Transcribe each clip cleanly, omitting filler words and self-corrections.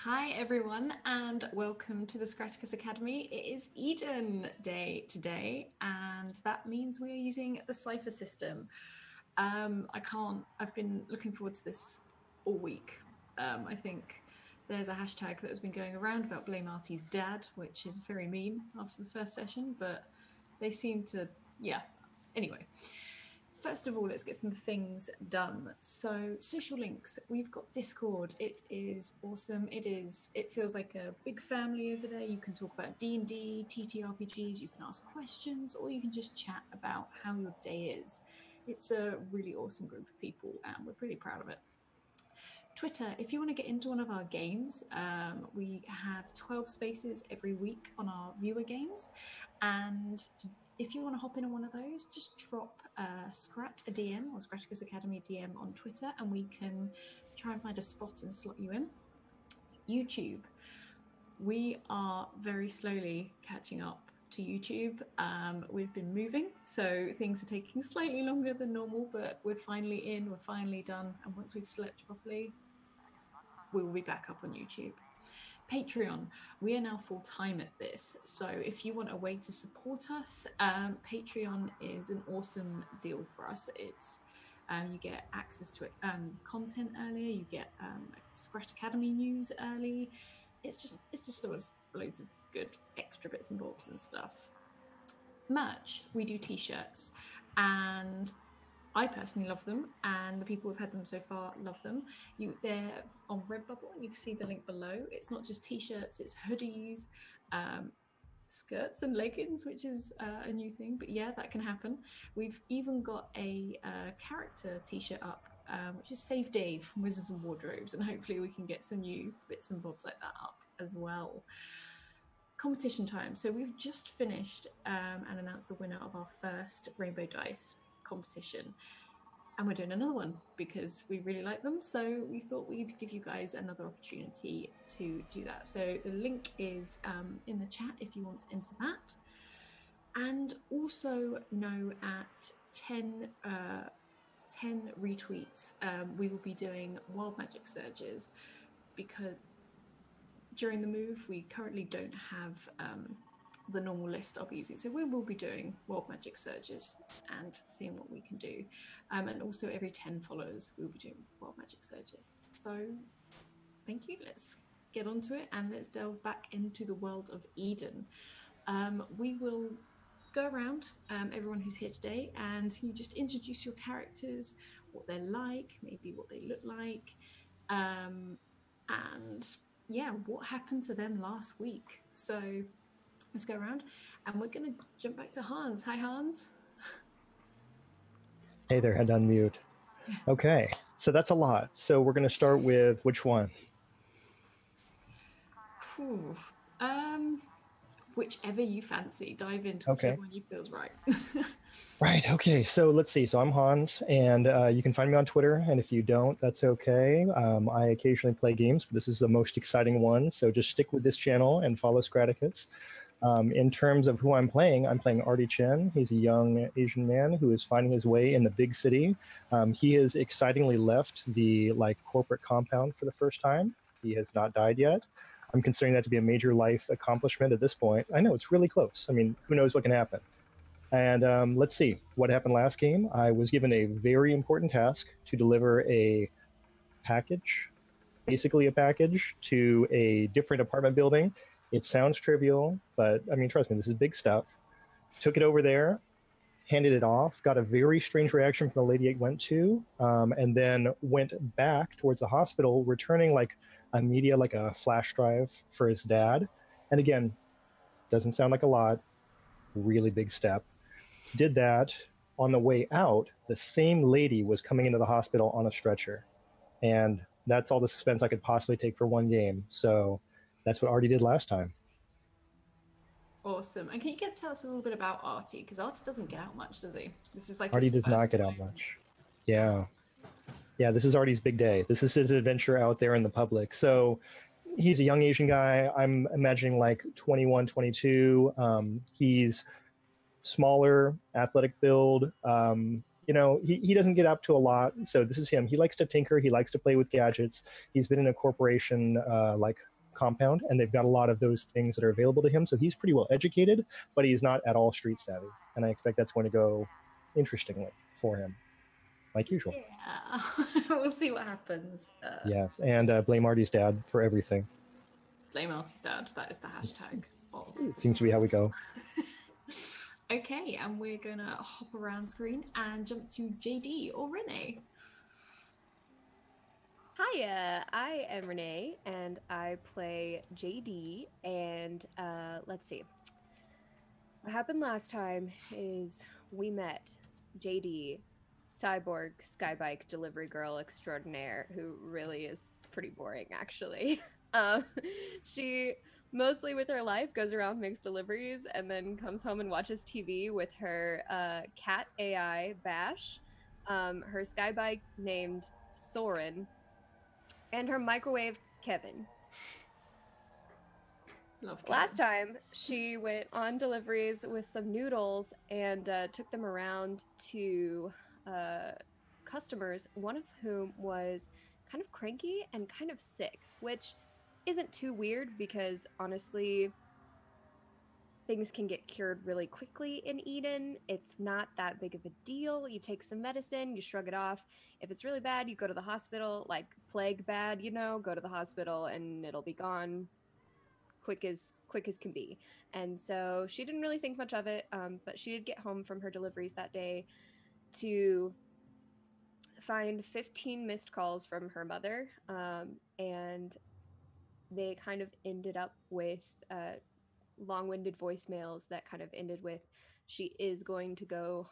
Hi everyone and welcome to the Scraticus Academy. It is Eden Day today and that means we are using the Cypher system. I've been looking forward to this all week. I think there's a hashtag that has been going around about Blame Artie's dad, which is very mean after the first session, but they seem to, yeah. Anyway, first of all, let's get some things done. So social links, we've got Discord. It is awesome. It feels like a big family over there. You can talk about D&D, TTRPGs, you can ask questions, or you can just chat about how your day is. It's a really awesome group of people and we're pretty proud of it. Twitter, if you want to get into one of our games, we have 12 spaces every week on our viewer games. And if you want to hop in on one of those, just drop Scrat a DM or Scraticus Academy DM on Twitter and we can try and find a spot and slot you in. YouTube, we are very slowly catching up to YouTube. We've been moving, so things are taking slightly longer than normal, but we're finally in, we're finally done. And once we've slept properly, we will be back up on YouTube. Patreon, we are now full-time at this, so if you want a way to support us, Patreon is an awesome deal for us. It's you get access to content earlier, you get Scrat Academy news early. It's just loads of good extra bits and bobs and stuff. Merch, we do t-shirts, and I personally love them, and the people who've had them so far love them. They're on Redbubble, and you can see the link below. It's not just t-shirts, it's hoodies, skirts and leggings, which is a new thing, but yeah, that can happen. We've even got a character t-shirt up, which is Save Dave from Wizards and Wardrobes, and hopefully we can get some new bits and bobs like that up as well. Competition time. So we've just finished and announced the winner of our first Rainbow Dice competition, and we're doing another one because we really like them, so we thought we'd give you guys another opportunity to do that. So the link is in the chat if you want to enter that. And also know at 10 retweets we will be doing Wild Magic Surges, because during the move we currently don't have the normal list I'll be using. So we will be doing Wild Magic Surges and seeing what we can do. And also every 10 followers, we'll be doing Wild Magic Surges. So thank you. Let's get onto it and let's delve back into the world of Eden. We will go around, everyone who's here today, and you just introduce your characters, what they're like, maybe what they look like, and yeah, what happened to them last week. So let's go around and we're going to jump back to Hans. Hi, Hans. Hey there, had to unmute. Okay, so that's a lot. So we're going to start with which one? Whichever you fancy. Dive into whichever one you feels right. Right, okay, so let's see. So I'm Hans, and you can find me on Twitter, and if you don't, that's okay. I occasionally play games, but this is the most exciting one, so just stick with this channel and follow Scraticus. In terms of who I'm playing Artie Chen. He's a young Asian man who is finding his way in the big city. He has excitingly left the corporate compound for the first time. He has not died yet. I'm considering that to be a major life accomplishment at this point. I know, it's really close. I mean, who knows what can happen? And let's see what happened last game. I was given a very important task to deliver a package, basically a package, to a different apartment building. It sounds trivial, but I mean, trust me, this is big stuff. Took it over there, handed it off, got a very strange reaction from the lady it went to, and then went back towards the hospital, returning like a flash drive for his dad. And again, doesn't sound like a lot, really big step. Did that. On the way out, the same lady was coming into the hospital on a stretcher. And that's all the suspense I could possibly take for one game. So that's what Artie did last time. Awesome. And can you tell us a little bit about Artie? Because Artie doesn't get out much, does he? This is like Artie does not get out much. Yeah. Yeah, this is Artie's big day. This is his adventure out there in the public. So he's a young Asian guy. I'm imagining like 21, 22. He's smaller, athletic build. You know, he doesn't get up to a lot. So this is him. He likes to tinker. He likes to play with gadgets. He's been in a corporation like compound, and they've got a lot of those things that are available to him. So he's pretty well educated, but he's not at all street savvy. And I expect that's going to go interestingly for him, like usual. Yeah, we'll see what happens. Yes, and blame Artie's dad for everything. Blame Artie's dad. That is the hashtag. It seems to be how we go. Okay, and we're gonna hop around screen and jump to JD or Renee. Hiya, I am Renee, and I play JD, and let's see. What happened last time is we met JD, cyborg skybike delivery girl extraordinaire, who really is pretty boring, actually. She mostly with her life goes around, makes deliveries, and then comes home and watches TV with her cat AI, Bash, her skybike named Soren, and her microwave, Kevin. Love Kevin. Last time, she went on deliveries with some noodles and took them around to customers, one of whom was kind of cranky and kind of sick, which isn't too weird because honestly, things can get cured really quickly in Eden. It's not that big of a deal. You take some medicine, you shrug it off. If it's really bad, you go to the hospital, like plague bad, you know, go to the hospital and it'll be gone quick as can be. And so she didn't really think much of it, but she did get home from her deliveries that day to find 15 missed calls from her mother, and they kind of ended up with long-winded voicemails that kind of ended with she is going to go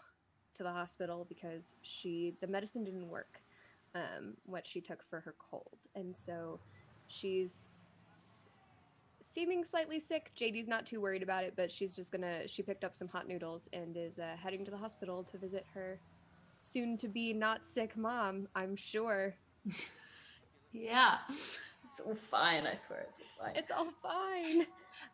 to the hospital because the medicine didn't work, what she took for her cold, and so she's seeming slightly sick. JD's not too worried about it, but she picked up some hot noodles and is heading to the hospital to visit her soon-to-be not sick mom, I'm sure. Yeah, it's all fine. I swear it's all fine. It's all fine.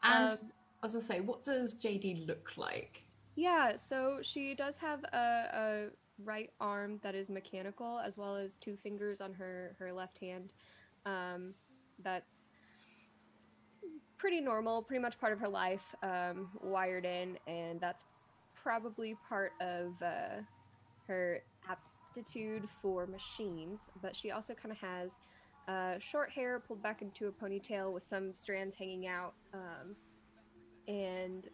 And as I say, what does JD look like? Yeah, so she does have a right arm that is mechanical, as well as 2 fingers on her left hand. That's pretty normal, pretty much part of her life, wired in, and that's probably part of her aptitude for machines. But she also kind of has short hair pulled back into a ponytail with some strands hanging out, and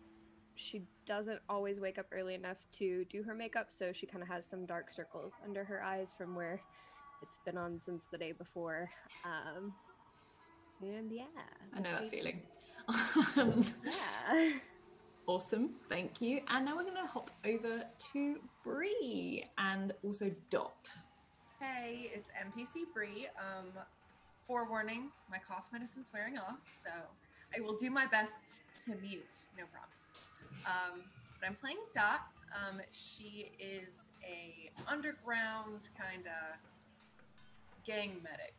she doesn't always wake up early enough to do her makeup, so she kind of has some dark circles under her eyes from where it's been on since the day before. And yeah, I know that feeling. Yeah. Awesome, thank you. And now we're going to hop over to Bree and also Dot. Hey, it's NPC Bree. Forewarning, my cough medicine's wearing off, so I will do my best to mute, no promises. But I'm playing Dot. She is a underground kind of gang medic.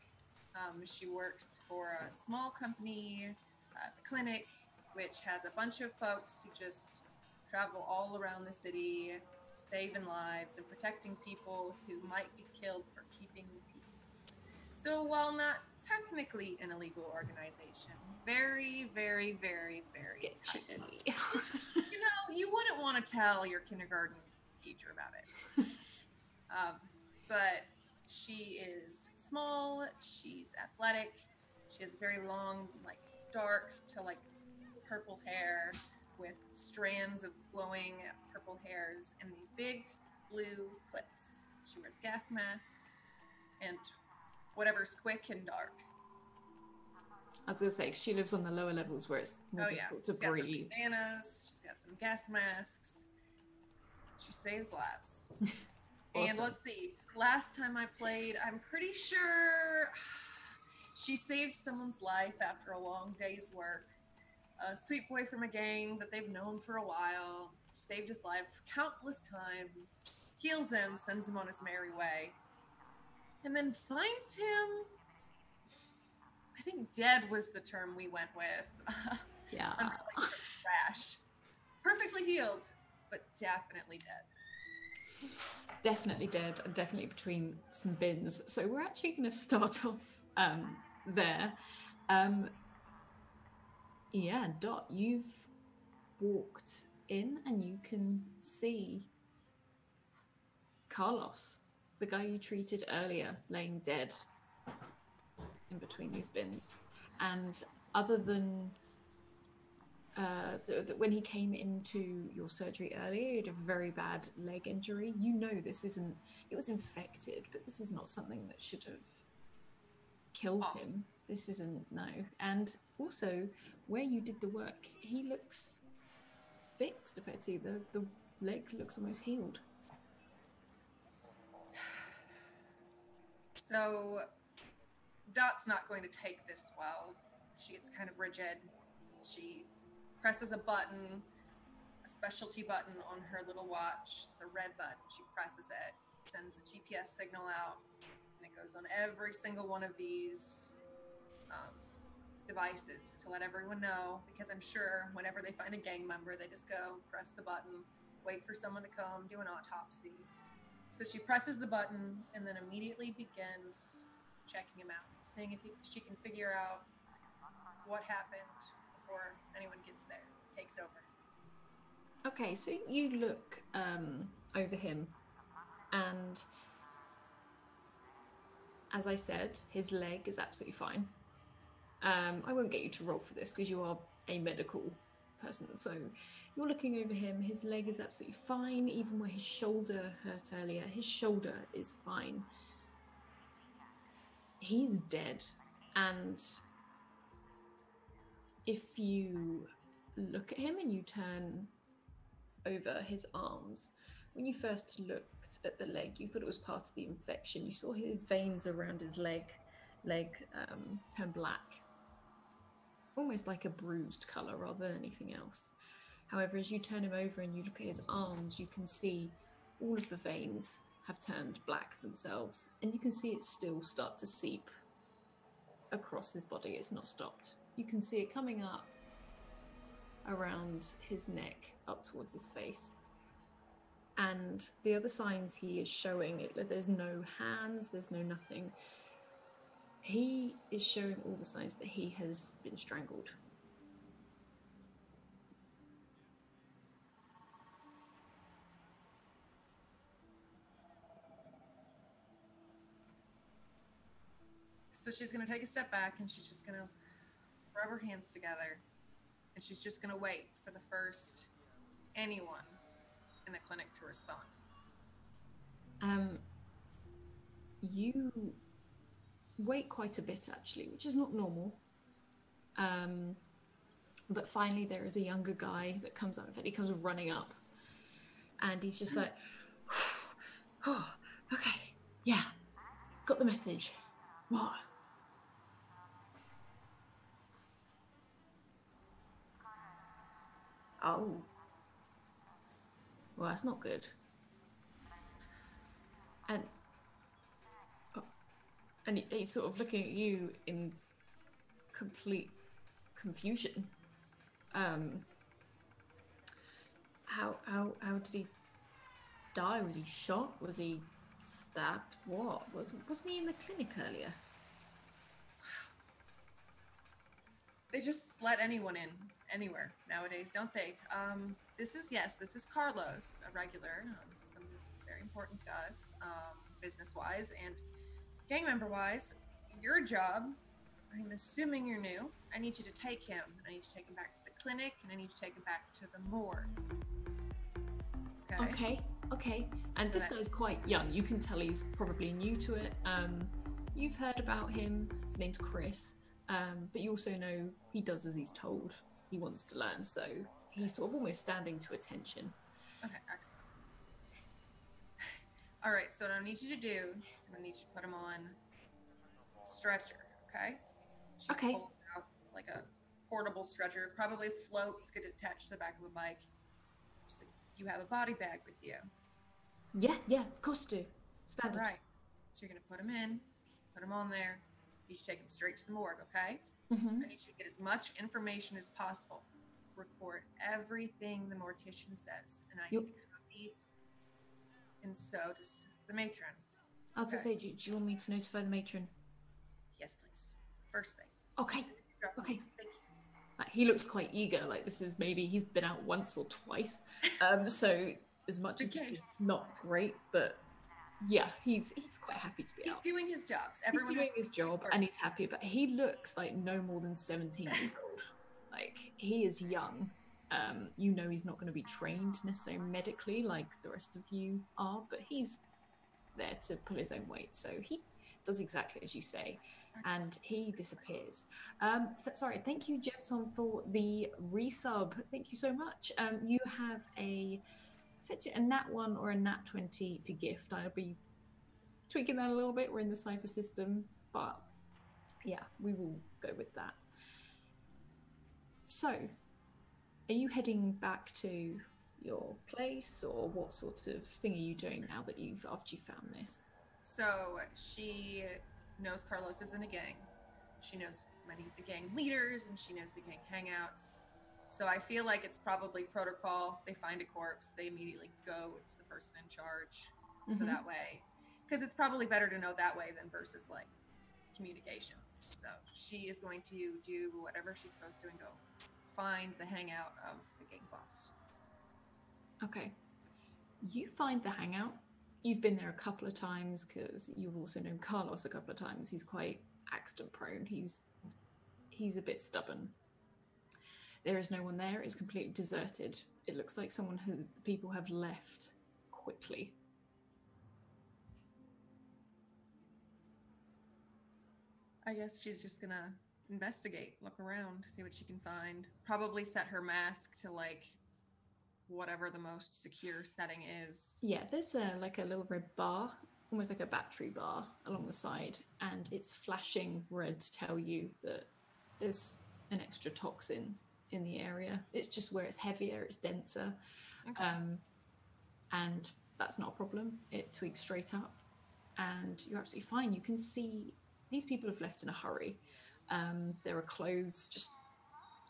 She works for a small company, the Clinic, which has a bunch of folks who just travel all around the city, saving lives and protecting people who might be killed for keeping the peace. So while not technically an illegal organization, very, very, very, very tiny. You know, you wouldn't want to tell your kindergarten teacher about it. But she is small, she's athletic, she has very long, like dark to like purple hair with strands of glowing purple hairs and these big blue clips. She wears a gas mask and whatever's quick and dark. I was going to say, she lives on the lower levels where it's more difficult to breathe. She's got some bananas, she's got some gas masks. She saves lives. Awesome. And let's see, last time I played, I'm pretty sure she saved someone's life after a long day's work. A sweet boy from a gang that they've known for a while. She saved his life countless times, heals him, sends him on his merry way, and then finds him, I think dead was the term we went with. Yeah. Under like trash. Perfectly healed, but definitely dead. Definitely dead, and definitely between some bins. So we're actually going to start off there. Yeah, Dot, you've walked in and you can see Carlos, the guy you treated earlier, laying dead in between these bins. And other than when he came into your surgery earlier, he had a very bad leg injury. You know this isn't, it was infected, but this is not something that should have killed him. This isn't, no. And also, where you did the work, he looks fixed, effectively. The leg looks almost healed. So, Dot's not going to take this well. She gets kind of rigid. She presses a button, a specialty button on her little watch. It's a red button. She presses it, sends a GPS signal out, and it goes on every single one of these devices to let everyone know, because I'm sure whenever they find a gang member, they just go press the button, wait for someone to come, do an autopsy. So she presses the button and then immediately begins checking him out, seeing if she can figure out what happened before anyone gets there, takes over. Okay, so you look over him, and as I said, his leg is absolutely fine. I won't get you to roll for this because you are a medical person. So you're looking over him. His leg is absolutely fine, even where his shoulder hurt earlier. His shoulder is fine. He's dead. And if you look at him and you turn over his arms, when you first looked at the leg, you thought it was part of the infection. You saw his veins around his leg turn black, almost like a bruised color rather than anything else. However, as you turn him over and you look at his arms, you can see all of the veins have turned black themselves, and you can see it still start to seep across his body. It's not stopped. You can see it coming up around his neck, up towards his face. And the other signs he is showing, there's no hands, there's no nothing. He is showing all the signs that he has been strangled. So she's going to take a step back and she's just going to rub her hands together and she's just going to wait for the first anyone in the clinic to respond. You wait quite a bit, actually, which is not normal. But finally there is a younger guy that comes up. In fact, he comes running up and he's just like, oh, okay, yeah, got the message. What? Oh. Well, that's not good. And he's sort of looking at you in complete confusion. How did he die? Was he shot? Was he stabbed? What? Wasn't he in the clinic earlier? They just let anyone in anywhere nowadays, don't they? This is Carlos, a regular. Someone who's very important to us, business-wise and gang member-wise. Your job, I'm assuming you're new. I need you to take him. I need you to take him back to the clinic, and I need you to take him back to the morgue. Okay. And so this guy's quite young. You can tell he's probably new to it. You've heard about him. His name's Chris. But you also know he does as he's told. He wants to learn, so he's sort of almost standing to attention. Okay, excellent. All right, so what I need you to do is I'm going to need you to put him on stretcher, okay? She pulls out like a portable stretcher, probably floats, get attached to the back of a bike. She's like, do you have a body bag with you? Yeah, of course I do. Standard. All right, so you're going to put him in, put him on there. You should take him straight to the morgue, okay? Mm-hmm. I need you to get as much information as possible. Record everything the mortician says, and I need a copy, and so does the matron. I was going to say, do you want me to notify the matron? Yes, please. First thing. Okay. Thank you. Like, he looks quite eager. Like, this is maybe he's been out once or twice. So as much as this is not great, but yeah, he's quite happy to be He's out. doing his jobs. He's Everyone doing his job and he's happy, but he looks like no more than 17-year-old. Like, he is young. You know, he's not going to be trained necessarily medically like the rest of you are, but he's there to pull his own weight. So he does exactly as you say, and he disappears. Sorry, thank you, Jebson, for the resub. Thank you so much. You have a nat 1 or a nat 20 to gift. I'll be tweaking that a little bit. We're in the cipher system, but yeah, we will go with that. So, are you heading back to your place, or what sort of thing are you doing now that after you found this? So she knows Carlos is in a gang. She knows many of the gang leaders, and she knows the gang hangouts. So I feel like it's probably protocol. They find a corpse, they immediately go to the person in charge. So that way, because it's probably better to know that way than versus like communications. So she is going to do whatever she's supposed to and go find the hangout of the gang boss. Okay. You find the hangout. You've been there a couple of times because you've also known Carlos a couple of times. He's quite accident prone. He's a bit stubborn. There is no one there. It's completely deserted. It looks like the people have left quickly. I guess she's just gonna investigate, look around, see what she can find. Probably set her mask to like whatever the most secure setting is. Yeah, there's like a little red bar, almost like a battery bar along the side, and it's flashing red to tell you that there's an extra toxin in the area. It's just where it's heavier, it's denser. Okay. And that's not a problem. It twigs straight up and you're absolutely fine. You can see these people have left in a hurry. There are clothes just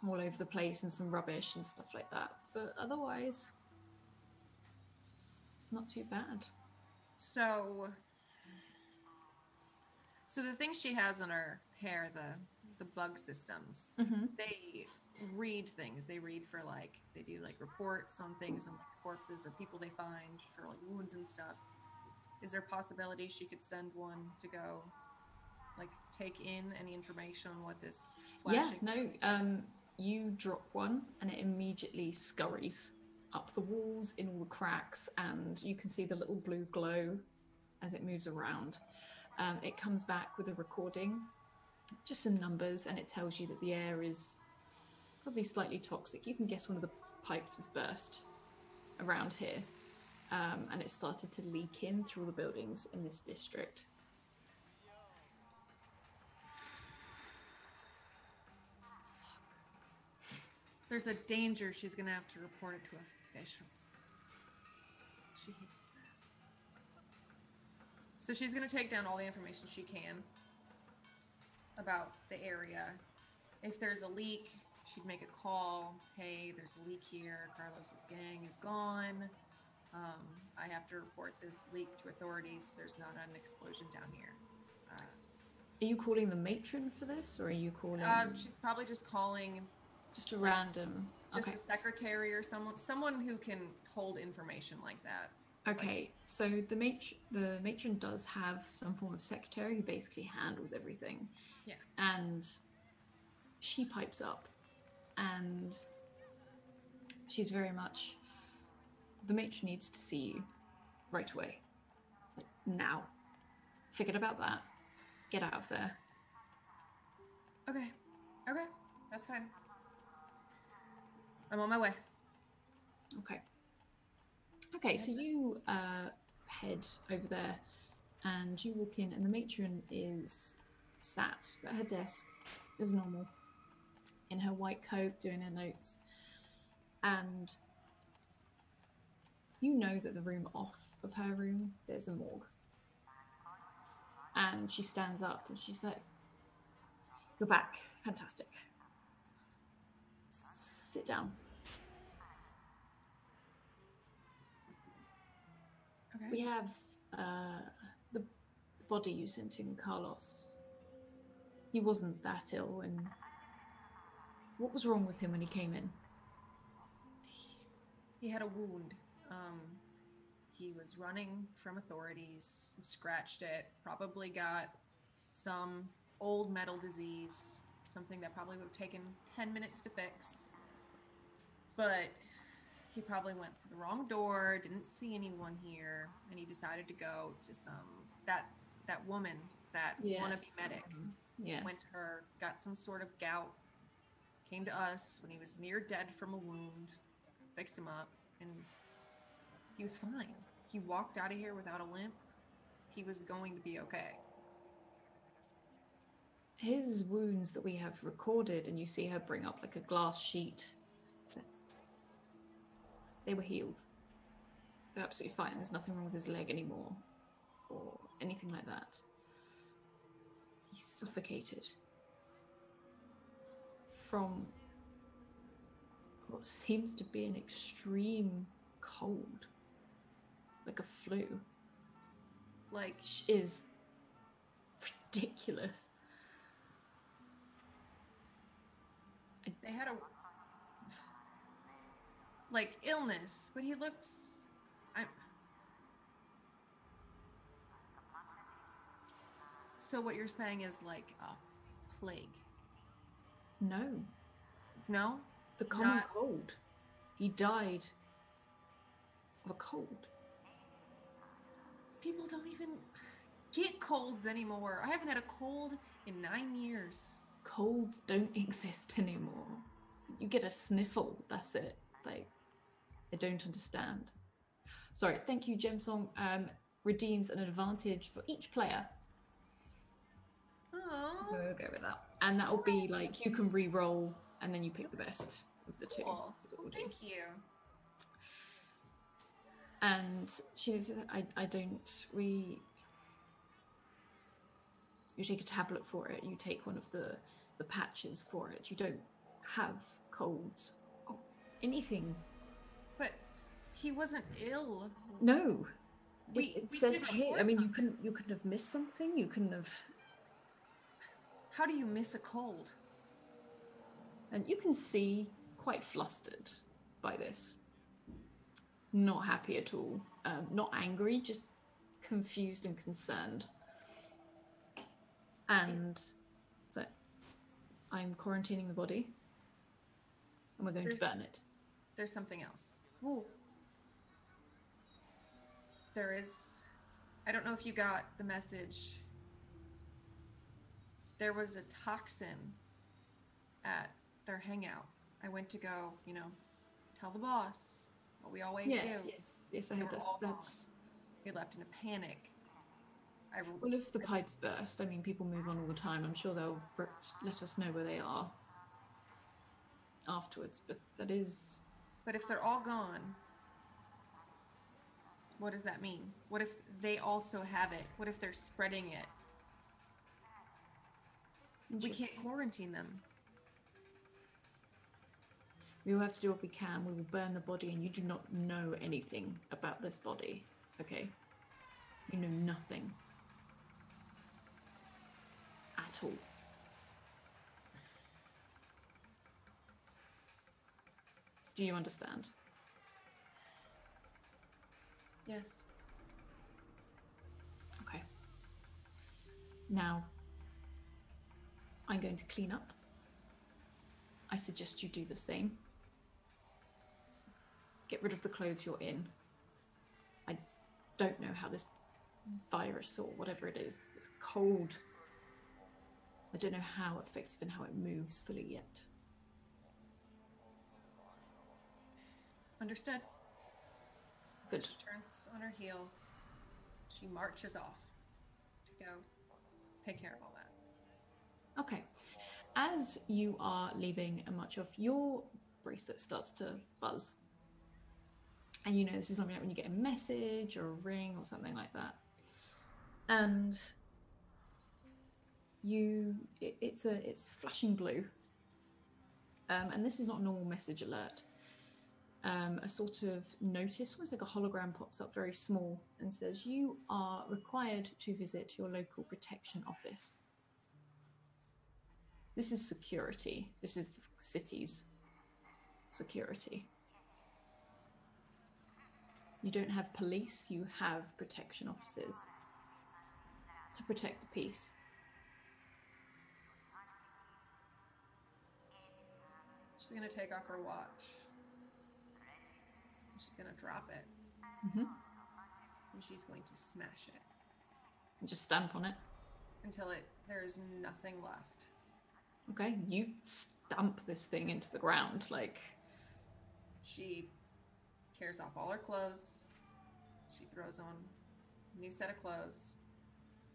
all over the place and some rubbish and stuff like that. But otherwise, not too bad. So the things she has in her hair, the bug systems, they read things. They read for like, they do like reports on things and corpses or people they find for like wounds and stuff. Is there a possibility she could send one to go like take in any information on what this flashing? Yeah, no, you drop one and it immediately scurries up the walls in all the cracks, and you can see the little blue glow as it moves around. It comes back with a recording, just some numbers, and it tells you that the air is probably slightly toxic. You can guess one of the pipes has burst around here, and it started to leak in through all the buildings in this district. There's a danger she's gonna have to report it to officials. She hates that. So she's gonna take down all the information she can about the area. If there's a leak, she'd make a call. Hey, there's a leak here. Carlos's gang is gone. I have to report this leak to authorities. There's not an explosion down here. Are you calling the matron for this, or are you calling? She's probably just calling. Just a random. Just a secretary or someone who can hold information like that. Okay, so the matron does have some form of secretary who basically handles everything. Yeah. And she pipes up, and she's very much, the matron needs to see you right away. Like, now. Forget about that. Get out of there. Okay. That's fine. I'm on my way. Okay, so you head over there and you walk in, and the matron is sat at her desk as normal in her white coat doing her notes, and you know that the room off of her room there's a morgue, and she stands up and she's like, "You're back, fantastic. Sit down." Okay. We have the body you sent in, Carlos. He wasn't that ill, and What was wrong with him when he came in? He had a wound. He was running from authorities, scratched it, probably got some old metal disease, something that probably would have taken 10 minutes to fix. But he probably went to the wrong door, didn't see anyone here, and he decided to go to that woman, that wannabe medic. Yes. Went to her, got some sort of gout, came to us when he was near dead from a wound, fixed him up, and he was fine. He walked out of here without a limp. He was going to be okay. His wounds that we have recorded, and you see her bring up like a glass sheet, they were healed. They're absolutely fine. There's nothing wrong with his leg anymore or anything like that. He suffocated from what seems to be an extreme cold, like a flu. Like, Which is ridiculous. they had a like illness, but he looks. So what you're saying is like a plague? No, No, the common Not- cold. He died of a cold. people don't even get colds anymore. I haven't had a cold in 9 years. Colds don't exist anymore. You get a sniffle, that's it. Like, I don't understand. Sorry, thank you, Gemsong. Redeems an advantage for each player. Oh, So we'll go with that. And that'll be like, you can re-roll and then you pick the best of the two. cool. Is what we'll do. Thank you. And she says, you take a tablet for it, you take one of the patches for it. You don't have colds or anything. But he wasn't ill. No. We It says did here, I report mean, you something. couldn't have missed something. You couldn't have, How do you miss a cold? and you can see quite flustered by this. Not happy at all. Not angry, just confused and concerned. And so I'm quarantining the body and we're going to burn it. There's something else. Ooh. There is. I don't know if you got the message. There was a toxin at their hangout. I went to go, tell the boss what we always do. Yes, I They heard were all that's We left in a panic. well, if the pipes burst, I mean, people move on all the time. I'm sure they'll let us know where they are afterwards, but that is... But if they're all gone, what does that mean? What if they also have it? What if they're spreading it? We can't quarantine them. We will have to do what we can. We will burn the body, and you do not know anything about this body, okay? You know nothing. At all. Do you understand? Yes. Okay. Now, I'm going to clean up. I suggest you do the same. Get rid of the clothes you're in. I don't know how this virus or whatever it is, it's cold. I don't know how effective and how it moves fully yet. Understood. Good. She turns on her heel. She marches off to go take care of all that. Okay. As you are leaving and much of your bracelet starts to buzz. And you know this is normally like when you get a message or a ring or something like that. And it's flashing blue. And this is not a normal message alert. A sort of notice, almost like a hologram, pops up very small and says, you are required to visit your local protection office. This is security. This is the city's security. You don't have police, you have protection officers to protect the peace. She's gonna take off her watch. She's gonna drop it. Mm-hmm. And she's going to smash it. And just stamp on it. Until there is nothing left. Okay, you stamp this thing into the ground, like... She tears off all her clothes. She throws on a new set of clothes.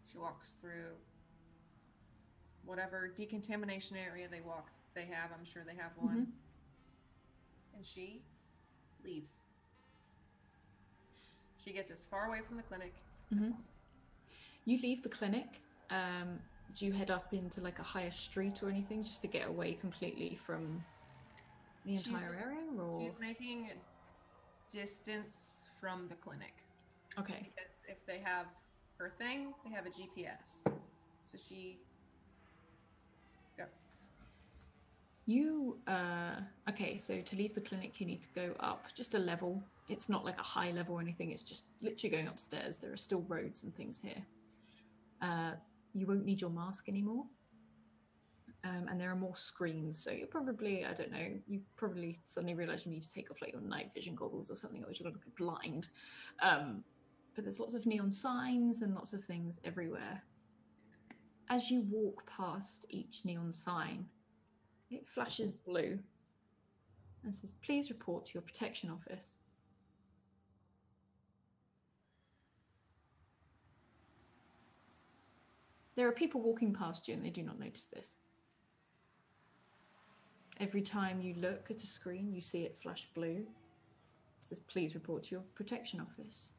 She walks through whatever decontamination area they have. I'm sure they have one. Mm-hmm. And she leaves. She gets as far away from the clinic as possible. You leave the clinic. Do you head up into like a higher street or anything just to get away completely from the entire area? Or she's making distance from the clinic. Okay. Because if they have her thing, they have a GPS. So she goes. You, okay, so to leave the clinic, you need to go up just a level. It's not like a high level or anything. It's just literally going upstairs. There are still roads and things here. You won't need your mask anymore. And there are more screens. So you're probably, I don't know, you've probably suddenly realized you need to take off like your night vision goggles or something, or you're going to be blind. But there's lots of neon signs and lots of things everywhere. As you walk past each neon sign, it flashes blue and says, please report to your protection office. There are people walking past you and they do not notice this. Every time you look at a screen, you see it flash blue. It says, please report to your protection office.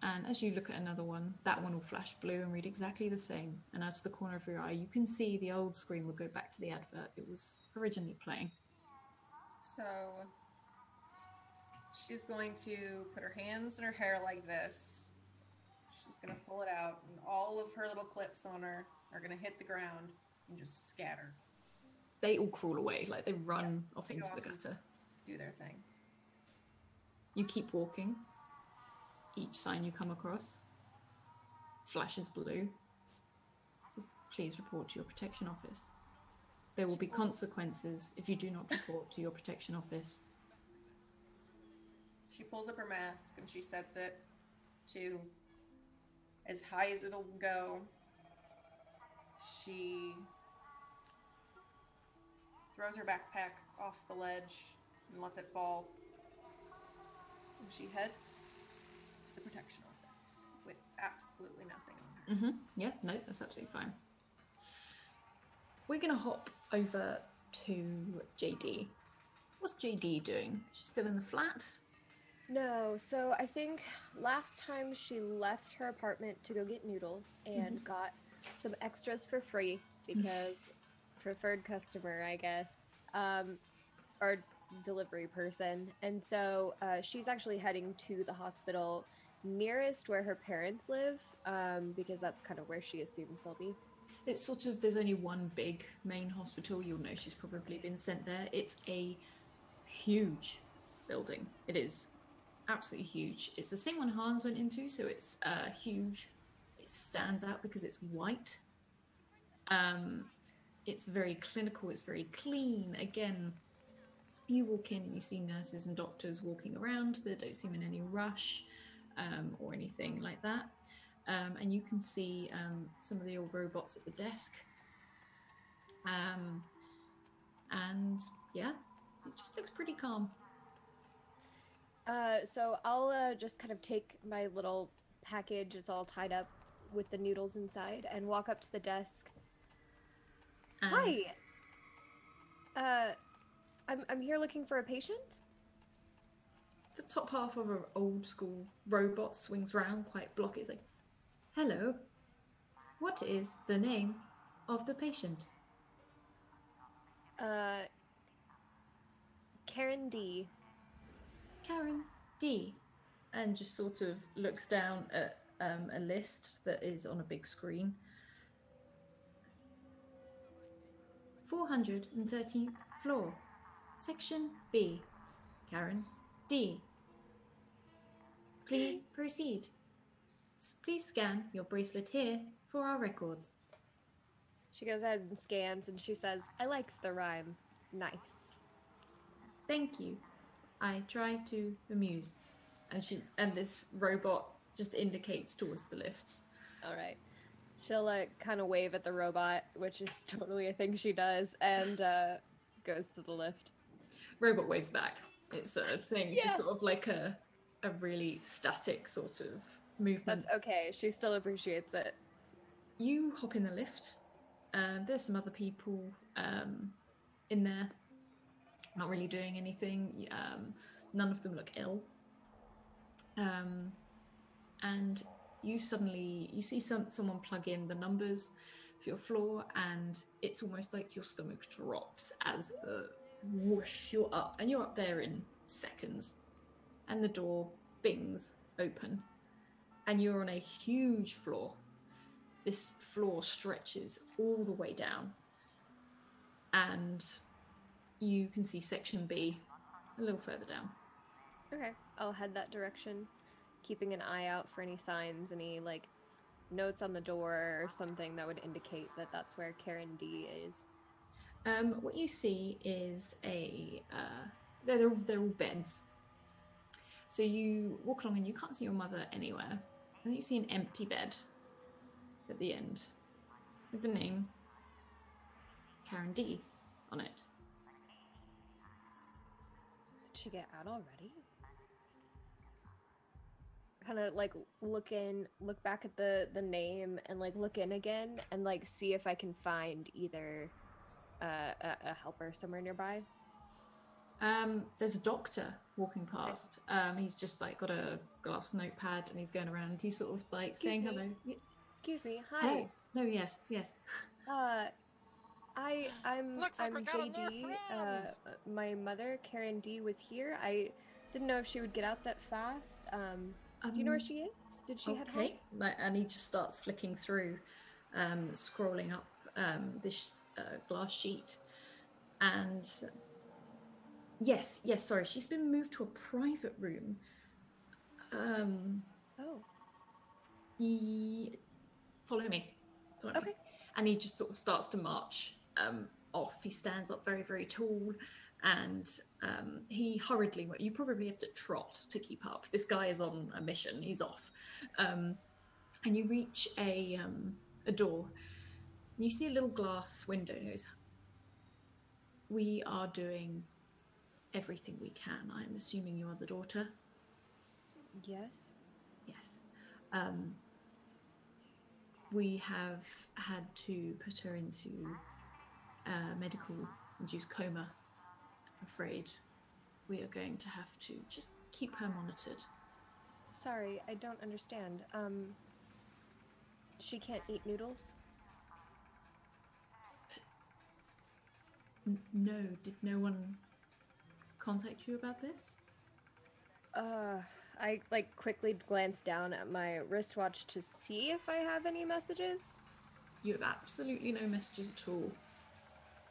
And as you look at another one, that one will flash blue and read exactly the same. And out of the corner of your eye, you can see the old screen will go back to the advert it was originally playing. So she's going to put her hands in her hair like this. She's going to pull it out, and all of her little clips on her are going to hit the ground and just scatter. They all crawl away, like they run off into the gutter. Do their thing. You keep walking. Each sign you come across flashes blue. It says, please report to your protection office. There will be consequences if you do not report to your protection office. She pulls up her mask and she sets it to as high as it'll go. She throws her backpack off the ledge and lets it fall. And she heads to the protection office with absolutely nothing on her. Yeah, no, that's absolutely fine. We're going to hop over to JD. What's JD doing? She's still in the flat? No, so I think last time she left her apartment to go get noodles and got some extras for free because preferred customer, I guess, or delivery person. And so she's actually heading to the hospital nearest where her parents live because that's kind of where she assumes they'll be. It's sort of, there's only one big main hospital. You'll know she's probably been sent there. It's a huge building. It is absolutely huge. It's the same one Hans went into, so it's huge. It stands out because it's white. It's very clinical. It's very clean. Again, you walk in and you see nurses and doctors walking around. They don't seem in any rush or anything like that. And you can see some of the old robots at the desk. And yeah, it just looks pretty calm. So I'll just kind of take my little package, it's all tied up with the noodles inside, and walk up to the desk. And Hi! I'm here looking for a patient? the top half of an old school robot swings round quite blocky. It's like, hello, what is the name of the patient? Karen D. Karen D. And just sort of looks down at a list that is on a big screen. 413th floor. Section B. Karen D. Please proceed. Please scan your bracelet here for our records. She goes ahead and scans, and she says, "I likes the rhyme. Nice." Thank you. I try to amuse." And this robot just indicates towards the lifts. All right. She'll kind of wave at the robot, which is totally a thing she does, and goes to the lift. Robot waves back. It's a thing, Yes! just sort of like a really static sort of movement. That's okay. She still appreciates it. You hop in the lift. There's some other people in there, not really doing anything. None of them look ill. And you see someone plug in the numbers for your floor, and it's almost like your stomach drops as the whoosh, you're up, and you're up there in seconds, and the door bings open, and you're on a huge floor. This floor stretches all the way down, and you can see section B a little further down. Okay, I'll head that direction, keeping an eye out for any signs, any like notes on the door or something that would indicate that that's where Karen D is. What you see is they're all beds. So you walk along and you can't see your mother anywhere. And then you see an empty bed at the end with the name Karen D on it. Did she get out already? Kind of like look back at the name and like look in again and like see if I can find either a helper somewhere nearby. There's a doctor walking past. He's just like got a glass notepad and he's going around. He's sort of like saying hello. Excuse me. Hi. Hello. No, yes. I'm JD. My mother, Karen D, was here. I didn't know if she would get out that fast. Do you know where she is? Did she head home? Okay. And he just starts flicking through, scrolling up this glass sheet, and yes. Sorry, she's been moved to a private room. Oh. Follow me. Okay. And he just sort of starts to march off. He stands up very, very tall, and he hurriedly, you probably have to trot to keep up. This guy is on a mission. He's off. And you reach a door. And you see a little glass window. And he goes, "We are doing everything we can. I'm assuming you are the daughter?" Yes. Yes. We have had to put her into medical-induced coma. I'm afraid we are going to have to just keep her monitored. Sorry, I don't understand. She can't eat noodles? No, did no one contact you about this? I like quickly glance down at my wristwatch to see if I have any messages. You have absolutely no messages at all.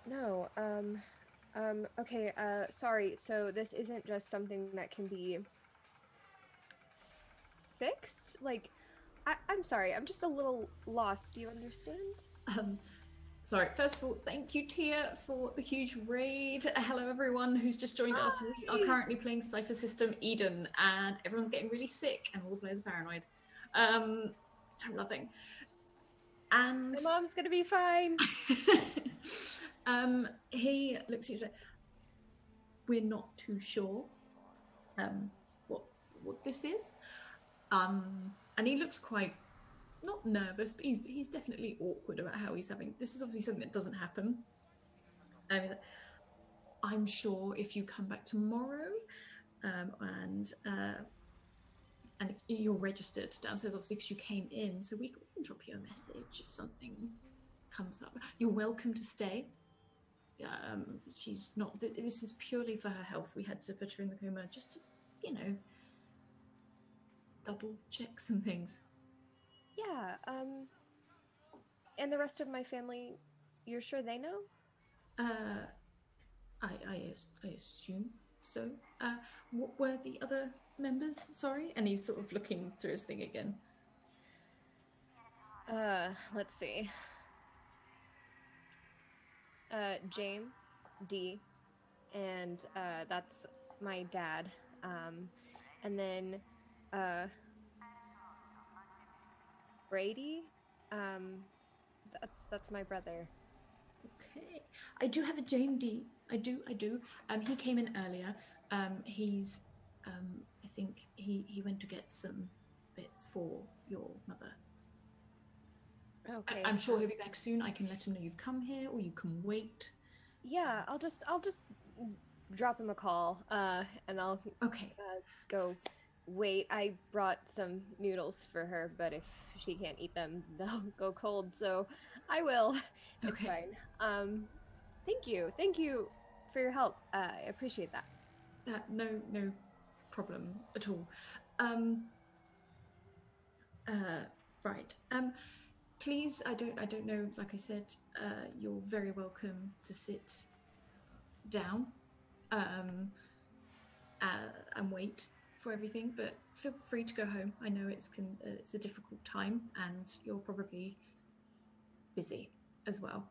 No, okay, sorry, so this isn't just something that can be fixed? Like, I'm sorry, I'm just a little lost, do you understand? Sorry, first of all, thank you, Tia, for the huge raid. Hello, everyone who's just joined us. We are currently playing Cypher System Eden, and everyone's getting really sick, and all the players are paranoid. Which I'm loving. And My mom's gonna be fine. He looks at you and says, "We're not too sure what this is." And he looks quite not nervous, but he's definitely awkward about how he's having. This is obviously something that doesn't happen. I'm sure if you come back tomorrow, and if you're registered downstairs, obviously because you came in, so we can drop you a message if something comes up. You're welcome to stay. She's not. This is purely for her health. We had to put her in the coma just to, double check some things. Yeah, and the rest of my family, you're sure they know? I assume so. What were the other members? Sorry, and he's sort of looking through his thing again. Let's see. James, D, and that's my dad. And then Brady, that's my brother. Okay, I do have a James D. I do. He came in earlier. He's I think he went to get some bits for your mother. Okay. I'm sure he'll be back soon. I can let him know you've come here, or you can wait. Yeah, I'll just drop him a call, and I'll Okay. go wait. I brought some noodles for her, but if she can't eat them, they'll go cold. So I will. It's Okay. fine. Thank you for your help. I appreciate that. No problem at all. Right. Please, I don't know. Like I said, you're very welcome to sit down, and wait for everything. But feel free to go home. I know it's a difficult time, and you're probably busy as well.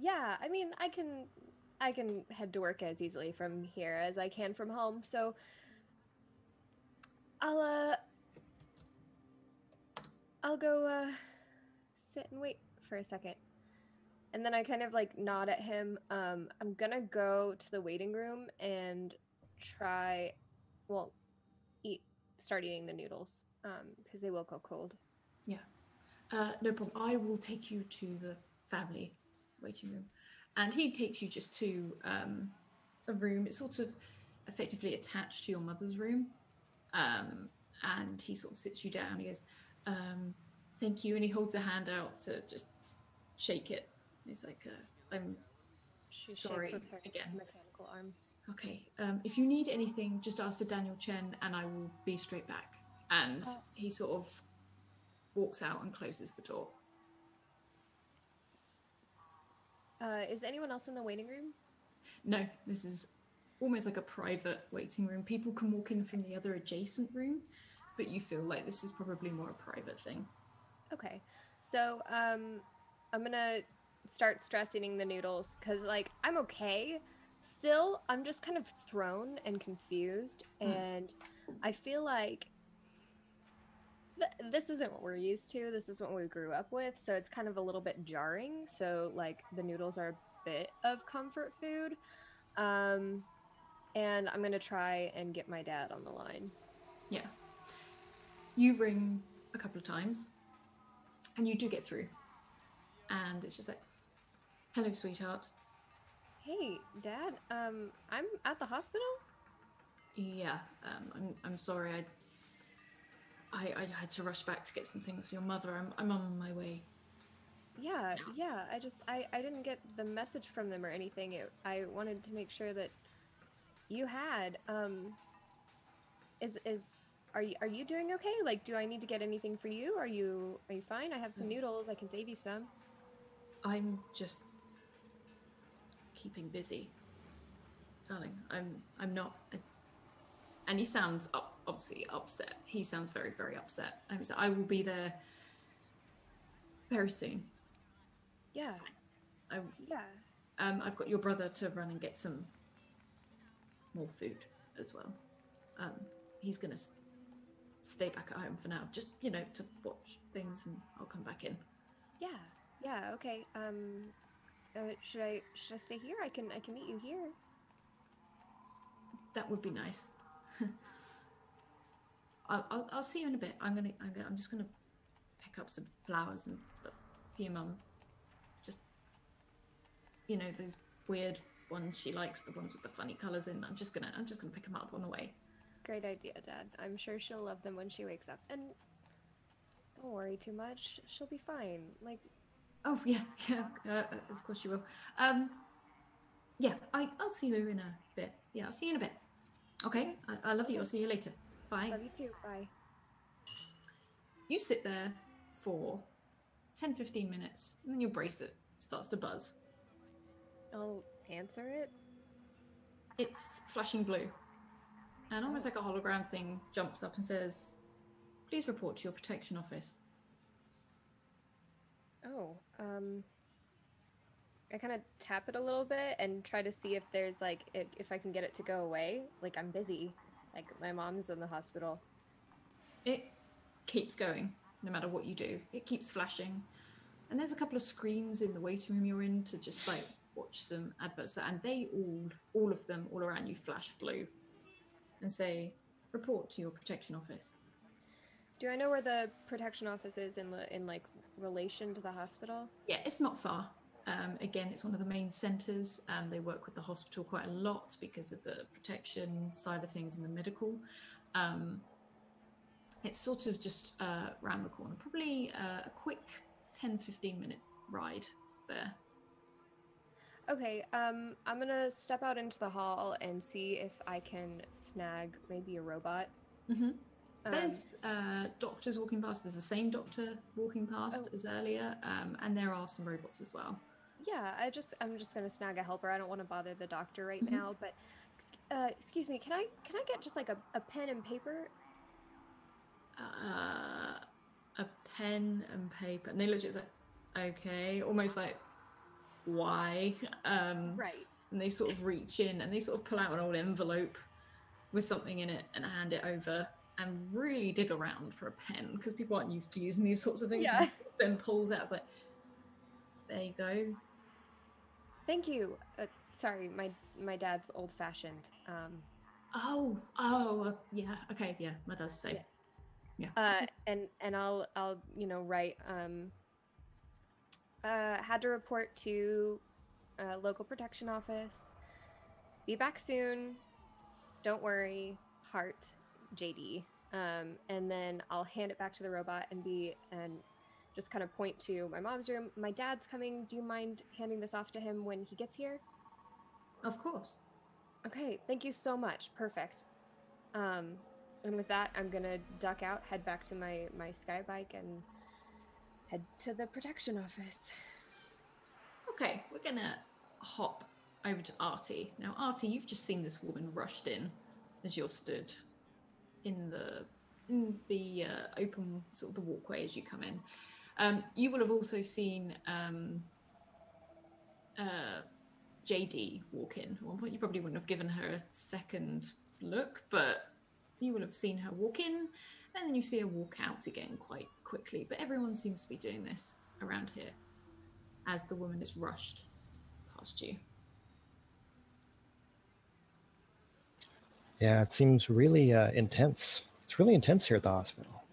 Yeah. I mean, I can head to work as easily from here as I can from home. So I'll go sit and wait for a second. And then I kind of like nod at him. I'm gonna go to the waiting room and try, well, start eating the noodles, because they will go cold. Yeah. No problem. I will take you to the family waiting room. And he takes you just to a room. It's sort of effectively attached to your mother's room. And he sort of sits you down. He goes, thank you. And he holds a hand out to just shake it. He's like, I'm She sorry shakes with her again. mechanical arm. Okay. If you need anything, just ask for Daniel Chen and I will be straight back. And he sort of walks out and closes the door. Is anyone else in the waiting room? No, this is almost like a private waiting room. People can walk in from the other adjacent room, but you feel like this is probably more a private thing. Okay. So, I'm gonna start stress eating the noodles because, like, I'm okay. Still, I'm just kind of thrown and confused, and I feel like this isn't what we're used to. This is what we grew up with, so it's kind of a little bit jarring. So, like, the noodles are a bit of comfort food. And I'm gonna try and get my dad on the line. Yeah. You ring a couple of times, and you do get through. And it's just like, hello, sweetheart. Hey, Dad. I'm at the hospital. Yeah. I'm sorry. I had to rush back to get some things for your mother. I'm on my way. Yeah. I didn't get the message from them or anything. I wanted to make sure that you had. Are you doing okay? Like, do I need to get anything for you? Are you fine? I have some noodles. I can save you some. I'm just keeping busy, darling. I'm not. And he sounds obviously upset. He sounds very, very upset. I will be there very soon. Yeah. It's fine. Yeah. I've got your brother to run and get some more food as well. He's gonna stay back at home for now, just to watch things, and I'll come back in. Yeah. Okay. Should I stay here? I can meet you here. That would be nice. I'll see you in a bit. I'm just gonna pick up some flowers and stuff for your mum. Just those weird ones she likes, the ones with the funny colors in. I'm just gonna pick them up on the way. Great idea, Dad. I'm sure she'll love them when she wakes up. And don't worry too much. She'll be fine. Like, oh yeah, of course you will. Yeah, I'll see you in a bit. Yeah, I'll see you in a bit. Okay, I love you. I'll see you later. Bye. Love you too. Bye. You sit there for 10-15 minutes, and then your bracelet starts to buzz. I'll answer it. It's flashing blue. And almost like a hologram thing jumps up and says, "Please report to your protection office." Oh, I kind of tap it a little bit and try to see if there's like if I can get it to go away. Like I'm busy. Like my mom's in the hospital. It keeps going, no matter what you do. It keeps flashing. And there's a couple of screens in the waiting room you're in to just like watch some adverts, and they all of them, all around you, flash blue and say, "Report to your protection office." Do I know where the protection office is in like relation to the hospital? Yeah, it's not far. Again, it's one of the main centres. They work with the hospital quite a lot because of the protection side of things and the medical. It's sort of just round the corner, probably a quick 10-15 minute ride there. Okay, I'm gonna step out into the hall and see if I can snag maybe a robot. Mm-hmm. There's doctors walking past. There's the same doctor walking past as earlier, and there are some robots as well. Yeah, I'm just gonna snag a helper. I don't want to bother the doctor right now, but excuse me, can I get just like a pen and paper? A pen and paper, and they look at it like, okay, almost like, why? Right. And they sort of reach in and they sort of pull out an old envelope with something in it and hand it over and really dig around for a pen because people aren't used to using these sorts of things. Yeah. Then pulls out, it's like, there you go. Thank you. Sorry, my dad's old-fashioned. Yeah, okay, yeah, my dad's the same. Yeah. And I'll write had to report to local protection office. Be back soon. Don't worry. Heart, JD. And then I'll hand it back to the robot and just kind of point to my mom's room. My dad's coming. Do you mind handing this off to him when he gets here? Of course. Okay, thank you so much. Perfect. And with that, I'm gonna duck out, head back to my sky bike, and head to the protection office. Okay, we're gonna hop over to Artie. Now, Artie, you've just seen this woman rushed in as you're stood in the open sort of the walkway as you come in. You will have also seen JD walk in. At one point, you probably wouldn't have given her a second look, but you will have seen her walk in, and then you see her walk out again quite quickly. But everyone seems to be doing this around here as the woman is rushed past you. Yeah, it seems really intense. It's really intense here at the hospital.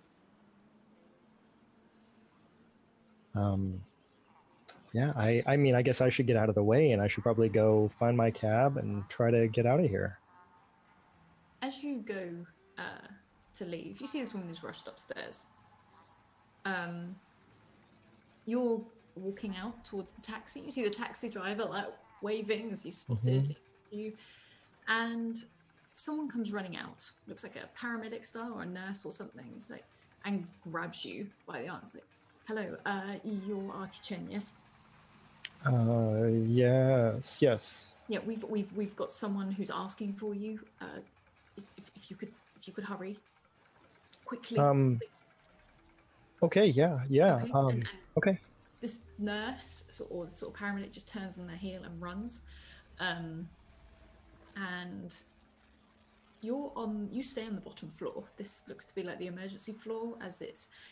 Yeah, I mean, I guess I should get out of the way and I should probably go find my cab and try to get out of here. As you go to leave, you see this woman is rushed upstairs. You're walking out towards the taxi. You see the taxi driver like waving as he's spotted you, and someone comes running out. Looks like a paramedic style or a nurse or something. It's like, and grabs you by the arm. It's like, "Hello, you're Artie Chen, yes?" Yes. Yeah, we've got someone who's asking for you. If you could hurry quickly. Okay, yeah. Okay. Okay. This nurse or sort of paramedic just turns on their heel and runs, and you stay on the bottom floor. This looks to be like the emergency floor, as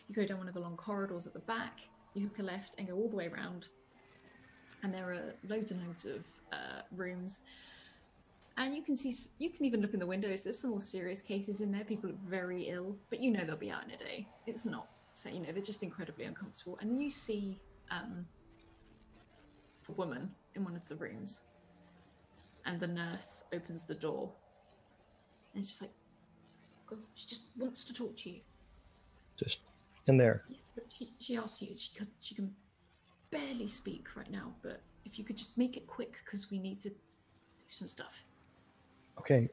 you go down one of the long corridors at the back, you hook a left and go all the way around, and there are loads and loads of rooms. And you can even look in the windows. There's some more serious cases in there. People look very ill, but they'll be out in a day. It's not, so they're just incredibly uncomfortable. And then you see a woman in one of the rooms, and the nurse opens the door, and it's just like, "Go." She just wants to talk to you. Just in there. But she asks you. She can barely speak right now, but if you could just make it quick because we need to do some stuff. Okay.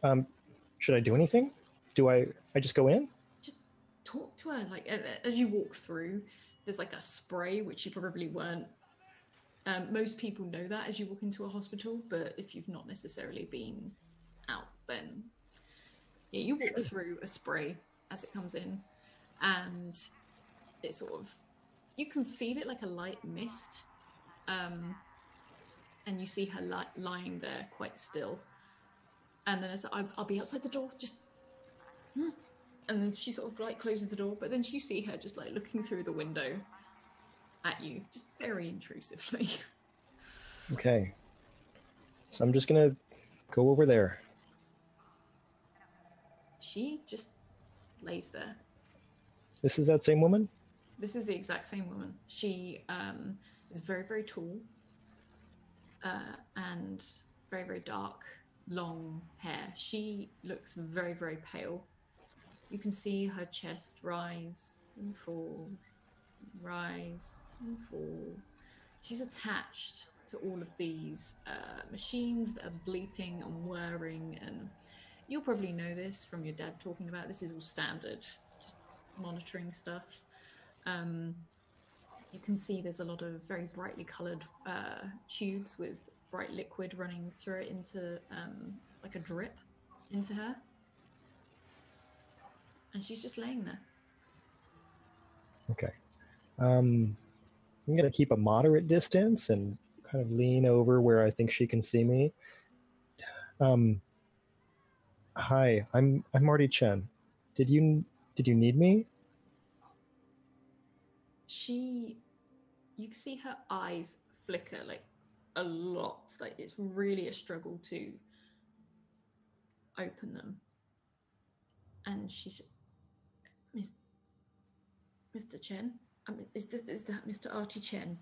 Should I do anything? Do I just go in? Just talk to her. Like as you walk through, there's like a spray which you probably weren't Most people know that as you walk into a hospital, but if you've not necessarily been out, then yeah, you walk through a spray as it comes in, and it sort of, you can feel it like a light mist, and you see her lying there quite still. And then I'll be outside the door, just. And then she sort of like closes the door, but then you see her just like looking through the window at you, just very intrusively. Okay. So I'm just gonna go over there. She just lays there. This is that same woman? This is the exact same woman. She is very, very tall and very, very dark, long hair. She looks very, very pale. You can see her chest rise and fall, rise and fall. She's attached to all of these machines that are bleeping and whirring, and you'll probably know this from your dad talking about this. Is all standard, just monitoring stuff. You can see there's a lot of very brightly coloured tubes with bright liquid running through it into like a drip into her, and she's just laying there. Okay. I'm gonna keep a moderate distance and kind of lean over where I think she can see me. Hi, I'm Marty Chen. Did you need me? You can see her eyes flicker like a lot. Like it's really a struggle to open them. And she's, Mr. Chen? Is that Mr. Artie Chen?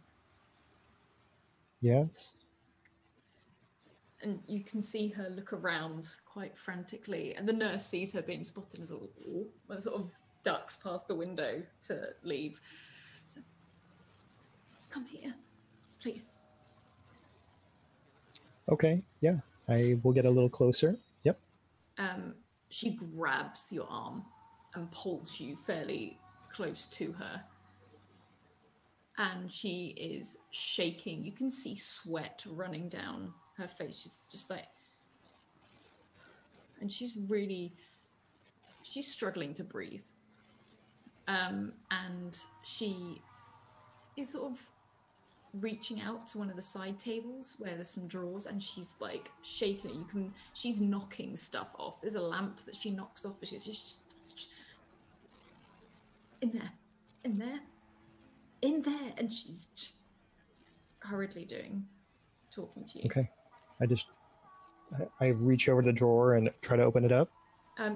Yes. And you can see her look around quite frantically, and the nurse sees her being spotted as all sort of ducks past the window to leave. So, come here, please. Okay, yeah. I will get a little closer. Yep. She grabs your arm and pulls you fairly close to her. And she is shaking. You can see sweat running down her face. She's just like, and she's struggling to breathe. And she is sort of reaching out to one of the side tables where there's some drawers, and she's like shaking it. She's knocking stuff off. There's a lamp that she knocks off, and she's just in there, and she's just hurriedly talking to you. Okay. I reach over the drawer and try to open it up.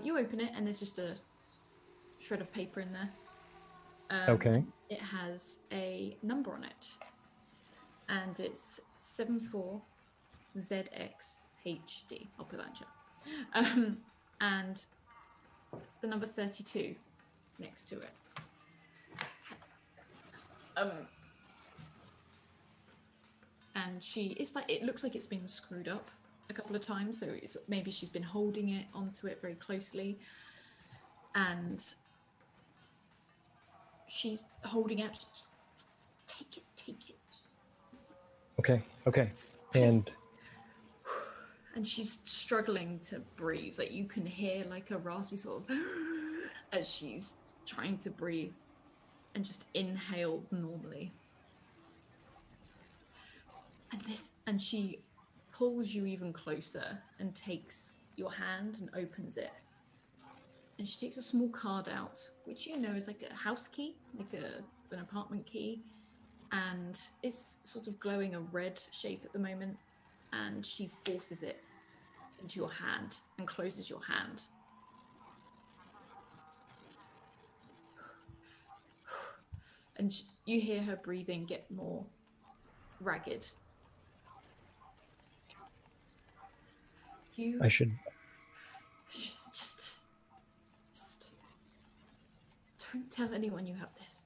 You open it, and there's just a shred of paper in there. Okay. It has a number on it, and it's 74ZXHD. I'll put that in chat. And the number 32 next to it. And it looks like it's been screwed up a couple of times, so maybe she's been holding it onto it very closely, and she's holding out. Just, take it. Okay. And she's struggling to breathe. Like you can hear like a raspy sort of as she's trying to breathe and just inhale normally. And she pulls you even closer and takes your hand and opens it. And she takes a small card out, which you know is like a house key, like an apartment key. And it's sort of glowing a red shape at the moment. And she forces it into your hand and closes your hand. And you hear her breathing get more ragged. I should... Just don't tell anyone you have this.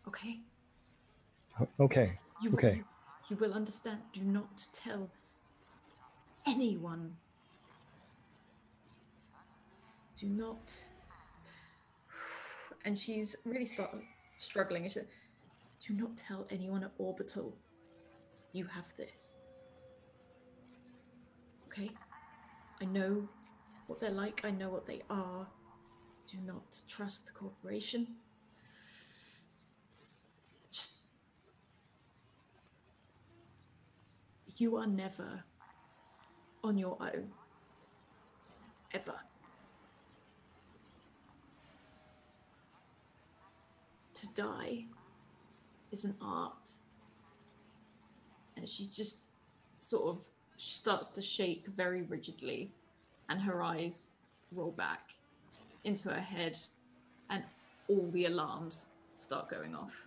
Okay? Okay. Okay. You will understand. Do not tell anyone. Do not. And she's really struggling. She said, Do not tell anyone at Orbital you have this. Okay? I know what they're like. I know what they are. Do not trust the corporation. Just... You are never on your own. Ever. To die is an art. And she just sort of starts to shake very rigidly, and her eyes roll back into her head, and all the alarms start going off.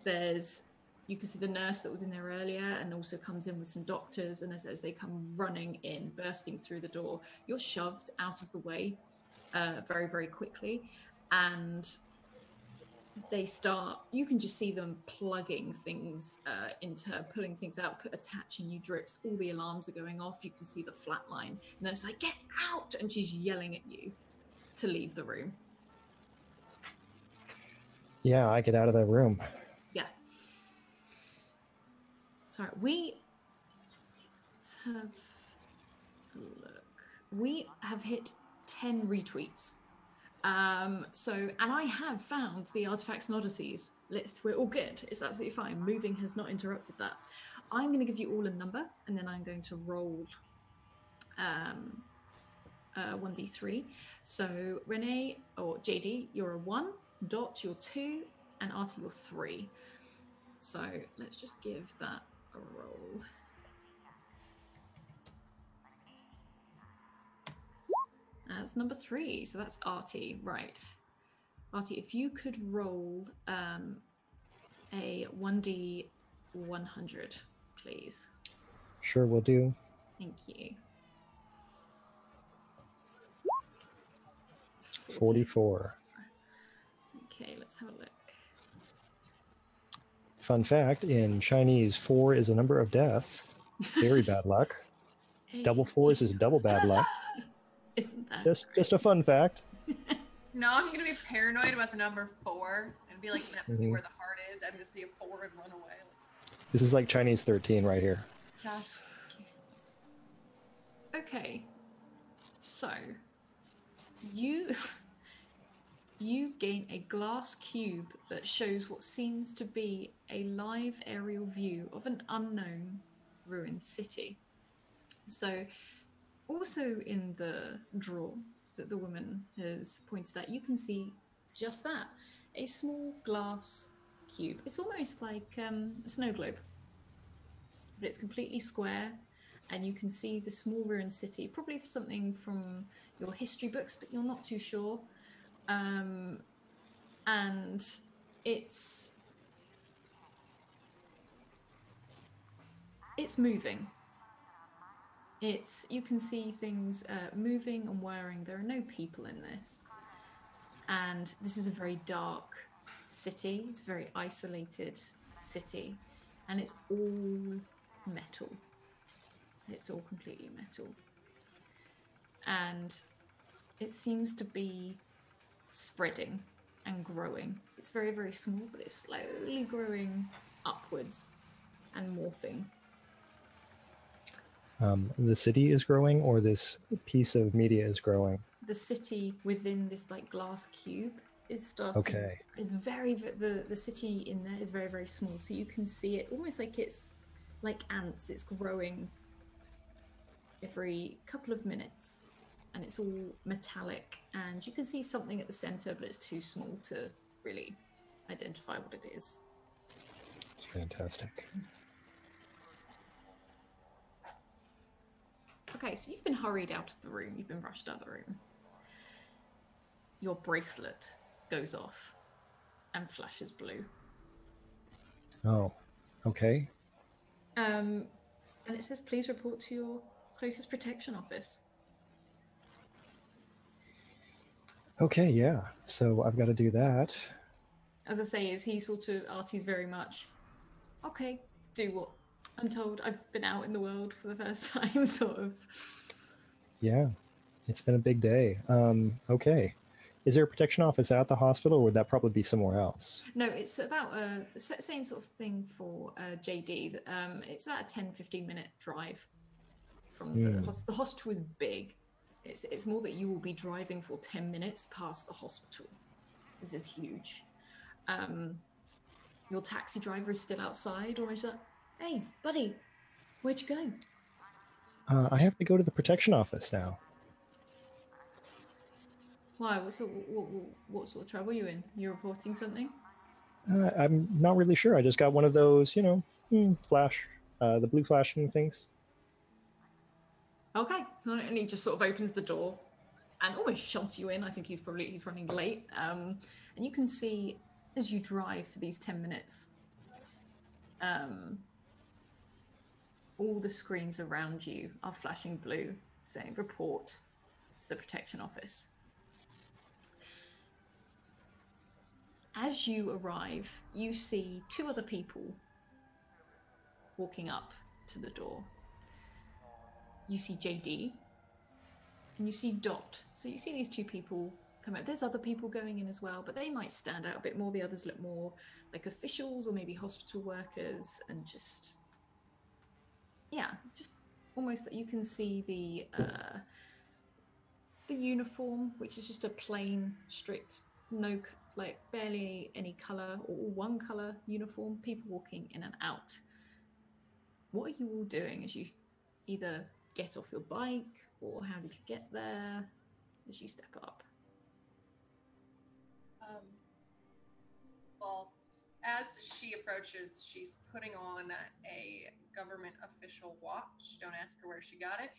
You can see the nurse that was in there earlier and also comes in with some doctors, and as they come running in, bursting through the door, you're shoved out of the way very, very quickly, and you can just see them plugging things pulling things out, attaching you drips. All the alarms are going off. You can see the flat line, and then it's like, get out! And she's yelling at you to leave the room. Yeah, I get out of that room. Yeah. Sorry, we have a look. We have hit 10 retweets. And I have found the Artifacts and Odysseys list. We're all good. It's absolutely fine. Moving has not interrupted that. I'm going to give you all a number, and then I'm going to roll 1d3. So Renee or JD, you're a 1. Dot, you're 2. And Artie, you're 3. So let's just give that a roll. That's number 3. So that's Artie. Right. Artie, if you could roll a 1d100, please. Sure, will do. Thank you. 44. Okay, let's have a look. Fun fact, in Chinese, 4 is a number of death. Very bad luck. Double 4s is double bad luck. Isn't that just a fun fact. No, I'm gonna be paranoid about the number 4 and be like, that movie where the heart is. I'm gonna see a 4 and run away. This is like Chinese 13 right here. Gosh. Okay. So you gain a glass cube that shows what seems to be a live aerial view of an unknown ruined city. So also in the drawer that the woman has pointed at, you can see just that, a small glass cube. It's almost like a snow globe, but it's completely square, and you can see the small ruined city, probably something from your history books, but you're not too sure. And it's moving. You can see things moving and whirring. There are no people in this. And this is a very dark city. It's a very isolated city. And it's all metal. It's all completely metal. And it seems to be spreading and growing. It's very, very small, but it's slowly growing upwards and morphing. The city is growing, or this piece of media is growing? The city within this like glass cube is starting. Okay. Is the city in there is very, very small, so you can see it almost like it's like ants. It's growing every couple of minutes, and it's all metallic, and you can see something at the center, but it's too small to really identify what it is. It's fantastic. Okay, so you've been hurried out of the room. You've been rushed out of the room. Your bracelet goes off and flashes blue. Oh, okay. And it says, please report to your closest protection office. Okay, yeah. So I've got to do that. As I say, Artie's very much, okay, do what I'm told. I've been out in the world for the first time, sort of. Yeah, it's been a big day. Okay. Is there a protection office at the hospital, or would that probably be somewhere else? No, it's about the same sort of thing for JD. It's about a 10-15 minute drive from the hospital is big. It's more that you will be driving for 10 minutes past the hospital. This is huge. Your taxi driver is still outside, almost like, hey, buddy, where'd you go? I have to go to the protection office now. Why? What sort of trouble are you in? You're reporting something? I'm not really sure. I just got one of those, flash, the blue flashing things. Okay. And he just sort of opens the door and almost shoves you in. I think he's running late. And you can see as you drive for these 10 minutes, all the screens around you are flashing blue, saying report to the protection office. As you arrive, you see two other people walking up to the door. You see JD and you see Dot. So you see these two people come out. There's other people going in as well, but they might stand out a bit more. The others look more like officials or maybe hospital workers, and just almost that you can see the uniform, which is just a plain, strict, no, like barely any color or one color uniform, people walking in and out. What are you all doing as you either get off your bike, or how did you get there as you step up? Well, as she approaches, she's putting on a government official watch. Don't ask her where she got it.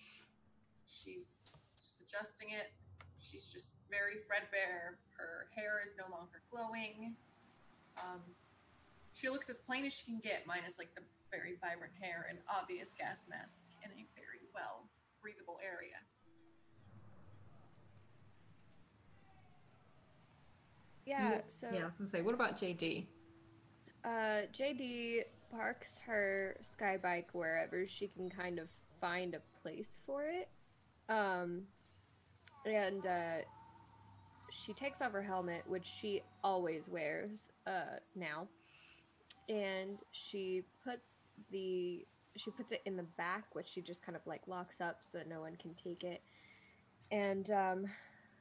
She's just adjusting it. She's just very threadbare. Her hair is no longer glowing. She looks as plain as she can get, minus like the very vibrant hair and obvious gas mask in a very well breathable area. Yeah, so yeah, I was gonna say, what about JD? JD parks her sky bike wherever she can kind of find a place for it. And she takes off her helmet, which she always wears now, and she puts it in the back, which she just kind of like locks up so that no one can take it. And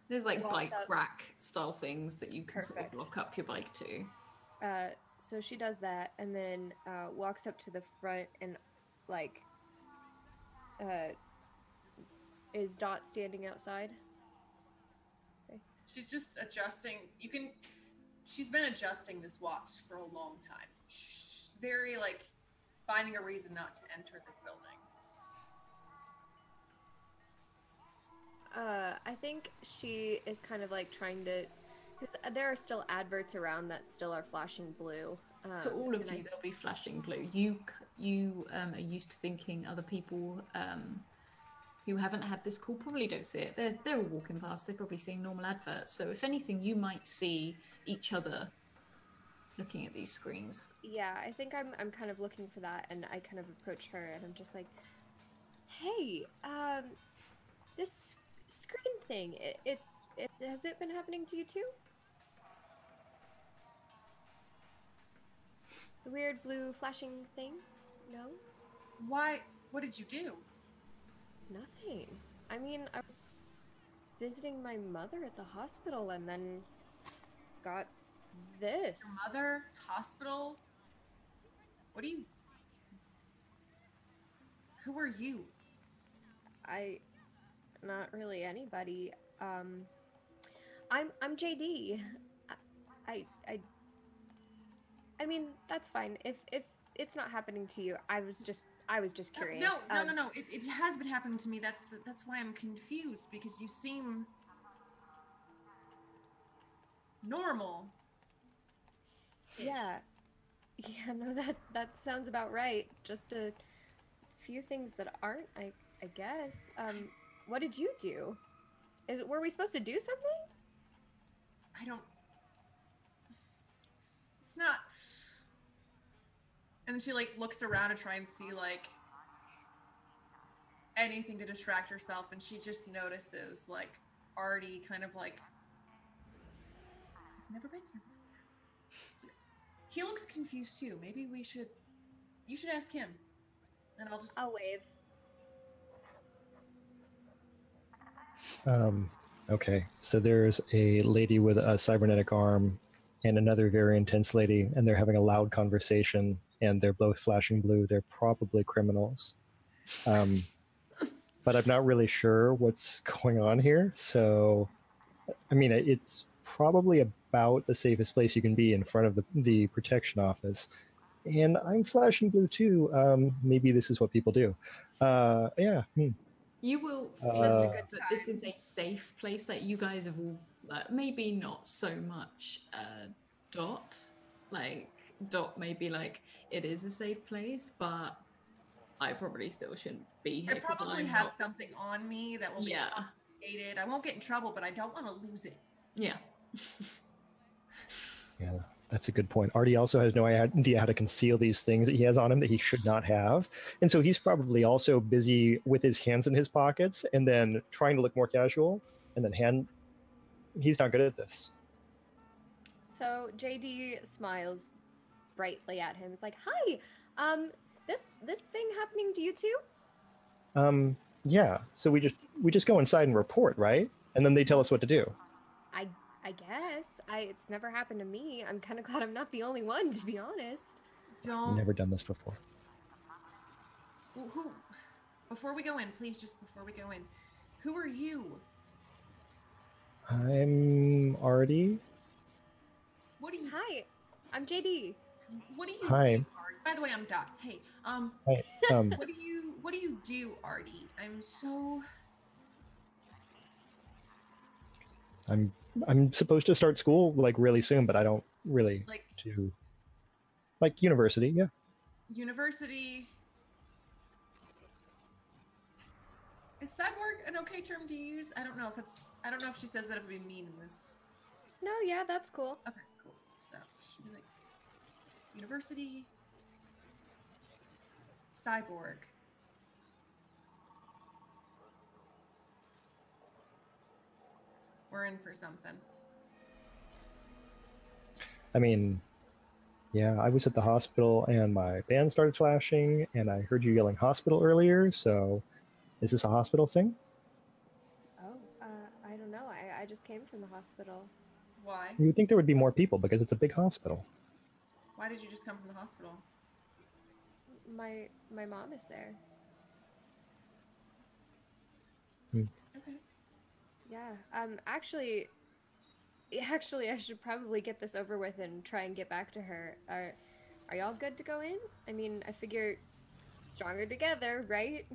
there's like bike rack style things that you can sort of lock up your bike to. So she does that, and then walks up to the front and like is Dot standing outside? Okay. She's just adjusting. She's been adjusting this watch for a long time. Very like finding a reason not to enter this building. I think she is kind of like trying to, because there are still adverts around that still are flashing blue. To all of you, they'll be flashing blue. You are used to thinking other people who haven't had this call probably don't see it. They're all walking past. They're probably seeing normal adverts. So if anything, you might see each other looking at these screens. Yeah, I think I'm kind of looking for that, and I kind of approach her, and I'm just like, hey, this screen thing, has it been happening to you too? The weird blue flashing thing? No? Why? What did you do? Nothing. I mean, I was visiting my mother at the hospital and then got this. Your mother? Hospital? What do you... Who are you? Not really anybody. I'm JD. I mean, that's fine. If it's not happening to you, I was just curious. No. It has been happening to me. That's why I'm confused, because you seem normal. Yeah, no, that sounds about right. Just a few things that aren't, I guess. What did you do? Were we supposed to do something? I don't... It's not... And then she, like, looks around to try and see, like, anything to distract herself, and she just notices, like, Artie kind of, like, never been here before. He looks confused too. Maybe you should ask him. And I'll wave. Okay, so there's a lady with a cybernetic arm and another very intense lady, and they're having a loud conversation, and they're both flashing blue. They're probably criminals. But I'm not really sure what's going on here. So, I mean, it's probably about the safest place you can be in front of the protection office. And I'm flashing blue too. Maybe this is what people do. Yeah. You will feel that this is a safe place that you guys have all, maybe not so much Dot. Like, Dot may be like, it is a safe place, but I probably still shouldn't be here. I probably have something on me that will be complicated. I won't get in trouble, but I don't want to lose it. Yeah. Yeah, that's a good point. Artie also has no idea how to conceal these things that he has on him that he should not have. And so he's probably also busy with his hands in his pockets and then trying to look more casual and then he's not good at this. So JD smiles brightly at him. It's like, "Hi, this thing happening to you too?" Yeah. So we just go inside and report, right? And then they tell us what to do. I guess. It's never happened to me. I'm kind of glad I'm not the only one, to be honest. I've never done this before. Who? Before we go in, please, just before we go in, who are you? I'm Artie. What do you? Hi, I'm JD. What do you Hi. do, Artie? By the way, I'm Dot. Hey, Hi. What do you do, Artie? I'm supposed to start school like really soon, but I don't really do like university. Yeah. University. Is cyborg an okay term to use? I don't know if she says that it would be mean in this. No, yeah, that's cool. Okay, cool. So she'd be like university, cyborg. We're in for something. I mean, yeah, I was at the hospital and my band started flashing and I heard you yelling hospital earlier. So is this a hospital thing? Oh, I don't know. I just came from the hospital. Why? You would think there would be more people because it's a big hospital. Why did you just come from the hospital? My mom is there. Okay. Yeah. Actually, I should probably get this over with and try and get back to her. Are y'all good to go in? I mean, I figure stronger together, right?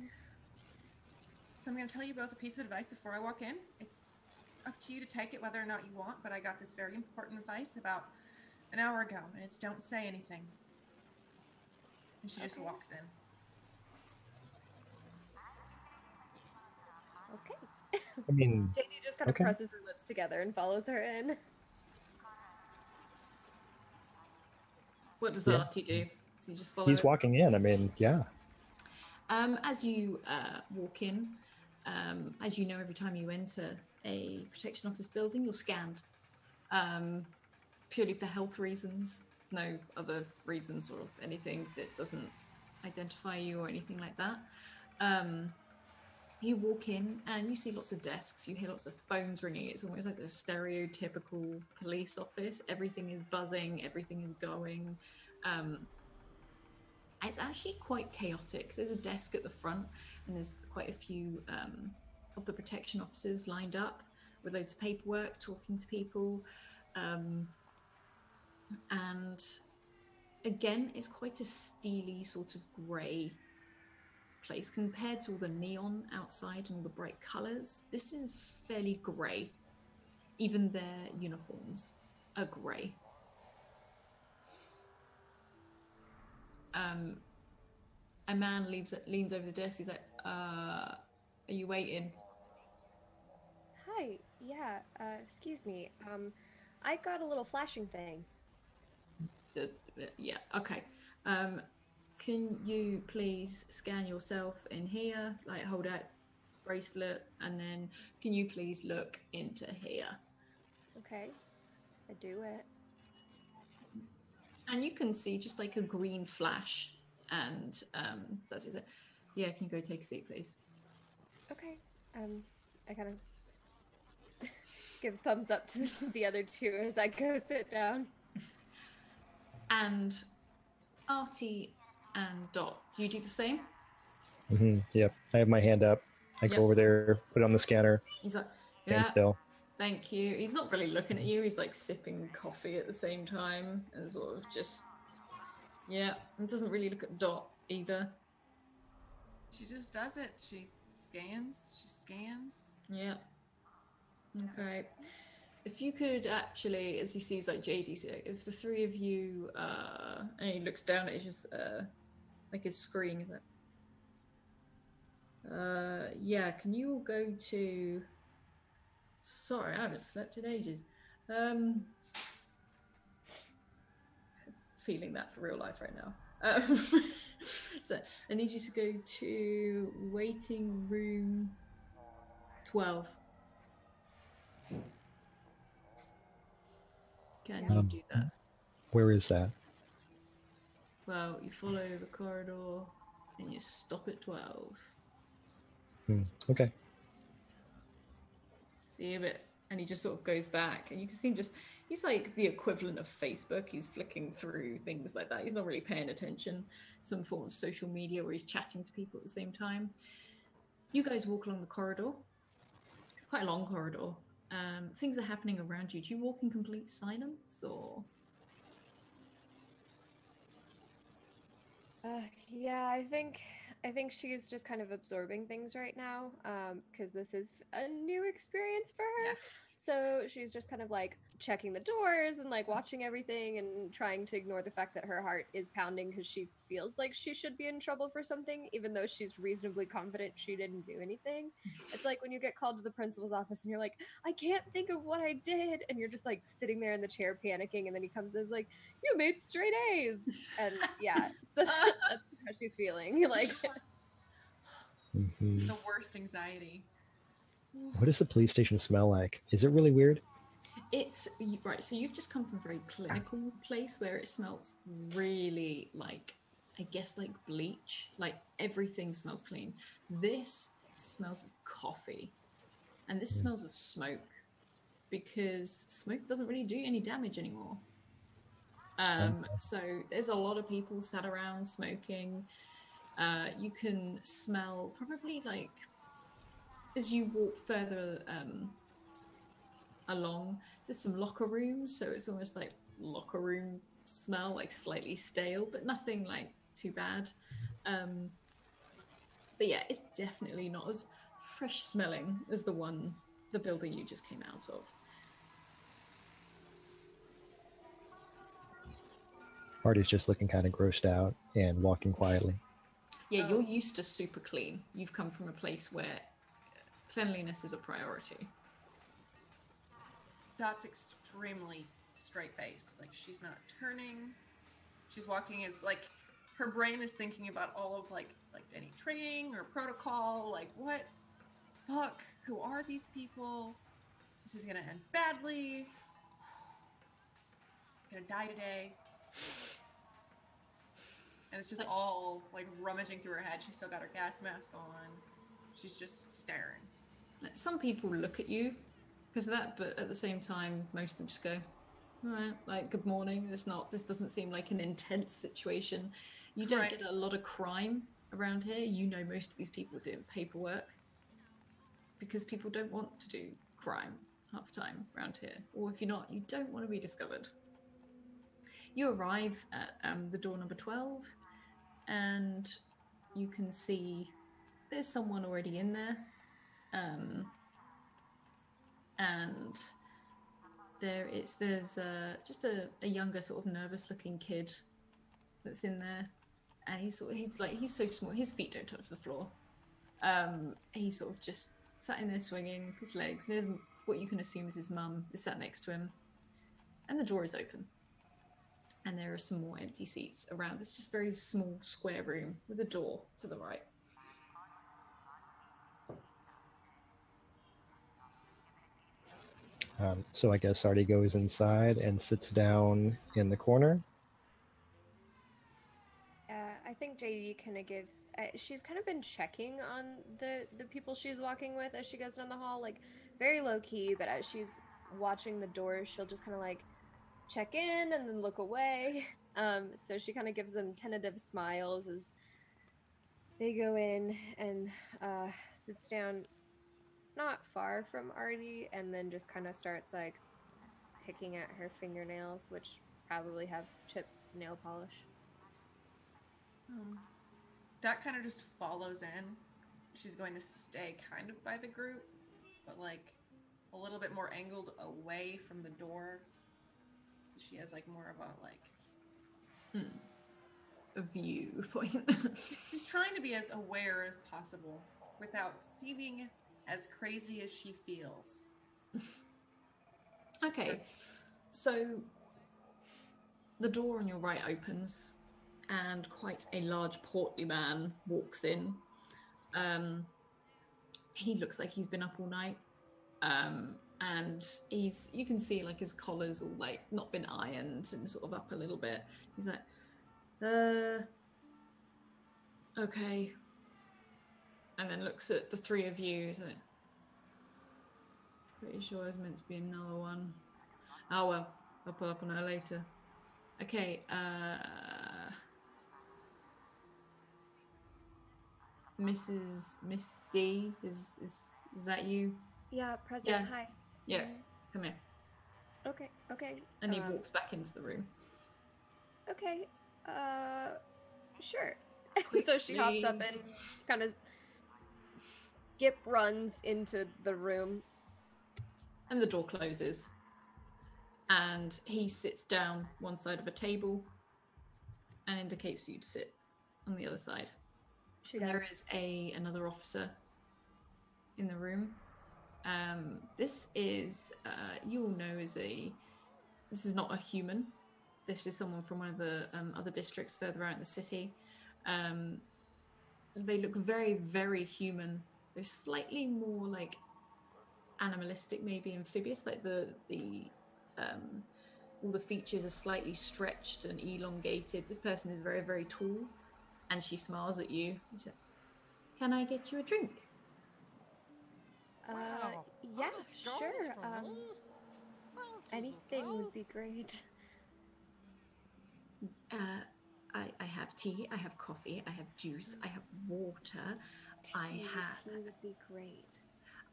So I'm going to tell you both a piece of advice before I walk in. It's up to you to take it whether or not you want, but I got this very important advice about an hour ago, and it's don't say anything. And she just walks in. Okay. I mean, JD just kind of presses her lips together and follows her in. What does Artie do? Does he just follow? He's walking in. I mean, yeah. As you walk in, as you know, every time you enter a protection office building, you're scanned. Purely for health reasons, no other reasons or anything that doesn't identify you or anything like that. You walk in and you see lots of desks, you hear lots of phones ringing. It's almost like the stereotypical police office. Everything is buzzing, everything is going. It's actually quite chaotic. There's a desk at the front and there's quite a few of the protection officers lined up with loads of paperwork, talking to people. And again, it's quite a steely sort of grey place compared to all the neon outside and all the bright colours. This is fairly grey. Even their uniforms are grey. A man leans over the desk. He's like, "Are you waiting?" Hi. Yeah. Excuse me. I got a little flashing thing. Yeah. Okay. Can you please scan yourself in here? Like, hold out bracelet, and then can you please look into here? Okay. I do it. And you can see just like a green flash, and that's it. Yeah, can you go take a seat, please? Okay. I kind of give a thumbs up to the other two as I go sit down. And Artie and Dot, do you do the same? Yep. I have my hand up. I go over there, put it on the scanner. He's like, Stand yeah, still. thank you. He's not really looking at you. He's like sipping coffee at the same time and sort of just, yeah, and doesn't really look at Dot either. She just does it. She scans. Yeah. Okay. If you could actually, as he sees like JD, if the three of you, and he looks down at his, like his screen, he's like, yeah, can you all go to, sorry, I haven't slept in ages. Feeling that for real life right now. So I need you to go to waiting room 12. Can you do that? Where is that? Well, you follow the corridor and you stop at 12. Okay. See a bit. And he just sort of goes back, and you can see him just, he's like the equivalent of Facebook. He's flicking through things like that. He's not really paying attention. Some form of social media where he's chatting to people at the same time. You guys walk along the corridor. It's quite a long corridor. Things are happening around you. Do you walk in complete silence, or? Yeah, I think she's just kind of absorbing things right now, because this is a new experience for her. Yeah. So she's just kind of like checking the doors and like watching everything and trying to ignore the fact that her heart is pounding because she feels like she should be in trouble for something, even though she's reasonably confident she didn't do anything. It's like when you get called to the principal's office and you're like, I can't think of what I did, and you're just like sitting there in the chair panicking, and then he comes in and is like, you made straight A's, and yeah, so that's how she's feeling. Like, The worst anxiety. What does the police station smell like? Is it really weird? It's right. So you've just come from a very clinical place where it smells really like, I guess, like bleach. Like everything smells clean. This smells of coffee, and this smells of smoke, because smoke doesn't really do any damage anymore. So there's a lot of people sat around smoking. You can smell probably like, as you walk further along, there's some locker rooms, so it's almost like locker room smell, like slightly stale, but nothing like too bad. But yeah, it's definitely not as fresh smelling as the building you just came out of. Artie's just looking kind of grossed out and walking quietly. Yeah, you're used to super clean. You've come from a place where cleanliness is a priority. Dot's extremely straight face. Like, she's not turning. She's walking as like her brain is thinking about all of like any training or protocol. Like, what fuck? Who are these people? This is gonna end badly. I'm gonna die today. And it's just all like rummaging through her head. She's still got her gas mask on. She's just staring. Some people look at you because of that, but at the same time, most of them just go, all right, like, good morning. This doesn't seem like an intense situation. You don't get a lot of crime around here. You know, most of these people doing paperwork because people don't want to do crime half the time around here. Or if you're not, you don't want to be discovered. You arrive at the door number 12, and you can see there's someone already in there. And there's just a younger, sort of nervous looking kid that's in there, and he's so small, his feet don't touch the floor. He's sort of just sat in there swinging his legs, and there's what you can assume is his mum is sat next to him, and the door is open, and there are some more empty seats around. It's just a very small square room with a door to the right. So I guess Artie goes inside and sits down in the corner. I think JD kind of gives. She's kind of been checking on the people she's walking with as she goes down the hall, like very low key. But as she's watching the doors, she'll just kind of like check in and then look away. So she kind of gives them tentative smiles as they go in and sits down not far from Artie, and then just kind of starts like picking at her fingernails, which probably have chipped nail polish. That kind of just follows in. She's going to stay kind of by the group, but like a little bit more angled away from the door. So she has like more of a like a viewpoint. She's trying to be as aware as possible without seeming as crazy as she feels. Okay, so the door on your right opens and quite a large portly man walks in. He looks like he's been up all night. And you can see like his collar's all like not been ironed and sort of up a little bit. He's like, okay. And then looks at the three of you. He's like, pretty sure there's meant to be another one. Oh well, I'll pull up on her later. Okay, Miss D, is that you? Yeah, present. Yeah. Hi. Yeah, come here. Okay. And he walks back into the room. Okay. Sure. So she hops up and kind of skip runs into the room. And the door closes. And he sits down one side of a table and indicates for you to sit on the other side. There is another officer in the room. This is, you all know, this is not a human. This is someone from one of the other districts further out in the city. They look very, very human. They're slightly more like animalistic, maybe amphibious. Like all the features are slightly stretched and elongated. This person is very, very tall, and she smiles at you. She said, "Can I get you a drink?" Yeah, sure. Anything would be great. I have tea, I have coffee, I have juice, I have water, Tea would be great.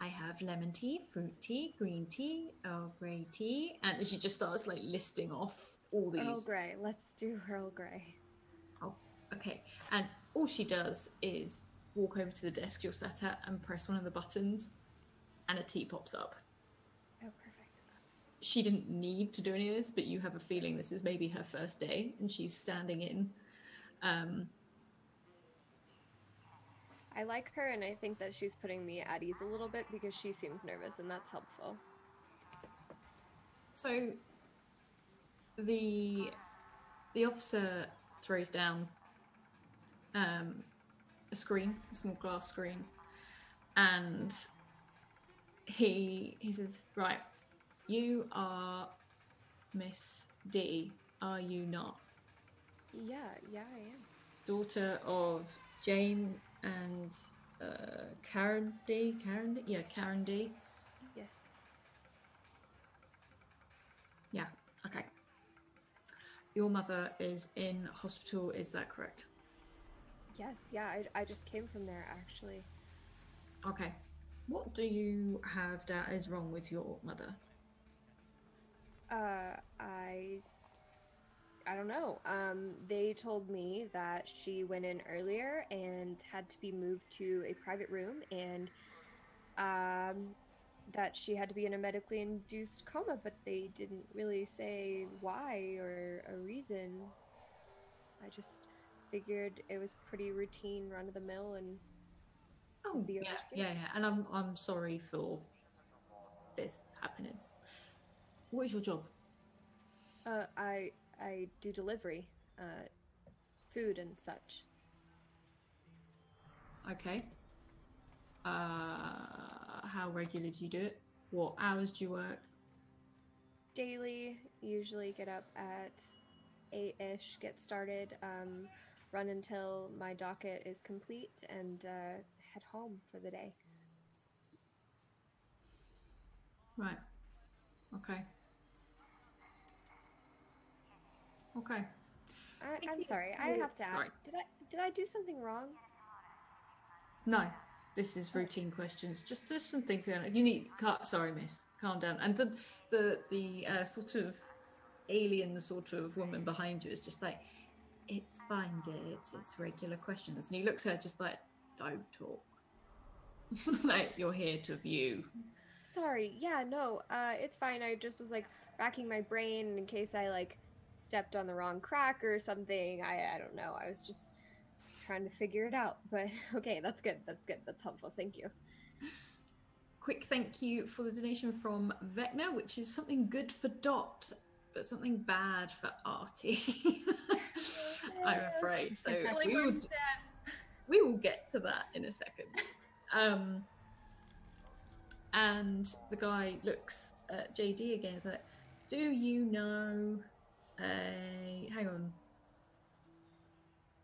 I have lemon tea, fruit tea, green tea, Earl Grey tea, and she just starts like listing off all these. Earl Grey, let's do Earl Grey. Oh, okay. And all she does is walk over to the desk you're sat at and press one of the buttons, and a tea pops up. Oh, perfect. She didn't need to do any of this, but you have a feeling this is maybe her first day, and she's standing in. I like her, and I think that she's putting me at ease a little bit because she seems nervous, and that's helpful. So the officer throws down a small glass screen, and he says, "Right, you are Miss D, are you not? Yeah, I am. Daughter of Jane and Karen D? Yeah, Karen D. Yes. Yeah, okay. Your mother is in hospital, is that correct? Yes, yeah, I just came from there, actually. Okay. What do you have that is wrong with your mother? I don't know. They told me that she went in earlier and had to be moved to a private room, and that she had to be in a medically induced coma, but they didn't really say why or a reason. I just figured it was pretty routine, run of the mill, and Oh, be yeah, over soon. yeah. And I'm sorry for this happening. What is your job? I do delivery, food and such. Okay. How regularly do you do it? What hours do you work? daily. Usually get up at 8-ish, get started, run until my docket is complete, and head home for the day. Right. Okay. Okay. I'm sorry. I have to ask. Right. Did I do something wrong? No, this is routine questions. Just some things going on. You need. Sorry, miss. Calm down. And the sort of alien sort of woman behind you is just like, it's fine, dear. It's regular questions. And he looks at her just like, don't talk. Like you're here to view. Sorry. Yeah, no. It's fine. I just was like racking my brain in case I like stepped on the wrong crack or something. I don't know. I was just trying to figure it out. But okay, that's good. That's good. That's helpful. Thank you. Quick thank you for the donation from Vecna, which is something good for Dot, but something bad for Artie. I'm afraid. So we will get to that in a second. And the guy looks at JD again. He's like, "Do you know a? Hang on.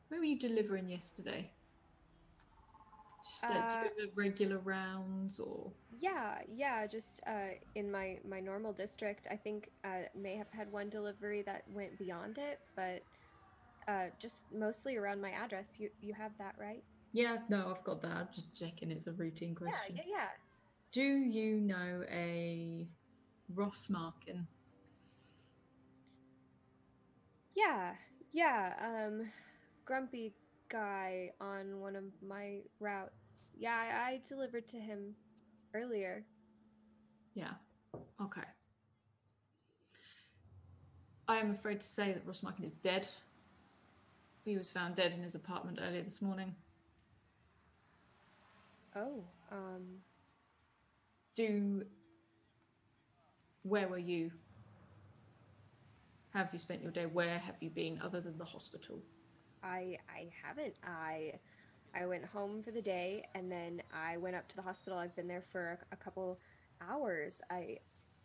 Where were you delivering yesterday? Just do you have regular rounds or?" Yeah, just in my normal district. I think may have had one delivery that went beyond it, but just mostly around my address. You have that, right? Yeah, no, I've got that. I'm just checking. It's a routine question. Yeah. Do you know a Ross Markin? Yeah. Grumpy guy on one of my routes. Yeah, I delivered to him earlier. Yeah. Okay. I am afraid to say that Ross Markin is dead. He was found dead in his apartment earlier this morning. Oh, Where were you? Have you spent your day? Where have you been other than the hospital? I haven't. I went home for the day and then I went up to the hospital. I've been there for a couple hours. I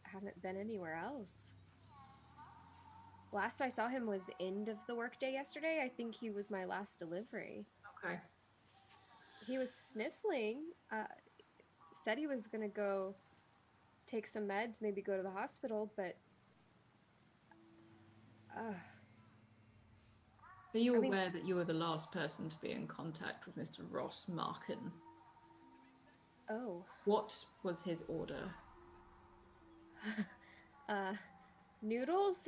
haven't been anywhere else. Last I saw him was end of the workday yesterday. I think he was my last delivery. Okay. He was sniffling. Said he was gonna go take some meds, maybe go to the hospital, but Are you aware that you were the last person to be in contact with Mr. Ross Markin? Oh. What was his order? Noodles?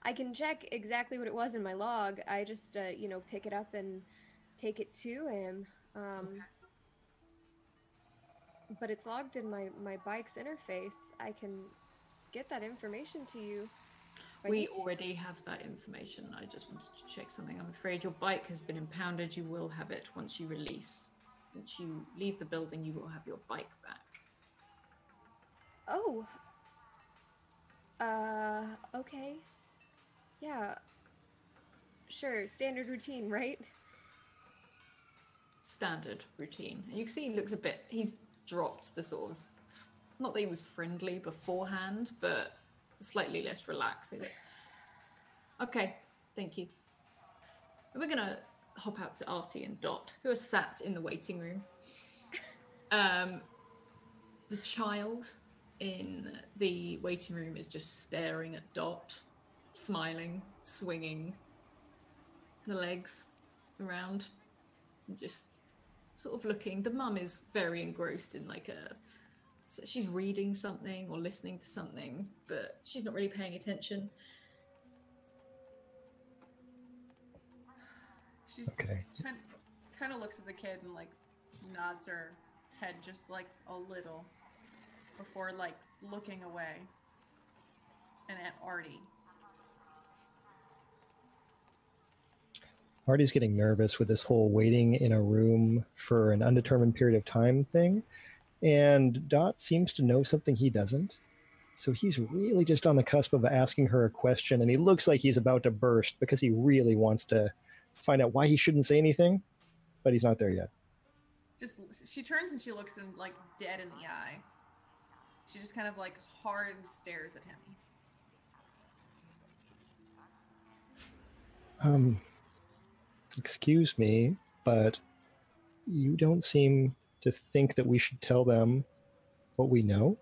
I can check exactly what it was in my log. I just, pick it up and take it to him. Okay. But it's logged in my bike's interface. I can get that information to you. We already have that information. I just wanted to check something. I'm afraid your bike has been impounded. You will have it once you release. Once you leave the building, you will have your bike back. Oh. Okay. Yeah. Sure, standard routine, right? Standard routine. And you can see he looks a bit, he's dropped the sort of, not that he was friendly beforehand, but slightly less relaxed. He's like, okay, thank you. And we're going to hop out to Artie and Dot, who are sat in the waiting room. The child in the waiting room is just staring at Dot, smiling, swinging the legs around, and just sort of looking. The mum is very engrossed in so she's reading something or listening to something, but she's not really paying attention. She's Okay. kind of looks at the kid and like nods her head just like a little before like looking away and at Artie. Artie's getting nervous with this whole waiting in a room for an undetermined period of time thing. And Dot seems to know something he doesn't. So he's really just on the cusp of asking her a question, and he looks like he's about to burst because he really wants to find out why he shouldn't say anything, but he's not there yet. She turns and she looks him like dead in the eye. She just kind of like hard stares at him. Um, excuse me, but you don't seem to think that we should tell them what we know?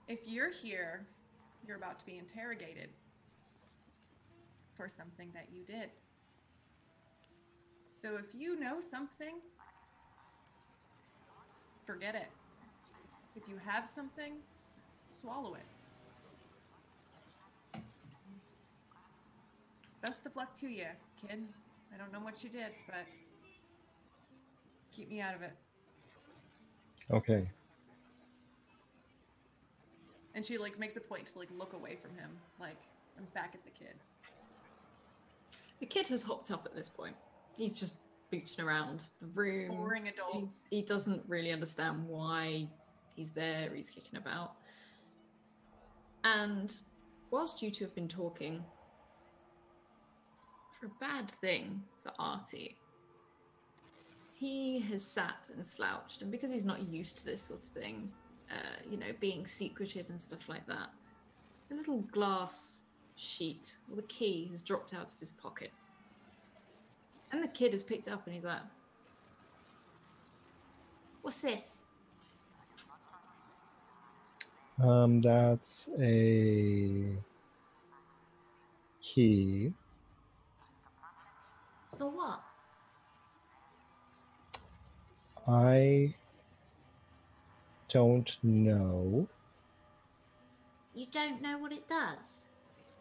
If you're here, you're about to be interrogated for something that you did. So if you know something, forget it. If you have something, swallow it. Best of luck to you, kid. I don't know what you did, but keep me out of it. Okay. And she like makes a point to like look away from him, like I'm back at the kid. The kid has hopped up at this point. He's just booching around the room. Boring adults. He doesn't really understand why he's there. He's kicking about. And whilst you two have been talking, for a bad thing for Artie, he has sat and slouched, and because he's not used to this sort of thing, being secretive and stuff like that, the little glass sheet or the key has dropped out of his pocket. And the kid has picked it up and he's like, "What's this?" That's a key. For what? I don't know. You don't know what it does?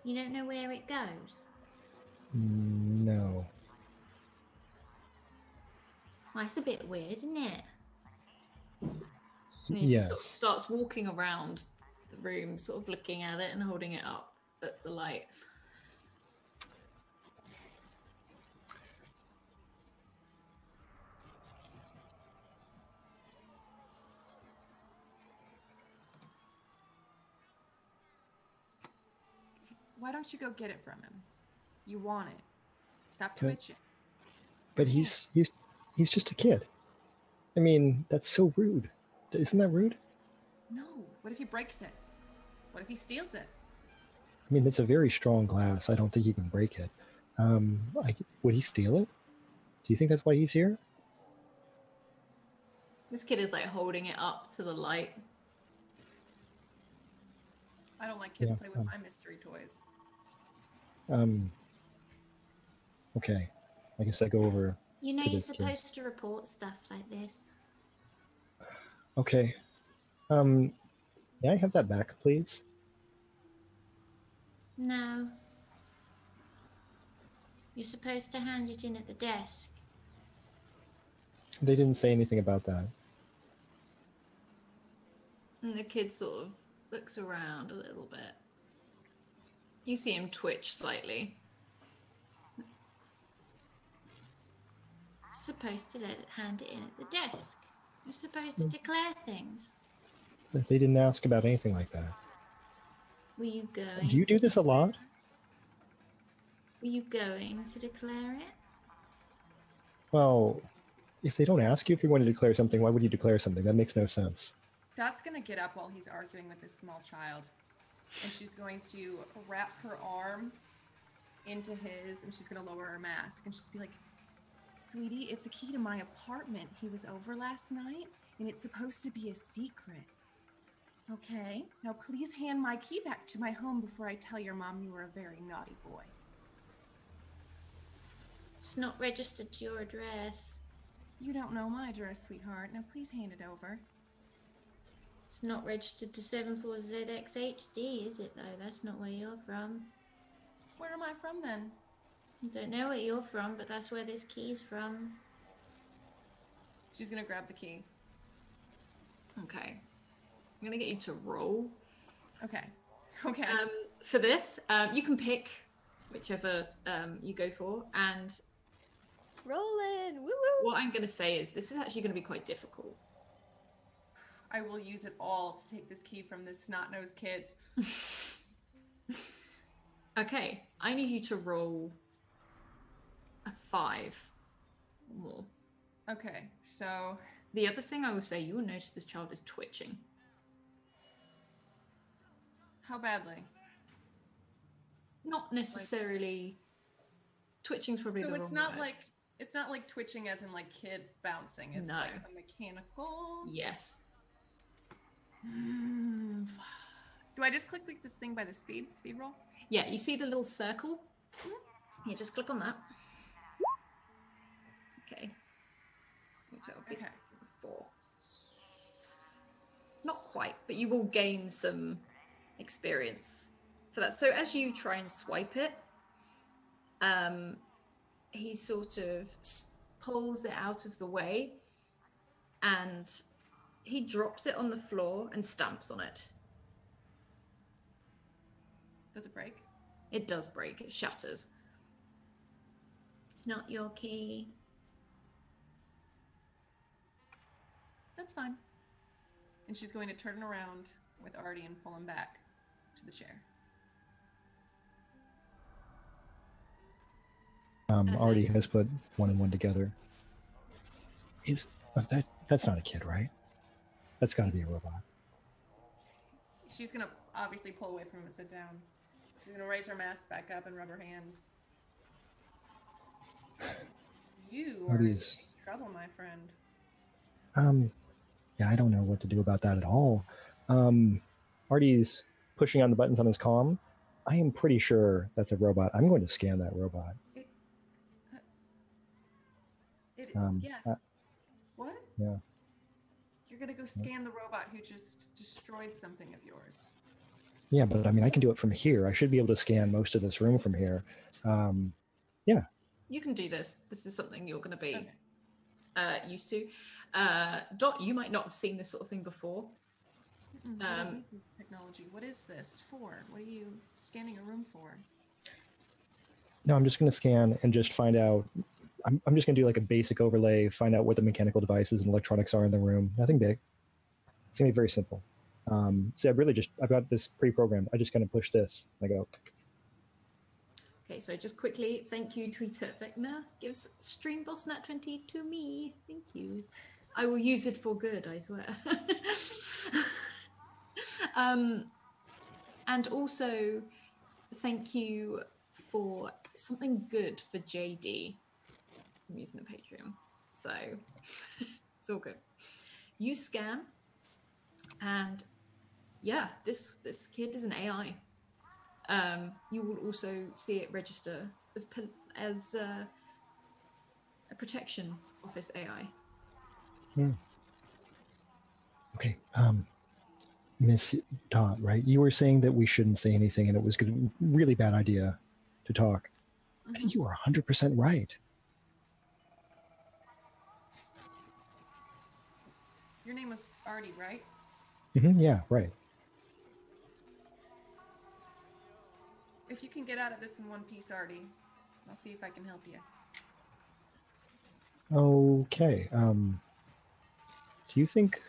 You don't know where it goes? No. Well, it's a bit weird, isn't it? And he just sort of starts walking around the room, sort of looking at it and holding it up at the light. Why don't you go get it from him? You want it. Stop twitching. But he's just a kid. I mean, that's so rude. Isn't that rude? No. What if he breaks it? What if he steals it? I mean, it's a very strong glass. I don't think he can break it. Would he steal it? Do you think that's why he's here? This kid is like holding it up to the light. I don't like kids play with my mystery toys. Okay. I guess I go over. You know to you're this kid. supposed to report stuff like this. Okay. May I have that back, please? No. You're supposed to hand it in at the desk. They didn't say anything about that. And the kid sort of looks around a little bit. You see him twitch slightly. Supposed to hand it in at the desk. You're supposed to declare things. They didn't ask about anything like that. Were you going? Do you do this a lot? Were you going to declare it? Well, if they don't ask you if you're going to declare something, why would you declare something? That makes no sense. Dot's gonna get up while he's arguing with this small child. And she's going to wrap her arm into his, and she's gonna lower her mask. And she's be like, "Sweetie, it's a key to my apartment. He was over last night, and it's supposed to be a secret. Okay? Now please hand my key back to my home before I tell your mom you were a very naughty boy." It's not registered to your address. You don't know my address, sweetheart. Now please hand it over. It's not registered to 74ZXHD, is it though? That's not where you're from. Where am I from then? I don't know where you're from, but that's where this key's from. She's gonna grab the key. Okay. I'm going to get you to roll. Okay. Okay. For this, you can pick whichever you go for. And Rolling! Woo woo! what I'm going to say is this is actually going to be quite difficult. I will use it all to take this key from this snot-nosed kid. Okay. I need you to roll a 5 or more. Okay, so The other thing I will say, you will notice this child is twitching. How badly? Not necessarily. Twitching's probably So the it's wrong not word. like it's not like twitching as in like kid bouncing. It's No. like a mechanical. Yes. Do I just click like this thing by the speed roll? Yeah, you see the little circle? Yeah, just click on that. Okay. Okay. 4. Not quite, but you will gain some experience for that. So as you try and swipe it, he sort of pulls it out of the way and he drops it on the floor and stamps on it. Does it break? It does break. It shatters. It's not your key. That's fine. And she's going to turn around with Artie and pull him back to the chair. Artie has put 1 and 1 together. That's not a kid, right? That's got to be a robot. She's gonna obviously pull away from him and sit down. She's gonna raise her mask back up and rub her hands. You are in Artie's trouble, my friend. Yeah, I don't know what to do about that at all. Artie's pushing on the buttons on his comm. I am pretty sure that's a robot. I'm going to scan that robot. Yes. What? Yeah. You're gonna go scan the robot who just destroyed something of yours. Yeah, but I mean, I can do it from here. I should be able to scan most of this room from here. Yeah. You can do this. This is something you're going to be Okay. used to. Dot, you might not have seen this sort of thing before. I don't need this technology. What is this for? What are you scanning a room for? No, I'm just going to scan and just find out. I'm just going to do like a basic overlay, find out what the mechanical devices and electronics are in the room. Nothing big. It's going to be very simple. So I've got this pre-programmed. I just kind of push this. I go. Okay, so just quickly, thank you, Tweeter Vecna. Gives Stream Boss Nat 20 to me. Thank you. I will use it for good, I swear. And also, thank you for something good for JD. I'm using the Patreon, so it's all good. You scan, and yeah, this kid is an AI. You will also see it register as a protection office AI. Okay. Miss Dot, right? You were saying that we shouldn't say anything, and it was a really bad idea to talk. I think you were 100% right. Your name was Artie, right? Yeah, right. If you can get out of this in one piece, Artie, I'll see if I can help you. Okay. Do you think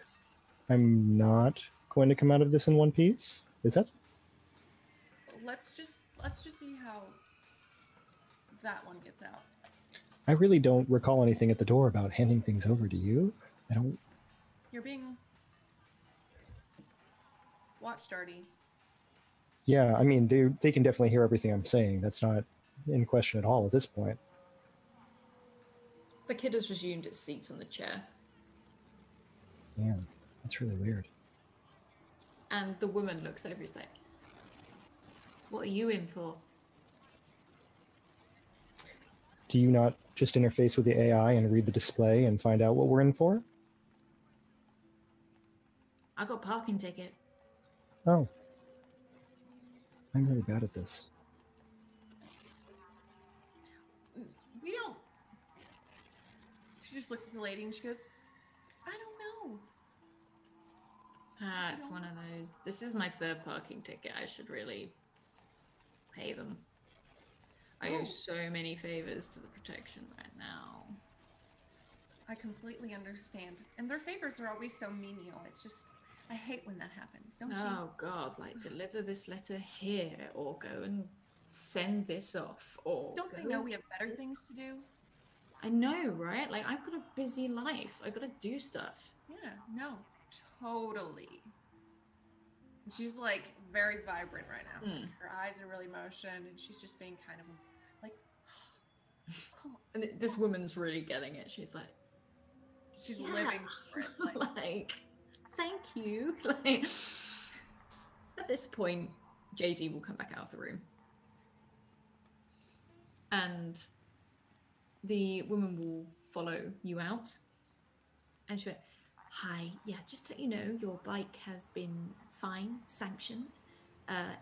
I'm not going to come out of this in one piece? Is that? Let's just see how that one gets out. I really don't recall anything at the door about handing things over to you. I don't. You're being watched, Artie. Yeah, I mean, they can definitely hear everything I'm saying. That's not in question at all at this point. The kid has resumed its seat on the chair. Yeah, that's really weird. And the woman looks over and like, what are you in for? Do you not just interface with the AI and read the display and find out what we're in for? I got a parking ticket. Oh. I'm really bad at this. We don't. She just looks at the lady and she goes, I don't know. It's one of those. This is my 3rd parking ticket. I should really pay them. I owe so many favors to the protection right now. I completely understand. And their favors are always so menial. It's just, I hate when that happens, don't you? Oh God, like deliver this letter here or go and send this off or Don't they know we have better things to do? I know, right? Like I've got a busy life. I've got to do stuff. Yeah, no, totally. She's like very vibrant right now. Mm. Her eyes are really motion, and she's just being kind of like, come on. And this woman's really getting it. She's like, She's yeah. living for it. Like, thank you. Like, at this point, JD will come back out of the room. And the woman will follow you out. And she went, hi, yeah, just to let you know, your bike has been fine, sanctioned.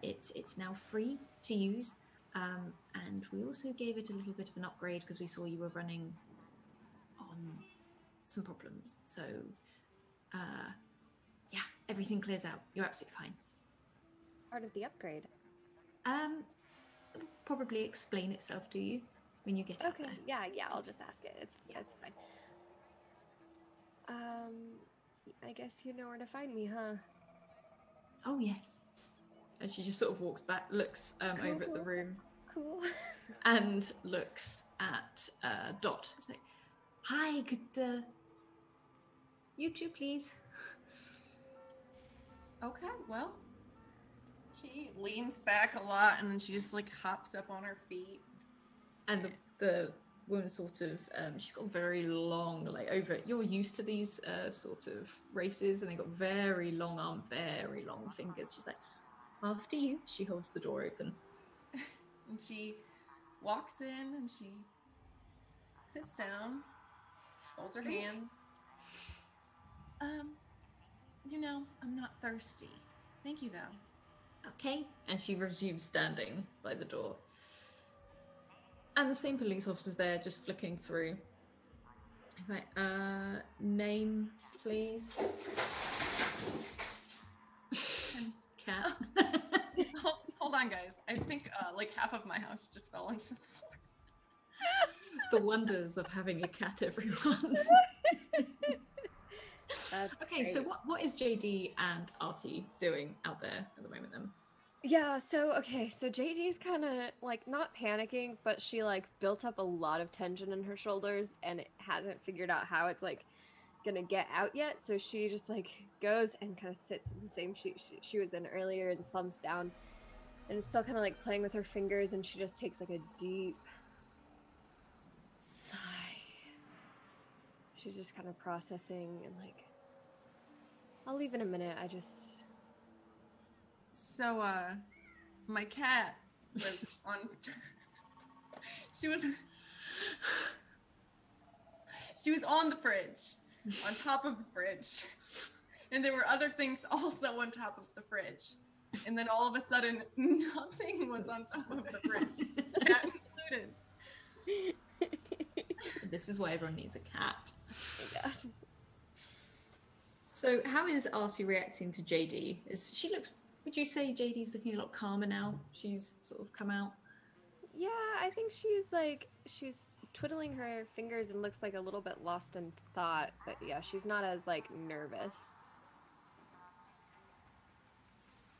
It's now free to use. And we also gave it a little bit of an upgrade because we saw you were running on some problems. So, yeah, everything clears out. You're absolutely fine. Part of the upgrade. It'll probably explain itself to you when you get out Okay, there. yeah, I'll just ask it. It's fine. I guess you know where to find me, huh? Oh, yes. And she just sort of walks back, looks over at the room, Cool. and looks at Dot. It's like, hi, could you two please? Okay, well, she leans back a lot, and then she just like hops up on her feet. And the woman sort of, she's got very long, like over, you're used to these sort of races, and they've got very long arms, very long fingers. She's like, after you. She holds the door open. And she walks in, and she sits down, folds her Drink. hands. You know, I'm not thirsty. Thank you, though. Okay. And she resumes standing by the door. And the same police officer's there, just flicking through. He's like, name, please. Cat. Hold on, guys. I think like half of my house just fell onto the floor. The wonders of having a cat, everyone. Okay, great. so what is JD and Artie doing out there at the moment then? Yeah, so JD's kind of like not panicking, but she like built up a lot of tension in her shoulders and it hasn't figured out how it's like gonna get out yet. So she just like goes and kind of sits in the same she was in earlier and slumps down and is still kind of like playing with her fingers, and she just takes like a deep sigh. She's just kind of processing and like, I'll leave in a minute. I just. So, my cat was on. She was on the fridge, on top of the fridge, and there were other things also on top of the fridge, and then all of a sudden, nothing was on top of the fridge, cat included. This is why everyone needs a cat. Yeah. So how is Artie reacting to JD? Would you say JD's looking a lot calmer now? She's sort of come out. Yeah, I think she's twiddling her fingers and looks like a little bit lost in thought, but yeah, she's not as like nervous.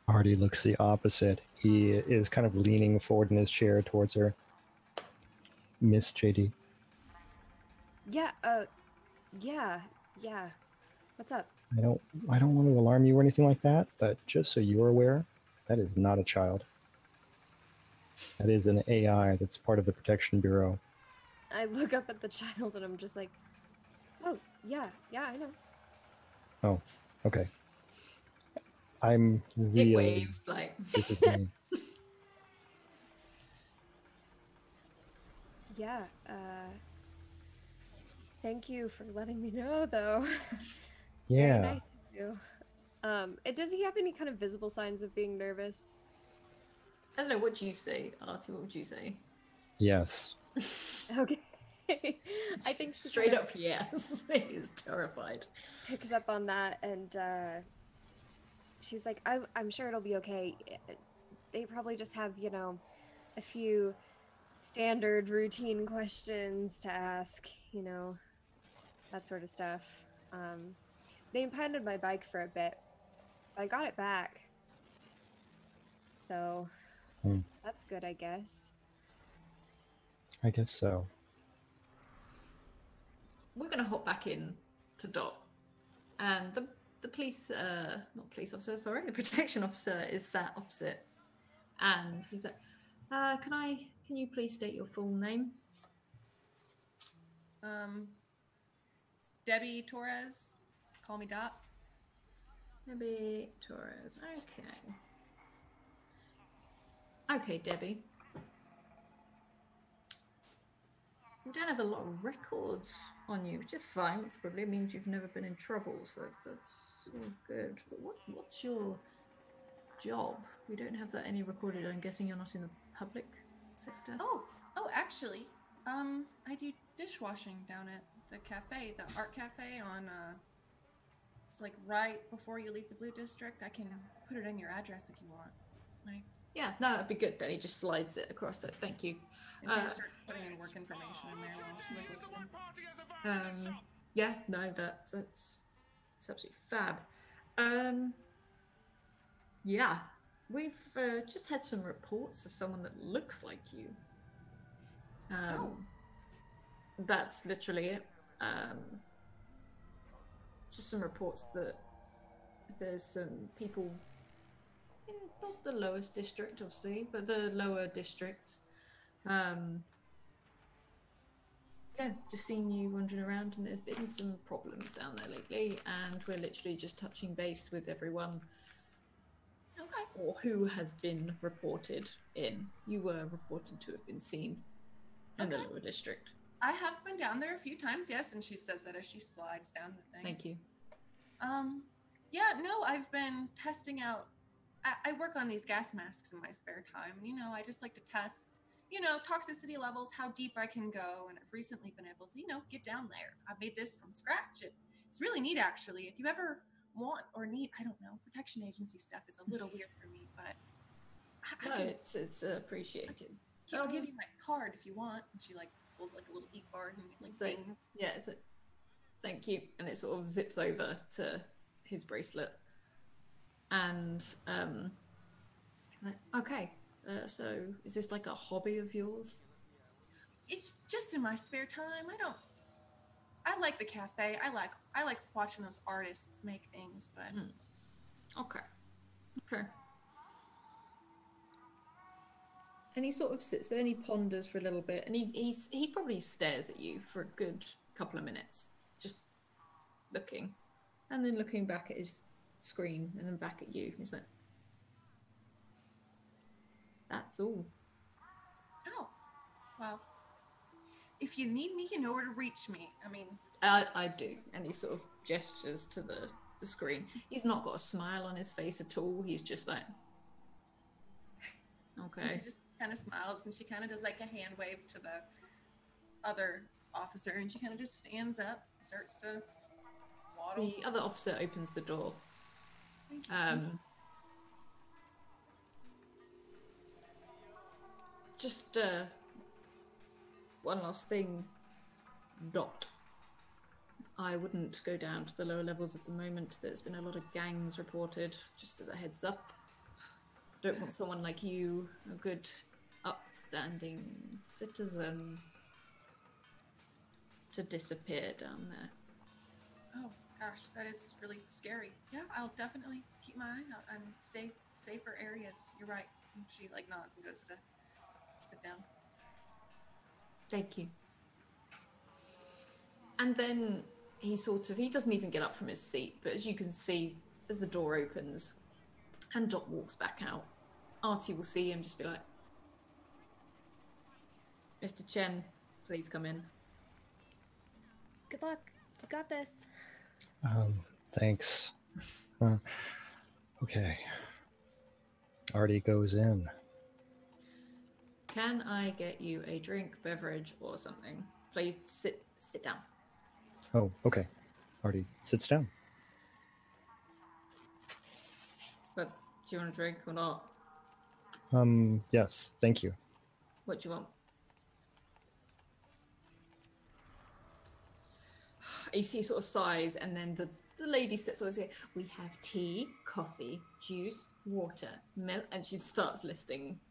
Artie looks the opposite. He is kind of leaning forward in his chair towards her. Miss JD. Yeah, yeah. What's up? I don't want to alarm you or anything like that, but just so you're aware, that is not a child. That is an AI that's part of the Protection Bureau. I look up at the child and I'm just like, oh, yeah, I know. Oh, okay. I'm It really waves like. disappointed. Yeah, thank you for letting me know, though. Yeah. Very nice of you. Does he have any kind of visible signs of being nervous? I don't know, what do you say, Artie? What would you say? Yes. Okay. I think she straight kinda up yes. He is terrified. picks up on that, and she's like, I'm sure it'll be okay. They probably just have, a few standard routine questions to ask, that sort of stuff. They impounded my bike for a bit. I got it back. So, that's good, I guess. I guess so. We're going to hop back in to Dot. And the the police, not police officer, sorry, the protection officer is sat opposite, and he's like, can you please state your full name? Debbie Torres. Call me Dot. Debbie Torres. Okay. Okay, Debbie. We don't have a lot of records on you, which is fine, which probably means you've never been in trouble, so that's all good. But what's your job? We don't have that any recorded. I'm guessing you're not in the public sector. Oh, actually, I do dishwashing down at the cafe, the art cafe on, it's like right before you leave the Blue District. I can put it in your address if you want. Like, yeah, no, that'd be good. Then he just slides it across it. Thank you. and she just starts putting in work information in there while she like looks at them. Yeah, no, that's absolutely fab. Yeah, we've just had some reports of someone that looks like you. That's literally it. Just some reports that there's some people in not the lowest district, obviously, but the lower district. Yeah, just seen you wandering around, and there's been some problems down there lately, and we're literally just touching base with everyone. Okay. Or who has been reported in. You were reported to have been seen in the lower district. I have been down there a few times, yes, and she says that as she slides down the thing. Thank you. Yeah, no, I've been testing out. I work on these gas masks in my spare time. You know, I just like to test, you know, toxicity levels, how deep I can go, and I've recently been able to, you know, get down there. I made this from scratch. It's really neat, actually. If you ever want or need, I don't know, protection agency stuff is a little weird for me, but it's appreciated. I'll give you my card if you want. And she like pulls like a little e-card and like dings. Yeah, it's like, thank you, and it sort of zips over to his bracelet, and he's like, okay, so is this like a hobby of yours? It's just in my spare time. I like the cafe. I like watching those artists make things, but okay. And he sort of sits there and he ponders for a little bit, and he probably stares at you for a good couple of minutes, just looking, and then looking back at his screen, and then back at you. He's like, "That's all." Oh, well, if you need me, you know where to reach me. I mean, I do, and he sort of gestures to the screen. He's not got a smile on his face at all. He's just like, okay. And she just kind of smiles, and she kind of does like a hand wave to the other officer, and she kind of just stands up, starts to waddle. The other officer opens the door. Thank you. Just one last thing. Dot. I wouldn't go down to the lower levels at the moment. There's been a lot of gangs reported, just as a heads up. Don't want someone like you, a good, upstanding citizen, to disappear down there. Oh gosh, that is really scary. Yeah, I'll definitely keep my eye out and stay safer areas. You're right. And she like nods and goes to sit down. Thank you. And then he doesn't even get up from his seat, but as you can see, as the door opens and Dot walks back out, Artie will see him, just be like, Mr. Chen, please come in. Good luck. You got this. Thanks. Okay. Artie goes in. Can I get you a drink, beverage, or something? Please sit down. Oh, okay. Artie sits down. But do you want a drink or not? Yes, thank you. What do you want? You see, sort of sighs, and then the lady steps over and says, "We have tea, coffee, juice, water, milk," and she starts listing.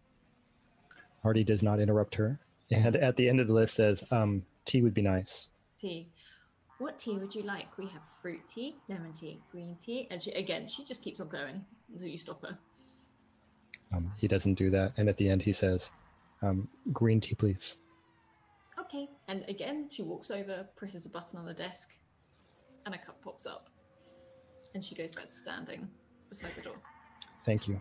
Artie does not interrupt her, and at the end of the list says, "Tea would be nice." Tea. What tea would you like? We have fruit tea, lemon tea, green tea. And she just keeps on going until you stop her. He doesn't do that. And at the end, he says, green tea, please. Okay. And again, she walks over, presses a button on the desk, and a cup pops up. And she goes back to standing beside the door. Thank you.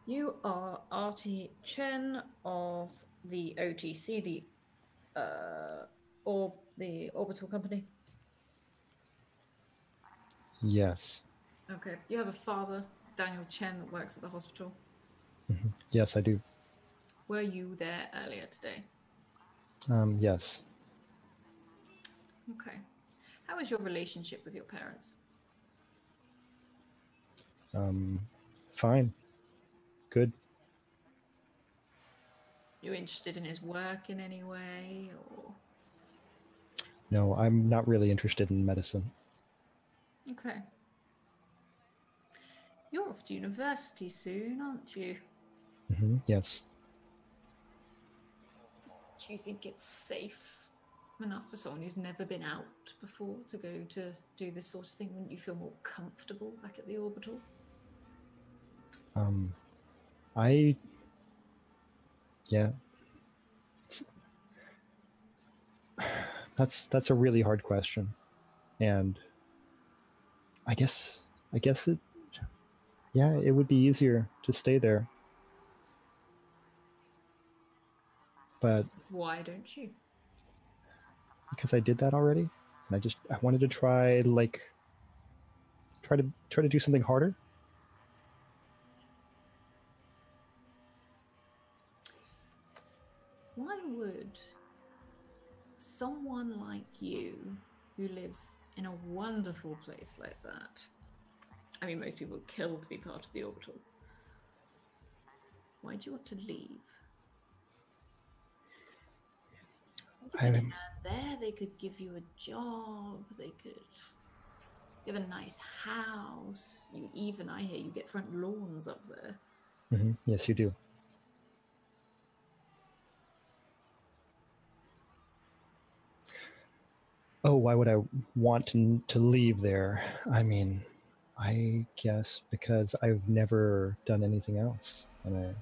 You are Artie Chen of the OTC, the Orbital Company. Yes. Okay. You have a father, Daniel Chen, that works at the hospital. Mm-hmm. Yes, I do. Were you there earlier today? Yes. Okay. How is your relationship with your parents? Fine. Good. You interested in his work in any way, or? No, I'm not really interested in medicine. Okay. You're off to university soon, aren't you? Mm-hmm. Yes. Do you think it's safe enough for someone who's never been out before to go to do this sort of thing? Wouldn't you feel more comfortable back at the orbital? Yeah. That's a really hard question. And I guess it would be easier to stay there. But why don't you? Because I did that already. And I wanted to try to do something harder. Why would someone like you, who lives in a wonderful place like that, I mean, most people would kill to be part of the orbital. Why do you want to leave? You could earn there, they could give you a job, you have a nice house, I hear you get front lawns up there. Mm-hmm. Yes, you do. Oh, why would I want to leave there? I mean, I guess because I've never done anything else, and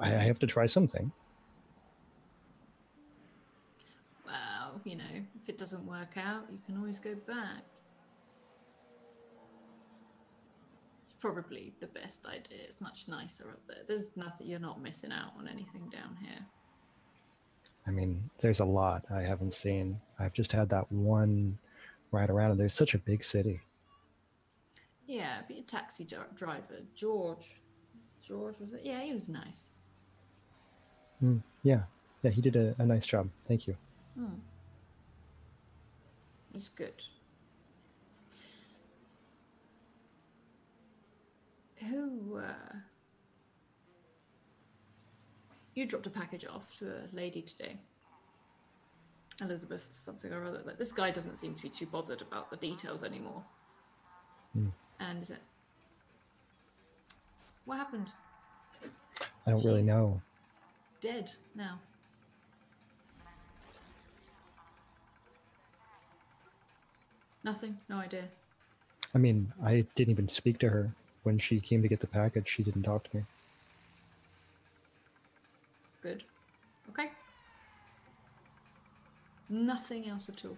I have to try something. Well, if it doesn't work out, you can always go back. It's probably the best idea. It's much nicer up there. There's nothing, you're not missing out on anything down here. I mean, there's a lot I haven't seen. I've just had that one ride around, and there's such a big city. Yeah, but your taxi driver, George, was it? Yeah, he was nice. Yeah, he did a nice job. Thank you. He's good. You dropped a package off to a lady today. Elizabeth something or other. This guy doesn't seem to be too bothered about the details anymore. And is it? What happened? I don't really know. Dead now. Nothing? No idea. I mean, I didn't even speak to her. When she came to get the package, she didn't talk to me. Good. Okay. Nothing else at all?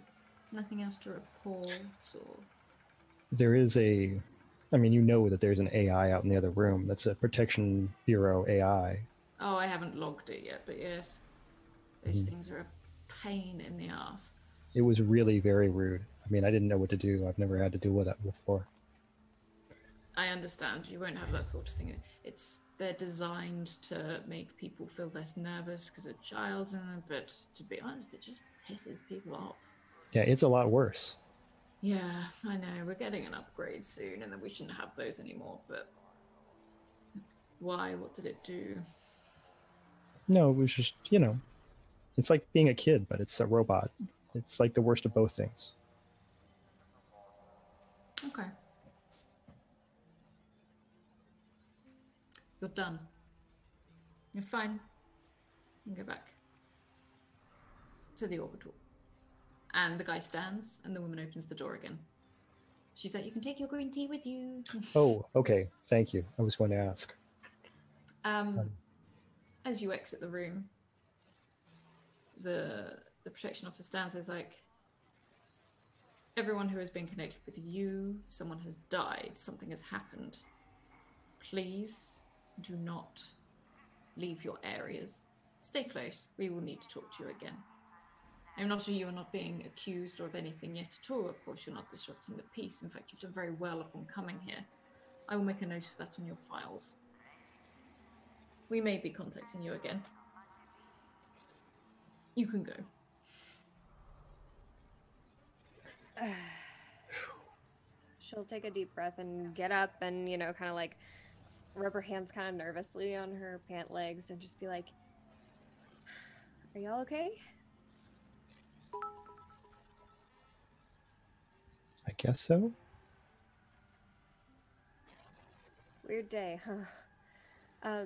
Nothing else to report or... There is that there's an AI out in the other room. That's a Protection Bureau AI. Oh, I haven't logged it yet, but yes. Those things are a pain in the ass. It was really very rude. I mean, I didn't know what to do. I've never had to deal with that before. I understand. You won't have that sort of thing. They're designed to make people feel less nervous because a child's in it, but to be honest, it just pisses people off. Yeah, it's a lot worse. Yeah, I know. We're getting an upgrade soon, and then we shouldn't have those anymore, but... Why? What did it do? No, it was just, it's like being a kid, but it's a robot. It's like the worst of both things. Okay. You're done. You're fine. You can go back. to the orbital. And the guy stands, and the woman opens the door again. She's like, you can take your green tea with you. Oh, okay. Thank you. I was going to ask. As you exit the room, the protection officer stands there's like, everyone who has been connected with you, someone has died, something has happened. Please do not leave your areas. Stay close. We will need to talk to you again. I'm not sure you are not being accused of anything yet at all. Of course, you're not disrupting the peace. In fact, you've done very well upon coming here. I will make a note of that on your files. We may be contacting you again. You can go. She'll take a deep breath and get up and, you know, kind of like rub her hands kind of nervously on her pant legs and just be like, are y'all okay? I guess so. Weird day, huh?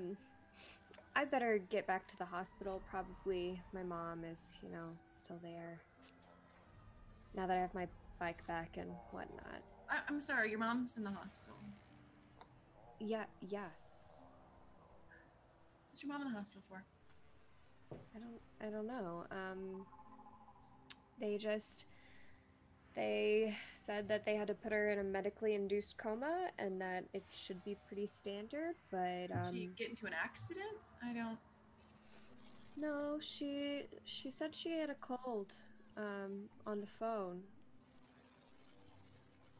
I better get back to the hospital. Probably my mom is, you know, still there. Now that I have my bike back and whatnot. I'm sorry, your mom's in the hospital. Yeah. What's your mom in the hospital for? I don't know. They said that they had to put her in a medically induced coma and that it should be pretty standard, but Did she get into an accident? I don't. No, she said she had a cold on the phone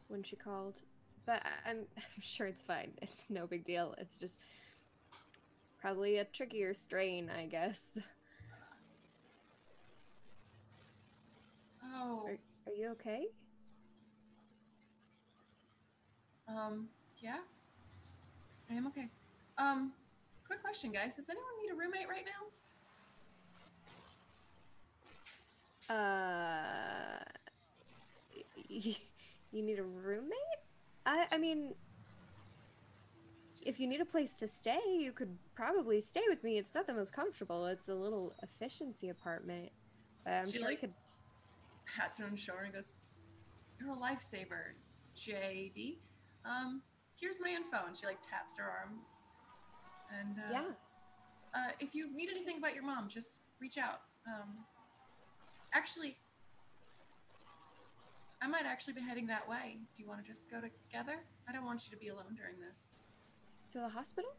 when she called. But I'm sure it's fine. It's no big deal. It's just probably a trickier strain, I guess. Oh. Are you okay? Yeah. I am okay. Quick question, guys. Does anyone need a roommate right now? You need a roommate? I mean, if you need a place to stay, you could probably stay with me. It's not the most comfortable. It's a little efficiency apartment. I'm She sure like we could. pats her on the shoulder and goes, "You're a lifesaver, JD. Here's my info." And she like taps her arm. And Yeah. if you need anything about your mom, just reach out. Actually, I might actually be heading that way. Do you want to just go together? I don't want you to be alone during this. To the hospital?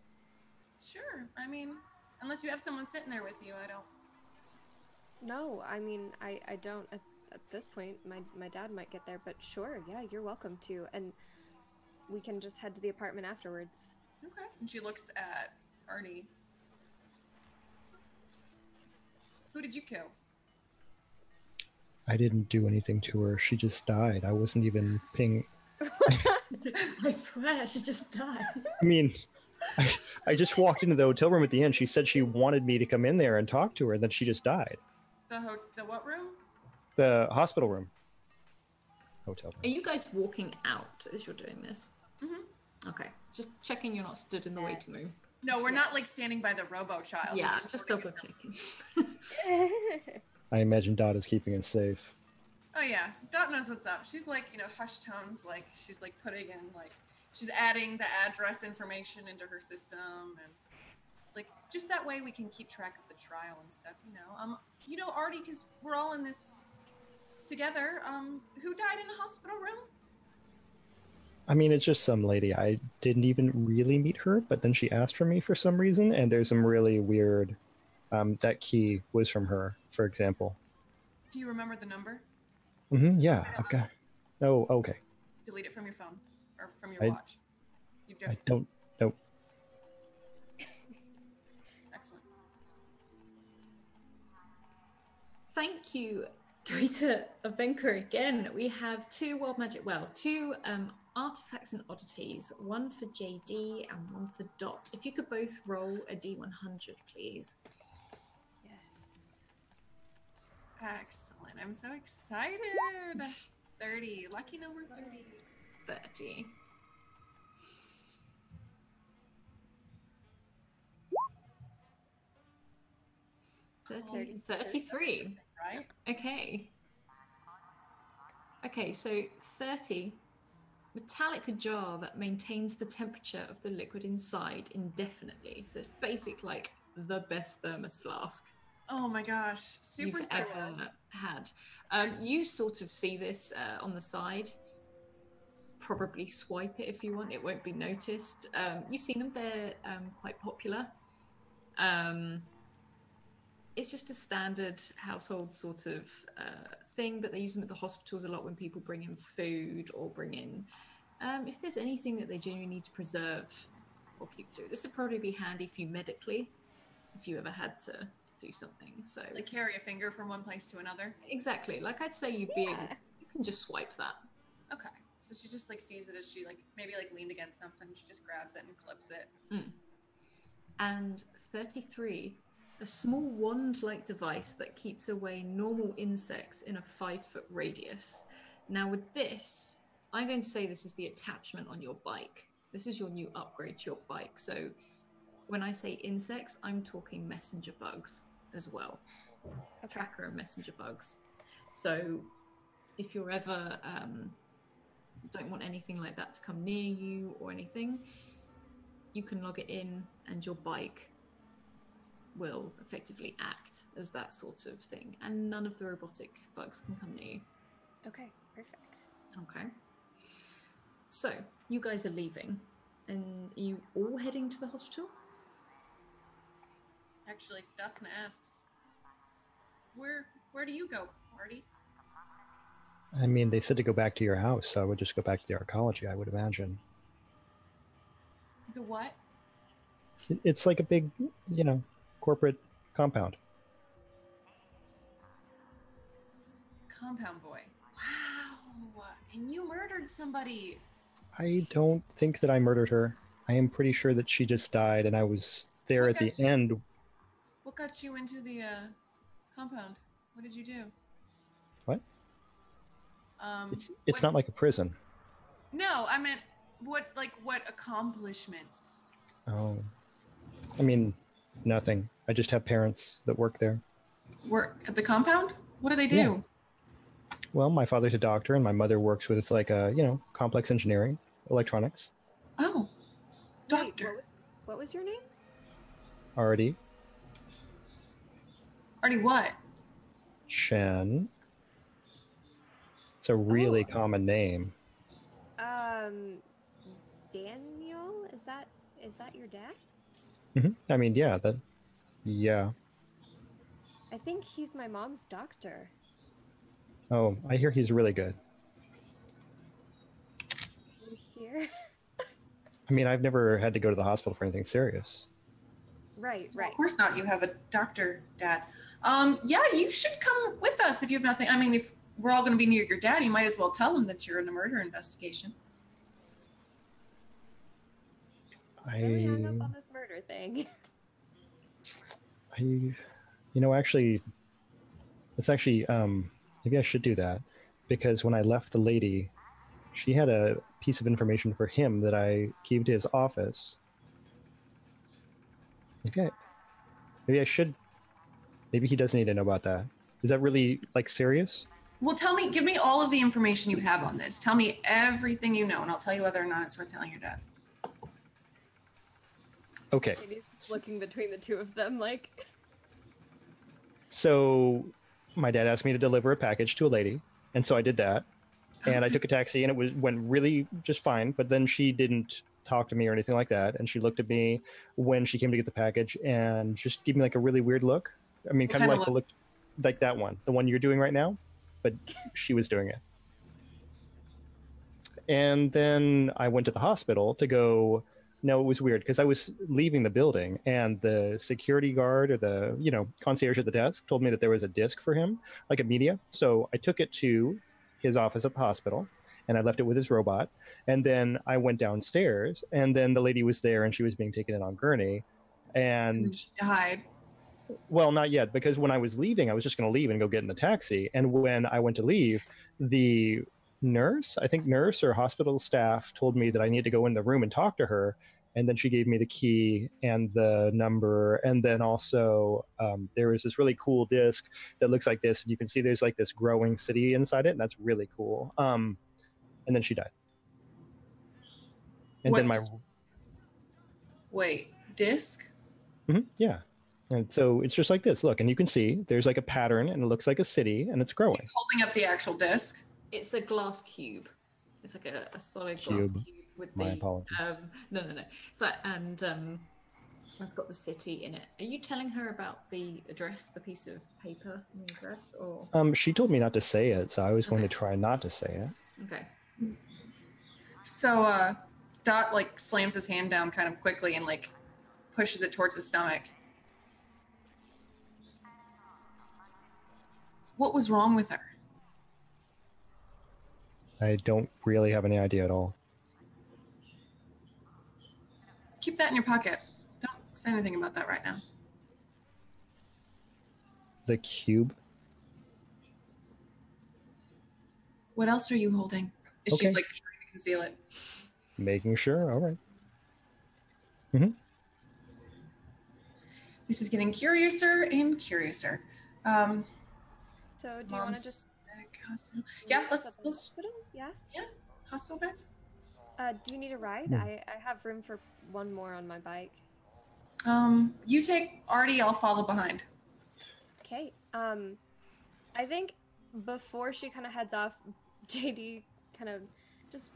Sure. I mean, unless you have someone sitting there with you, I don't. No, I mean, I don't at this point. My dad might get there, but sure, yeah, you're welcome to. And we can just head to the apartment afterwards. Okay. And she looks at Ernie. Who did you kill? I didn't do anything to her. She just died. I wasn't even paying. I swear, she just died. I mean, I just walked into the hotel room at the end. She said she wanted me to come in there and talk to her, and then she just died. The what room? The hospital room. Hotel room. Are you guys walking out as you're doing this? Mm-hmm. Okay. Just checking you're not stood in the waiting room. No, we're not like standing by the robo-child. Yeah, just double checking. I imagine Dot is keeping us safe. Oh yeah, Dot knows what's up. She's like, hushed tones, like she's like putting in like she's adding the address information into her system, and it's like just that way we can keep track of the trial and stuff, Artie, because we're all in this together. Who died in the hospital room? I mean, it's just some lady. I didn't even really meet her, but then she asked for me for some reason, and there's some really weird. That key was from her, for example. Do you remember the number? Mm-hmm, yeah, I've got. Oh, okay. Delete it from your phone or from your watch. You do. I don't know. Excellent. Thank you, Tweeter Avenka again. We have two artifacts and oddities, one for JD and one for Dot. If you could both roll a D100, please. Yes. Excellent. I'm so excited. 30. Lucky number 30. 30. 33. Right? Okay. Okay, so 30. Metallic jar that maintains the temperature of the liquid inside indefinitely. So it's basically like the best thermos flask Oh my gosh. Super you've thorough. ever had. You sort of see this on the side. Probably swipe it if you want. It won't be noticed. You've seen them. They're quite popular. It's just a standard household sort of thing, but they use them at the hospitals a lot when people bring in food or bring in if there's anything that they genuinely need to preserve or keep through. This would probably be handy for you medically if you ever had to do something. So Like carry a finger from one place to another. exactly, like I'd say you'd be able, you can just swipe that. Okay. So she just like sees it as she like maybe like leaned against something. She just grabs it and clips it. And 33, a small wand-like device that keeps away normal insects in a 5-foot radius. Now with this, I'm going to say this is the attachment on your bike. This is your new upgrade to your bike. So when I say insects, I'm talking messenger bugs as well. Okay. Tracker and messenger bugs. So if you're ever don't want anything like that to come near you or anything, you can log it in and your bike will effectively act as that sort of thing. And none of the robotic bugs can come near you. Okay, perfect. Okay. So you guys are leaving and are you all heading to the hospital? Actually, that's gonna ask. Where do you go, Marty? I mean, they said to go back to your house, so I would just go back to the arcology, I would imagine. The what? It's like a big, corporate compound. Compound boy. Wow. And you murdered somebody. I don't think that I murdered her. I am pretty sure that she just died, and I was there What at the got you- end. What got you into the compound? What did you do? What? It's what- not like a prison. No, I meant what accomplishments? Oh. I mean, nothing. I just have parents that work there. Work at the compound? What do they do? Yeah. Well, my father's a doctor, and my mother works with complex engineering, electronics. Oh, Wait, doctor. what was your name? Already. Artie, what? Chen. It's a really Oh. common name. Daniel? Is that your dad? I mean, yeah. I think he's my mom's doctor. Oh, I hear he's really good. You here? I mean, I've never had to go to the hospital for anything serious. Right. Of course not. You have a doctor, Dad. Yeah, you should come with us if you have nothing. I mean, if we're all going to be near your dad, you might as well tell him that you're in a murder investigation. Really hung up on this murder thing. Actually, maybe I should do that, because when I left the lady, she had a piece of information for him that I gave to his office. Maybe I should. Maybe he does need to know about that. Is that really serious? Well, give me all of the information you have on this. Tell me everything you know, and I'll tell you whether or not it's worth telling your dad. Okay. Katie's looking between the two of them, like. So my dad asked me to deliver a package to a lady, and so I did that. And I took a taxi, and it went really just fine. But then she didn't talk to me or anything like that. And she looked at me when she came to get the package and just gave me a really weird look. I mean, kind of like the look, like that one, the one you're doing right now, but she was doing it. And then I went to the hospital to go. No, it was weird because I was leaving the building and the security guard or the, concierge at the desk told me that there was a disc for him, like a media. So I took it to his office at the hospital and I left it with his robot. And then I went downstairs and then the lady was there and she was being taken in on gurney. And then she died. Well, not yet, because when I was leaving, I was just going to leave and go get in the taxi. And when I went to leave, the nurse or hospital staff told me that I needed to go in the room and talk to her. And then she gave me the key and the number. And then also there was this really cool disc that looks like this. And you can see there's like this growing city inside it. And that's really cool. And then she died. And then my... Wait, disc? Yeah. And so it's just like this. Look, and you can see there's like a pattern and it looks like a city and it's growing. He's holding up the actual disc. It's a glass cube. It's like a solid glass cube with My apologies. No. So it's got the city in it. Are you telling her about the address, the piece of paper in the address, or? She told me not to say it, so I was going to try not to say it. Okay. So Dot like slams his hand down kind of quickly and like pushes it towards his stomach. What was wrong with her? I don't really have any idea at all. Keep that in your pocket. Don't say anything about that right now. The cube? What else are you holding? She's Okay. like trying to conceal it. Making sure. All right. This is getting curiouser and curiouser. So do you want to just hospital? Yeah, let's hospital? Yeah. hospital best. Do you need a ride? I have room for one more on my bike. You take Artie, I'll follow behind. Okay. I think before she kind of heads off, JD kind of just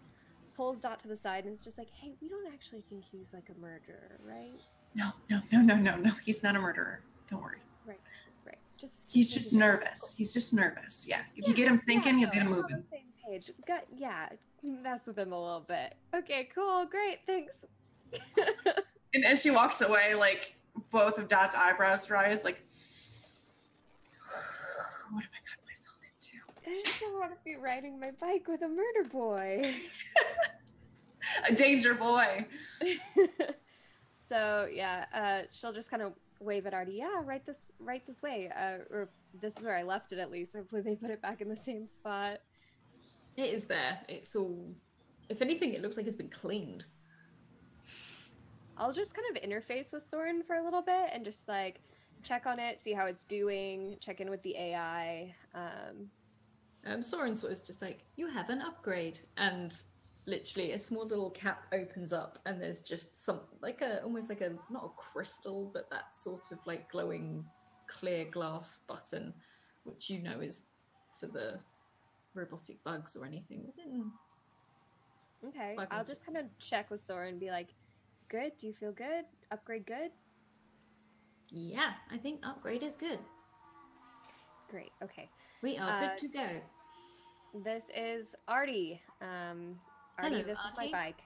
pulls Dot to the side and is just like, "Hey, we don't actually think he's like a murderer, right?" No. He's not a murderer. Don't worry. Right. He's just nervous. Yeah. If you get him thinking, you'll get him we're moving. on the same page. Mess with him a little bit. Okay, cool, great, thanks. And as she walks away, like both of Dot's eyebrows rise, like, what have I got myself into? I just don't want to be riding my bike with a murder boy. A danger boy. So yeah, she'll just kind of wave at Artie. Yeah, right this way. Or this is where I left it at least. Hopefully they put it back in the same spot. It is there. It's all. If anything, it looks like it's been cleaned. I'll just kind of interface with Soren for a little bit and just like check on it, see how it's doing, check in with the AI. Soren sort of is just like, you have an upgrade, and literally a small little cap opens up, and there's just something like almost like a not a crystal, but that sort of like glowing clear glass button, which you know is for the robotic bugs or anything within. Okay, I'll just kind of check with Soren and be like, good, do you feel good? Upgrade good? Yeah, I think upgrade is good. Great, okay. We are good to go. This is Artie. Artie, Hello, this is Artie. my bike.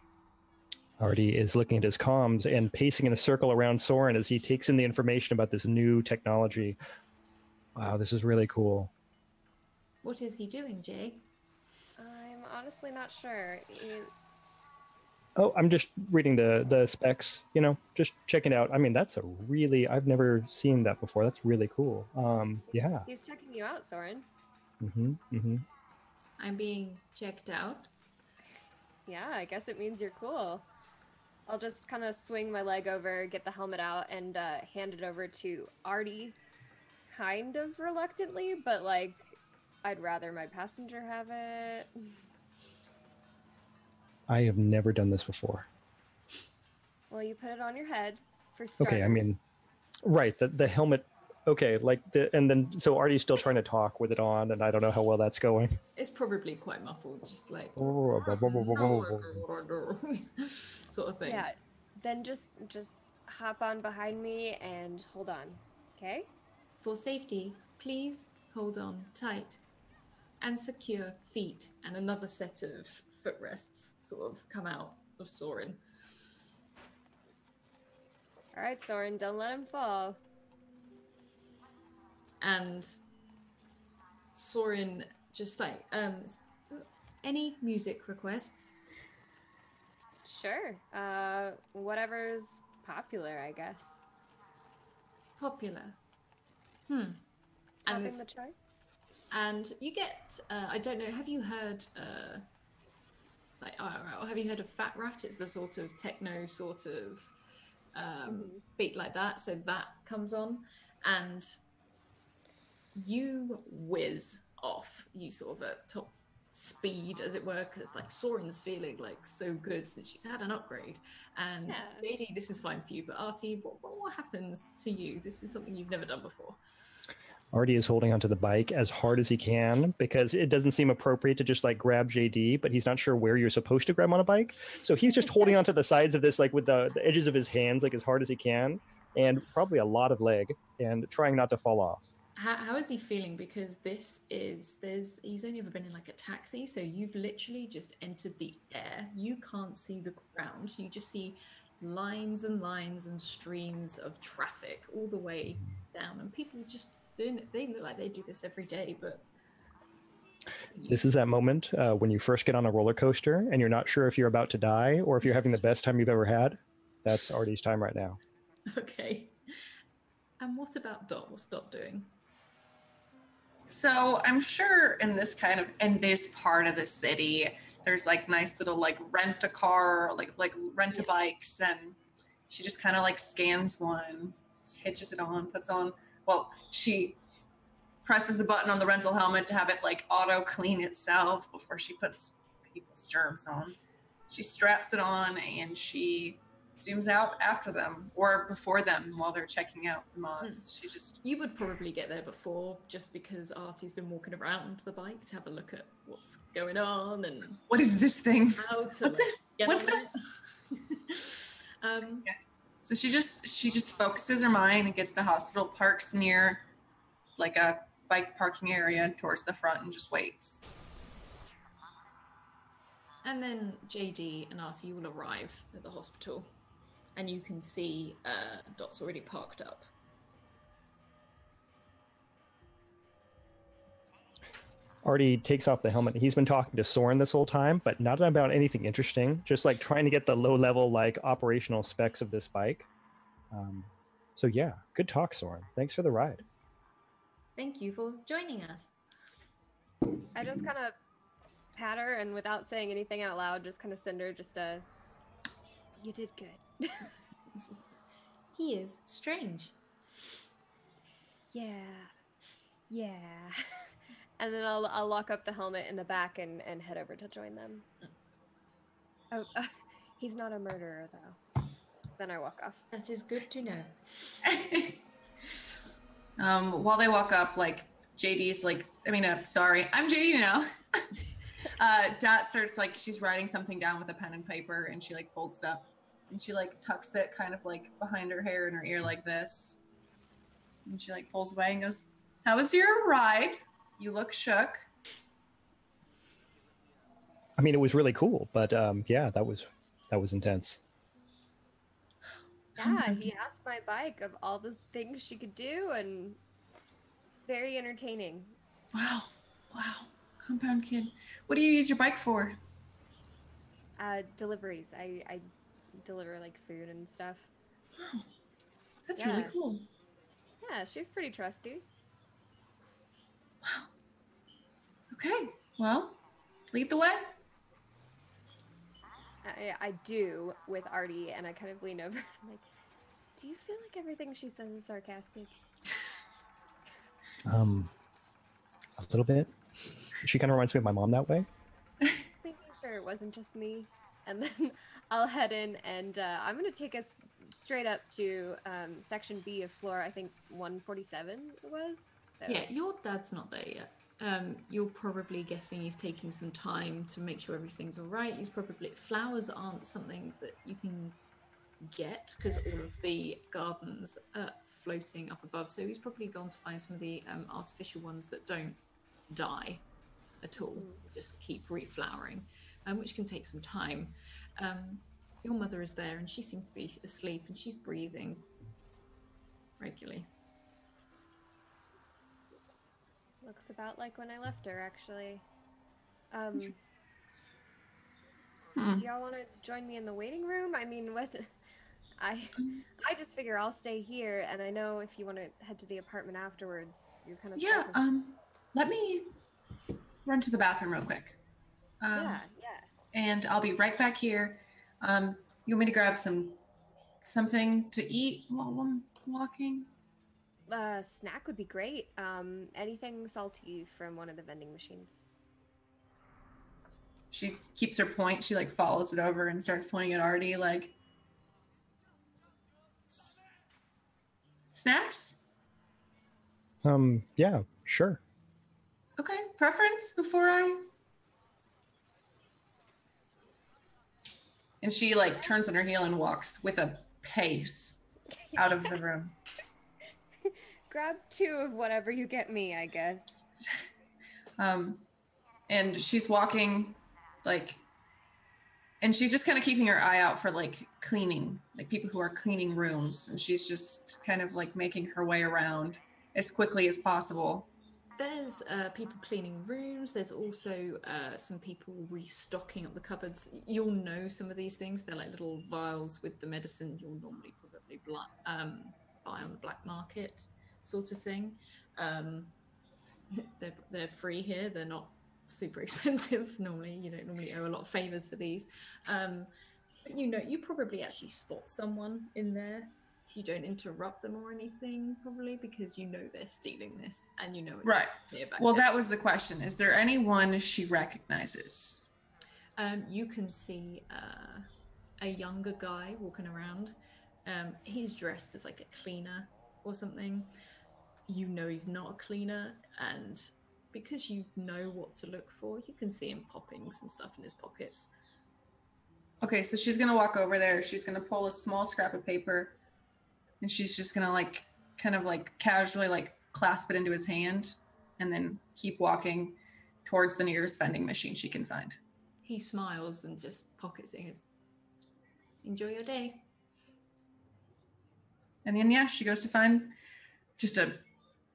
Artie is looking at his comms and pacing in a circle around Soren as he takes in the information about this new technology. Wow, this is really cool. What is he doing, Jay? I'm honestly not sure. Oh, I'm just reading the specs, just checking it out. I mean, that's I've never seen that before. That's really cool. Yeah. He's checking you out, Soren. I'm being checked out. Yeah, I guess it means you're cool. I'll just kind of swing my leg over, get the helmet out, and hand it over to Artie, kind of reluctantly, but like, I'd rather my passenger have it. I have never done this before. Well, you put it on your head for starters. Okay, I mean, right, the helmet. Okay, and then so Artie's still trying to talk with it on, and I don't know how well that's going. It's probably quite muffled, just like sort of thing. Yeah, then just hop on behind me and hold on, okay? For safety, please hold on tight and secure feet, and another set of footrests sort of come out of Soren. All right, Soren, don't let him fall. And Soren just like, any music requests? Sure. Whatever's popular, I guess. Popular. Topping the charts? And you get, I don't know, have you heard like IRL. Have you heard of Fat Rat? It's the sort of techno sort of beat like that. So that comes on, and you whiz off. You sort of at top speed, as it were, because like Soren's feeling like so good since she's had an upgrade. And JD, this is fine for you, but Artie, what happens to you? This is something you've never done before. Artie is holding onto the bike as hard as he can because it doesn't seem appropriate to just like grab JD, but he's not sure where you're supposed to grab on a bike. So he's just holding onto the sides of this, like with the edges of his hands, like as hard as he can, and probably a lot of leg, and trying not to fall off. How is he feeling? Because he's only ever been in like a taxi, so you've literally just entered the air. You can't see the ground. You just see lines and lines and streams of traffic all the way down, and people just doing it. They look like they do this every day, but this is that moment when you first get on a roller coaster and you're not sure if you're about to die or if you're having the best time you've ever had. That's Artie's time right now. Okay. And what about Dot? What's Dot doing? So I'm sure in this part of the city, there's like nice little like rent-a-car, like rent-a-bikes, and she just kind of like scans one, hitches it on, puts on. Well, she presses the button on the rental helmet to have it like auto clean itself before she puts people's germs on. She straps it on and she zooms out after them or before them while they're checking out the mods. You would probably get there before, just because Artie's been walking around the bike to have a look at what's going on and what is this thing? What's this? What's this? Yeah. So she just focuses her mind and gets the hospital, parks near like a bike parking area towards the front, and just waits. And then JD and Artie will arrive at the hospital, and you can see Dot's already parked up. Artie takes off the helmet. He's been talking to Soren this whole time, but not about anything interesting, just like trying to get the low level like operational specs of this bike. So yeah, good talk, Soren. Thanks for the ride. Thank you for joining us. I just kind of pat her, and without saying anything out loud, just kind of send her just a, you did good. He is strange. Yeah. And then I'll lock up the helmet in the back and head over to join them. Oh, he's not a murderer, though. Then I walk off. That is good to know. While they walk up, like, JD's like, sorry, I'm JD now. Dot starts, like, she's writing something down with a pen and paper, and she, like, folds it up. And she, like, tucks it kind of, like, behind her hair in her ear like this. And she, like, pulls away and goes, how was your ride? You look shook. I mean, it was really cool, but yeah, that was intense. Yeah, he asked my bike of all the things she could do, and very entertaining. Wow. Compound kid. What do you use your bike for? Deliveries. I deliver like food and stuff. Oh, that's really cool. Yeah, she's pretty trusty. Wow. Okay, well, lead the way. I do with Artie, and I kind of lean over. I'm like, do you feel like everything she says is sarcastic? A little bit. She kind of reminds me of my mom that way. Making sure it wasn't just me. And then I'll head in, and I'm going to take us straight up to section B of floor, I think 147 it was. So. Yeah, your dad's not there yet. You're probably guessing he's taking some time to make sure everything's all right. Flowers aren't something that you can get because all of the gardens are floating up above. So he's probably gone to find some of the artificial ones that don't die at all, just keep reflowering, which can take some time. Your mother is there, and she seems to be asleep, and she's breathing regularly. Looks about like when I left her, actually. Do y'all want to join me in the waiting room? I mean, I just figure I'll stay here, and I know if you want to head to the apartment afterwards, you're kind of... Yeah, let me run to the bathroom real quick. Yeah. and I'll be right back here. You want me to grab something to eat while I'm walking? Snack would be great. Anything salty from one of the vending machines. She keeps her point. She like follows it over and starts pointing at Artie like, snacks? Yeah, sure. Okay, preference before I... And she like turns on her heel and walks with a pace out of the room. Grab 2 of whatever you get me, I guess. And she's walking like, and she's just kind of keeping her eye out for like cleaning, like people who are cleaning rooms. And she's just kind of like making her way around as quickly as possible. There's people cleaning rooms. There's also some people restocking up the cupboards. You'll know some of these things. They're like little vials with the medicine you'll normally probably buy on the black market, sort of thing. They're free here. They're not super expensive. Normally, you don't normally owe a lot of favors for these. But you probably actually spot someone in there. You don't interrupt them or anything, probably, because they're stealing this, and it's right. Back well, there. That was the question. Is there anyone she recognizes? You can see a younger guy walking around. He's dressed as like a cleaner or something. He's not a cleaner, and because you know what to look for, you can see him popping some stuff in his pockets. Okay, so she's gonna walk over there. She's gonna pull a small scrap of paper, and she's just gonna like kind of like casually like clasp it into his hand, and then keep walking towards the nearest vending machine she can find. He smiles and just pockets it. Enjoy your day. And then she goes to find just a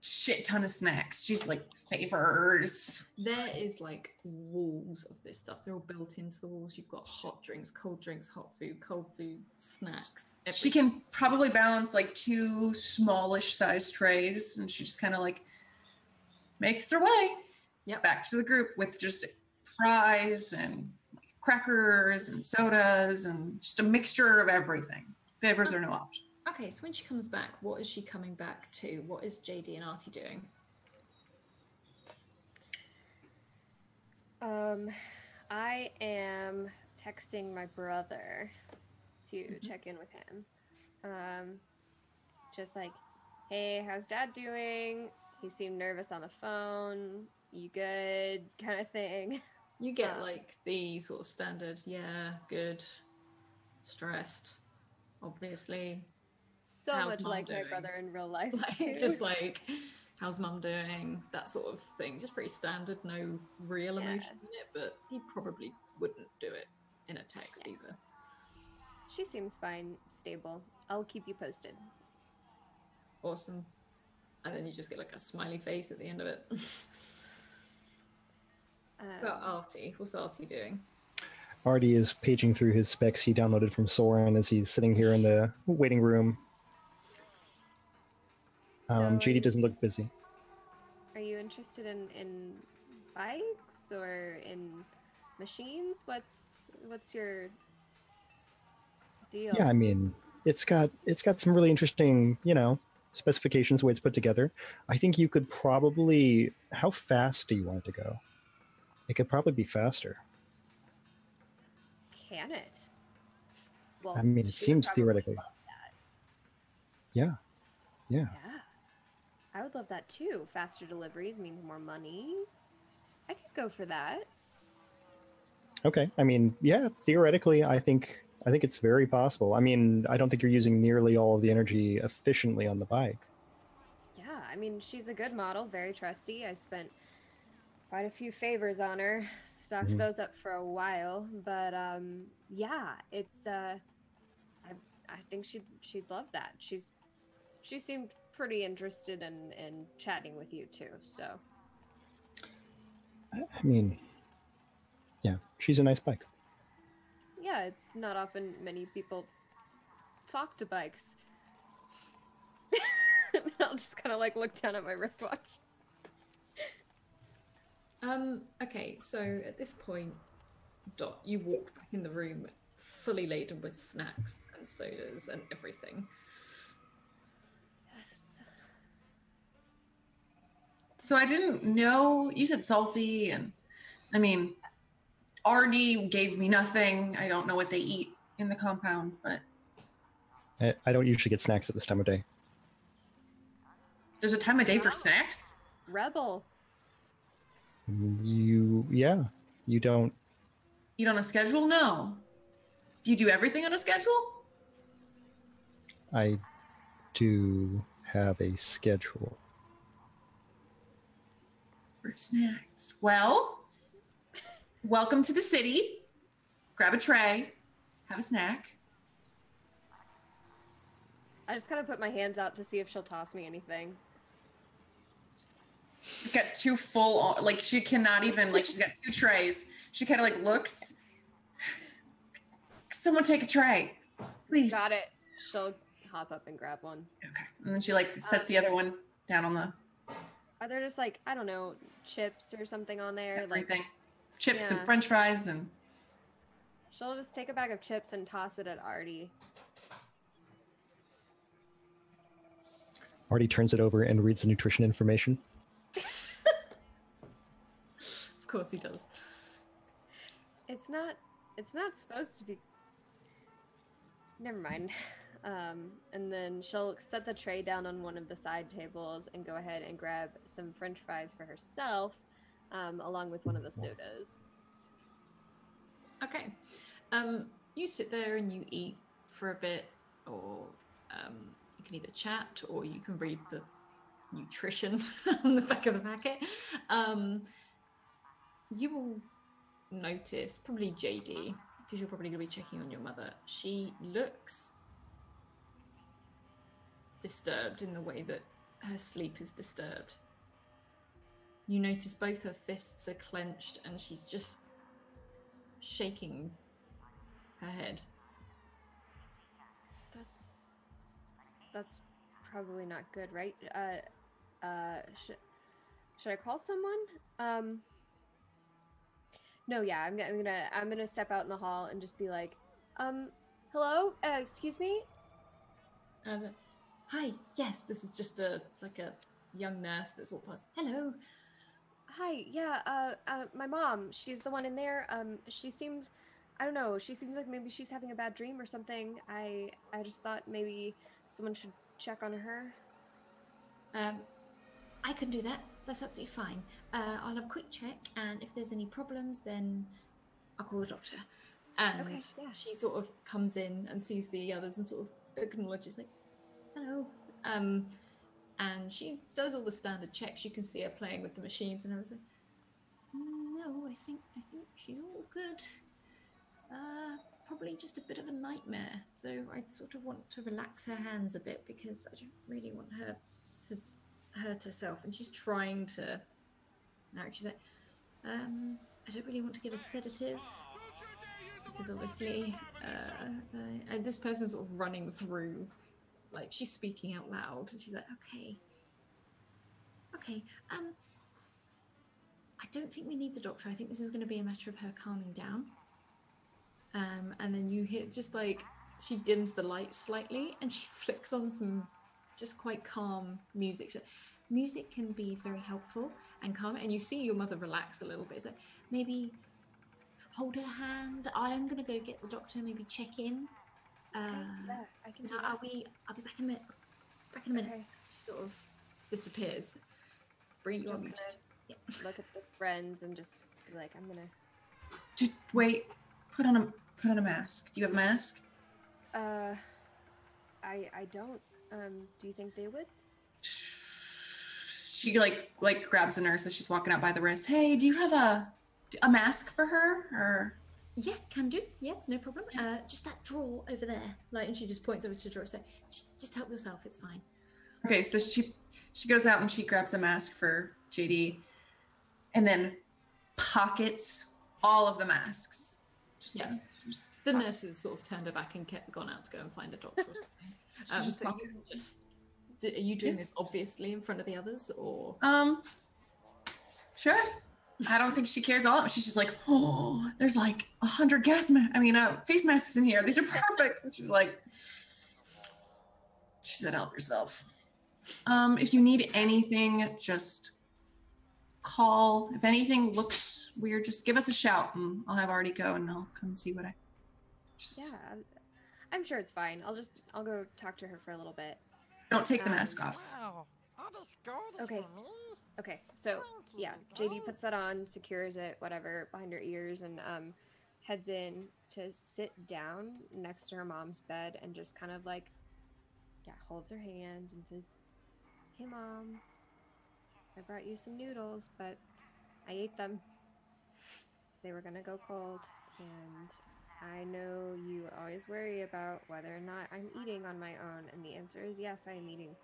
shit ton of snacks. She's like, favors. There is like walls of this stuff. They're all built into the walls. You've got hot drinks, cold cold food, snacks. Everything. She can probably balance like 2 smallish sized trays, and she just kind of like makes her way back to the group with just fries and crackers and sodas and just a mixture of everything. Favors are no option. Okay, so when she comes back, what is she coming back to? What is JD and Artie doing? I am texting my brother to check in with him. Just like, hey, how's Dad doing? He seemed nervous on the phone. You good? Kind of thing. You get like the sort of standard, yeah, good, stressed, obviously. So much like my brother in real life. Just like, how's Mum doing? That sort of thing. Just pretty standard, no real emotion in it, but he probably wouldn't do it in a text either. She seems fine, stable. I'll keep you posted. Awesome. And then you just get like a smiley face at the end of it. About Artie, what's Artie doing? Artie is paging through his specs he downloaded from Soren as he's sitting here in the waiting room. JD doesn't look busy. Are you interested in bikes or in machines? What's your deal? Yeah, I mean, it's got some really interesting, specifications, the way it's put together. I think you could probably... How fast do you want it to go? It could probably be faster. Can it? Well, I mean, it seems theoretically. Yeah. I would love that too. Faster deliveries means more money. I could go for that. Okay. I mean, yeah, theoretically, I think it's very possible. I mean, I don't think you're using nearly all of the energy efficiently on the bike. Yeah, I mean, she's a good model, very trusty. I spent quite a few favors on her, stocked those up for a while, but yeah, it's I think she'd love that. She seemed pretty interested in chatting with you too, so. I mean, yeah, she's a nice bike. Yeah, it's not often many people talk to bikes. I'll just kind of like look down at my wristwatch. Okay, so at this point, Dot, you walk back in the room fully laden with snacks and sodas and everything. Yes. So I didn't know, you said salty, and I mean, Arnie gave me nothing. I don't know what they eat in the compound, but I don't usually get snacks at this time of day. there's a time of day for Wow. snacks? Rebel. You don't. Eat on a schedule? No. Do you do everything on a schedule? I do have a schedule. For snacks. Well, welcome to the city. Grab a tray, have a snack. I just kind of put my hands out to see if she'll toss me anything. She's got two full, like she cannot even, like she's got two trays. She kind of like looks. Someone take a tray, please. Got it. She'll hop up and grab one. Okay. And then she like sets the other one down on the Are there just like, I don't know, chips or something on there? everything. Like, Chips yeah. and french fries and she'll just take a bag of chips and toss it at Artie. Artie turns it over and reads the nutrition information. Of course he does. It's not supposed to be. Never mind. And then she'll set the tray down on one of the side tables and go ahead and grab some french fries for herself, along with one of the sodas. Okay. You sit there and you eat for a bit, or you can either chat or you can read the nutrition on the back of the packet. You will notice, probably JD, because you're probably going to be checking on your mother. She looks disturbed in the way that her sleep is disturbed. You notice both her fists are clenched and she's just shaking her head. That's probably not good, right? Should I call someone? No, yeah, I'm gonna step out in the hall and just be like, hello, excuse me. Hi, yes, this is just a young nurse that's walked past. Hello. Hi, yeah, my mom, she's the one in there. She seems, I don't know, she seems like maybe she's having a bad dream or something. I just thought maybe someone should check on her. I can do that. That's absolutely fine. I'll have a quick check, and if there's any problems, then I'll call the doctor. And Okay, yeah. she sort of comes in and sees the others and sort of acknowledges, like, hello. And she does all the standard checks. You can see her playing with the machines, and I was like, no, I think she's all good. Probably just a bit of a nightmare, though I sort of want to relax her hands a bit because I don't really want her to hurt herself. And she's trying to. Now she's like, I don't really want to give a sedative because obviously this person's sort of running through, like she's speaking out loud, and she's like, okay, I don't think we need the doctor. I think this is going to be a matter of her calming down. And then you hear just like she dims the lights slightly and she flicks on some just quite calm music. So music can be very helpful and calm, and you see your mother relax a little bit. It's like, maybe hold her hand. I'm gonna go get the doctor, maybe check in. Yeah, I can do that. I'll be back in a minute. Okay. She sort of disappears. Bring you Just on. gonna look at the friends and just be like, I'm gonna. Wait, put on a mask. Do you have a mask? I don't. Do you think they would? She like grabs the nurse as she's walking out by the wrist. Hey, do you have a mask for her? Or yeah, can do. Yeah, no problem. Just that drawer over there. Like, and she just points over to the drawer. So just help yourself. It's fine. okay, so she goes out and she grabs a mask for JD, and then pockets all of the masks. The nurses sort of turned her back and gone out to go and find a doctor or something. Are you doing this obviously in front of the others, or? Sure. I don't think she cares all. She's just like, oh, there's like 100 face masks in here. These are perfect. And she's like, she said, help yourself. If you need anything, just call. If anything looks weird, just give us a shout and I'll have Artie go and I'll come see what I just I'm sure it's fine. I'll go talk to her for a little bit. Don't take the mask off. Wow, all this gold is Okay. for me? Okay, so yeah, JD puts that on, secures it, whatever, behind her ears, and heads in to sit down next to her mom's bed and just kind of like, holds her hand and says, "Hey, Mom, I brought you some noodles, but I ate them. They were gonna go cold, and I know you always worry about whether or not I'm eating on my own, and the answer is yes, I am eating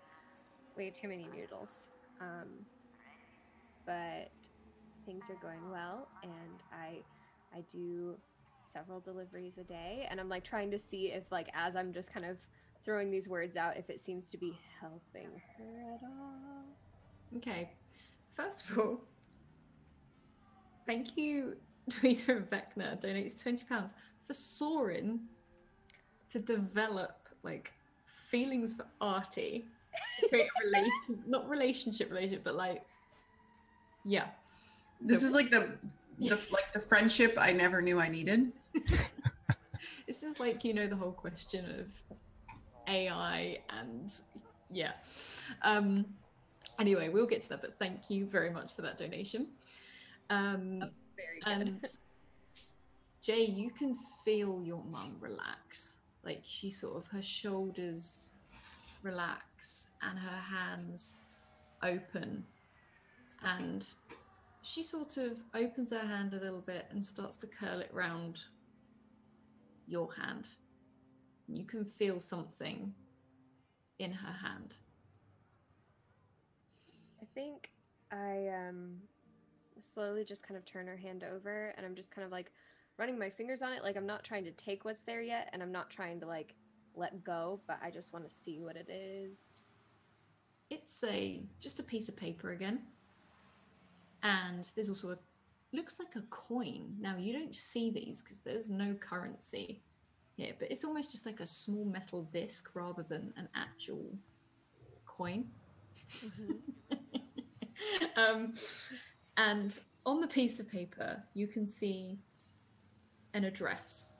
way too many noodles. But things are going well, and I do several deliveries a day, and I'm like trying to see if, like, as I'm just kind of throwing these words out, if it seems to be helping her at all." Okay, first of all, thank you, Tweeter and Vecna donates £20 for Soren to develop like feelings for Artie, create a not relationship, but like, yeah. This is like the friendship I never knew I needed. This is like, the whole question of AI and yeah. Anyway, we'll get to that, but thank you very much for that donation. Very good. And Jay, you can feel your mum relax. Like her shoulders relax and her hands open. And she sort of opens her hand a little bit and starts to curl it round your hand. You can feel something in her hand. I think I slowly just kind of turn her hand over, and I'm just kind of like running my fingers on it. Like, I'm not trying to take what's there yet, and I'm not trying to like let go, but I just want to see what it is. It's just a piece of paper again. And there's also looks like a coin. Now, you don't see these because there's no currency here, but it's almost just like a small metal disc rather than an actual coin. And on the piece of paper, you can see an address,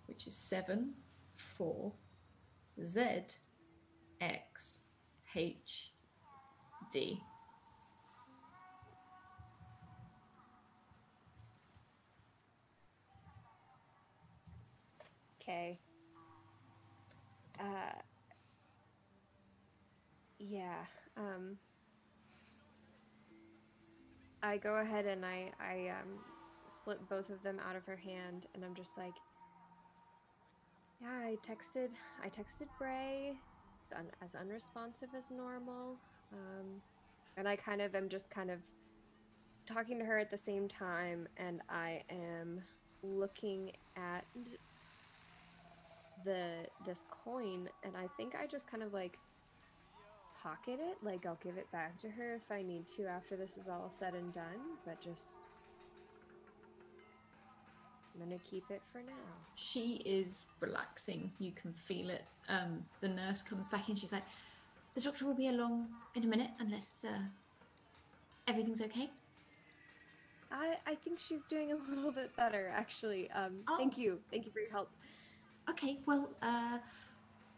which is 74ZXHD. Okay. Yeah. I go ahead and I slip both of them out of her hand, and I'm just like, yeah, I texted Bray. He's as unresponsive as normal. And I kind of am just kind of talking to her at the same time, and I am looking at this coin, and I think I just kind of like pocket it. Like, I'll give it back to her if I need to after this is all said and done, but just I'm gonna keep it for now. She is relaxing. You can feel it. The nurse comes back in. She's like, the doctor will be along in a minute unless everything's okay. I think she's doing a little bit better, actually. Thank you for your help. Okay, well,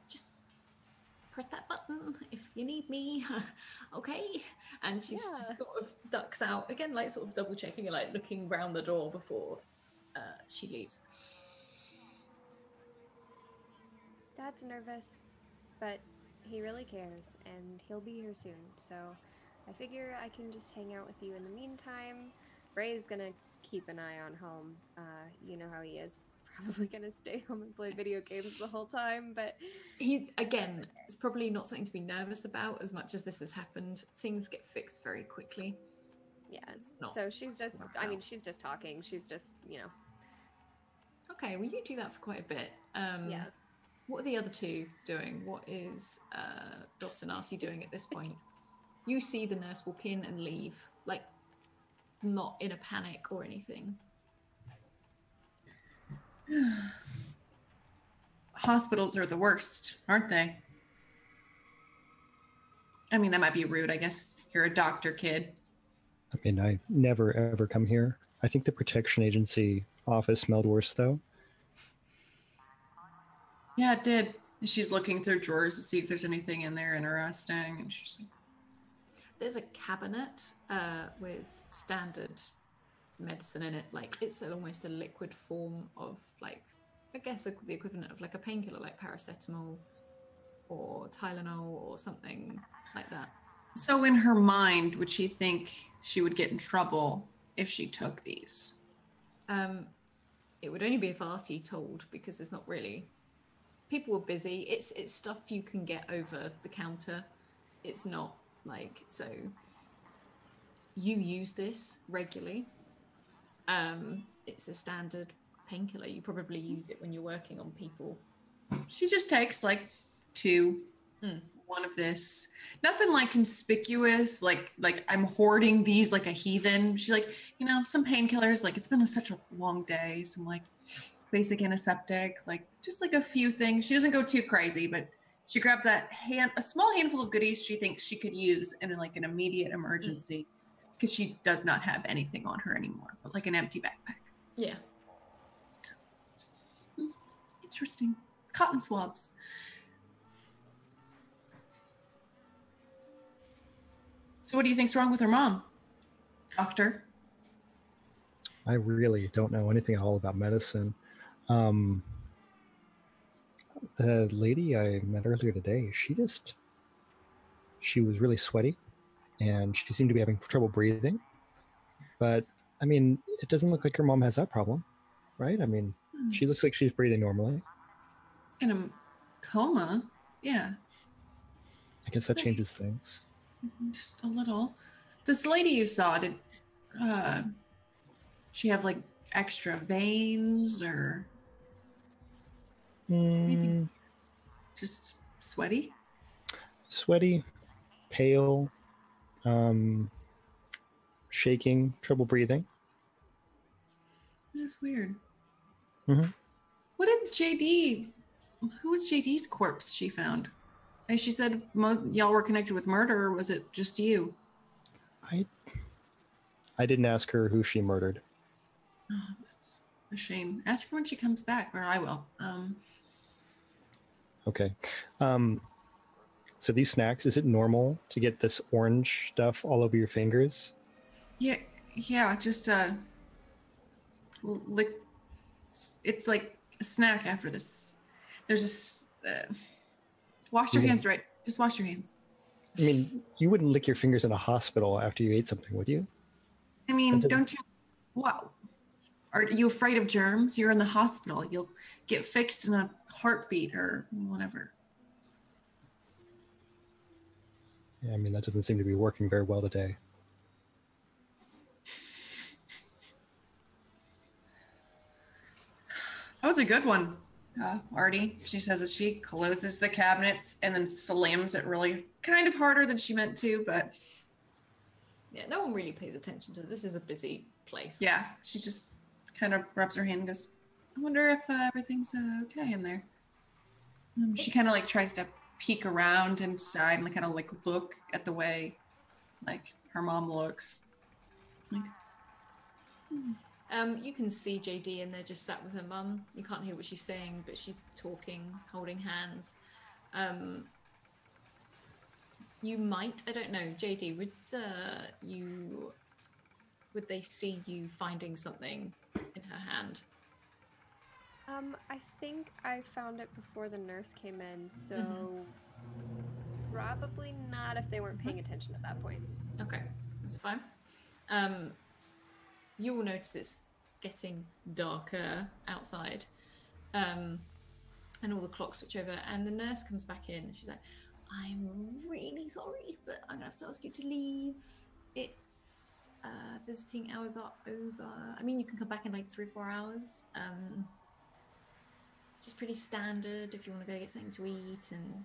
just press that button if you need me. Okay. And she's just sort of ducks out again, like sort of double checking and like looking round the door before she leaves. Dad's nervous, but he really cares, and he'll be here soon. So I figure I can just hang out with you in the meantime. Bray's gonna keep an eye on home. You know how he is. Probably gonna stay home and play video games the whole time, but it's probably not something to be nervous about as much as this has happened. Things get fixed very quickly. Yeah. So she's just she's just talking. She's just, Okay, well, you do that for quite a bit. Yeah. What are the other two doing? What is Dot and Artie doing at this point? You see the nurse walk in and leave, like not in a panic or anything. Hospitals are the worst, aren't they? I mean, that might be rude. I guess you're a doctor, kid. I mean, I never ever come here. I think the protection agency office smelled worse, though. Yeah, it did. She's looking through drawers to see if there's anything in there interesting, and she's like, There's a cabinet with standard medicine in it. Like it's almost a liquid form of like, I guess the equivalent of like a painkiller, like paracetamol or Tylenol or something like that. so in her mind, would she think she would get in trouble if she took these? It would only be if Artie told, because there's not really, people are busy. It's stuff you can get over the counter. It's not like, so you use this regularly. It's a standard painkiller. You probably use it when you're working on people. She just takes like 2, one of this. Nothing like conspicuous, like I'm hoarding these like a heathen. She's like, you know, some painkillers, like it's been such a long day, some like basic antiseptic, like just like a few things. She doesn't go too crazy, but she grabs a small handful of goodies she thinks she could use in like an immediate emergency, because she does not have anything on her anymore, but like an empty backpack. Yeah. Interesting. Cotton swabs. So what do you think's wrong with her mom, doctor? I really don't know anything at all about medicine. The lady I met earlier today, she was really sweaty, and she seemed to be having trouble breathing. But, I mean, it doesn't look like your mom has that problem, right? I mean, she looks like she's breathing normally. In a coma? Yeah. I guess that changes things. Just a little. This lady you saw, did she have like extra veins or anything? Just sweaty? Sweaty, pale, shaking, trouble breathing. That's weird. Mm-hmm. What did who was JD's corpse she found? And she said y'all were connected with murder, or was it just you? I didn't ask her who she murdered. Oh, that's a shame. Ask her when she comes back, or I will. Okay. So these snacks, is it normal to get this orange stuff all over your fingers? Yeah, just lick. It's like a snack after this. There's wash your hands, right? Just wash your hands. I mean, you wouldn't lick your fingers in a hospital after you ate something, would you? I mean, don't you? What? Are you afraid of germs? You're in the hospital. You'll get fixed in a heartbeat or whatever. Yeah, I mean, that doesn't seem to be working very well today. That was a good one, Artie. She says as she closes the cabinets and then slams it really kind of harder than she meant to, but... Yeah, no one really pays attention to this. Is a busy place. Yeah, she just kind of rubs her hand and goes, I wonder if everything's okay in there. She kind of like tries to peek around inside and kind of like look at the way like her mom looks. Like, you can see JD in there just sat with her mum. You can't hear what she's saying, but she's talking, holding hands. You might, I don't know, JD, would they see you finding something in her hand? I think I found it before the nurse came in, so probably not if they weren't paying attention at that point. Okay, that's fine. You will notice it's getting darker outside, and all the clocks switch over, and the nurse comes back in, and she's like, I'm really sorry, but I'm gonna have to ask you to leave. It's visiting hours are over. I mean, you can come back in like 3 or 4 hours. It's just pretty standard if you want to go get something to eat, and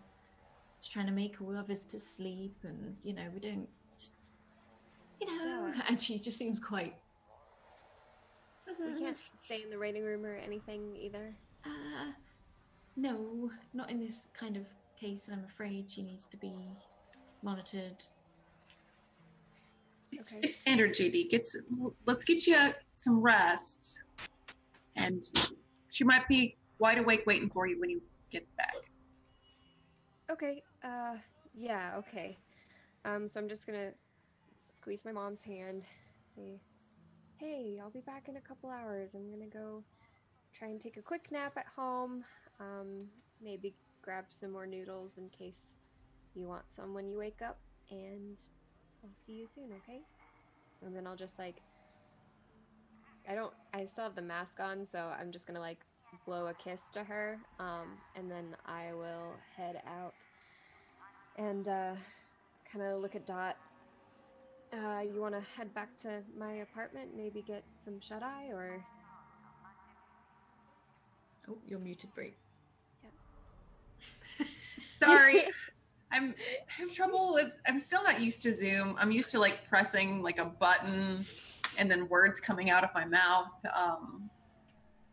just trying to make all others to sleep, and you know, we don't just you know, Yeah. and she just seems quite. We can't stay in the waiting room or anything either. No, not in this kind of case. I'm afraid she needs to be monitored. Okay. It's standard, JD. Let's get you some rest. And she might be wide awake waiting for you when you get back. Okay. Yeah, okay. So I'm just gonna squeeze my mom's hand, say, hey, I'll be back in a couple hours. I'm gonna go try and take a quick nap at home. Maybe grab some more noodles in case you want some when you wake up. And I'll see you soon, okay? And then I'll just like, I still have the mask on, so I'm just gonna like blow a kiss to her. And then I will head out and kind of look at Dot. You want to head back to my apartment, maybe get some shut-eye, or? Oh, you're muted, Brie. Yeah. Sorry. I have trouble with, I'm still not used to Zoom. I'm used to like pressing like a button and then words coming out of my mouth.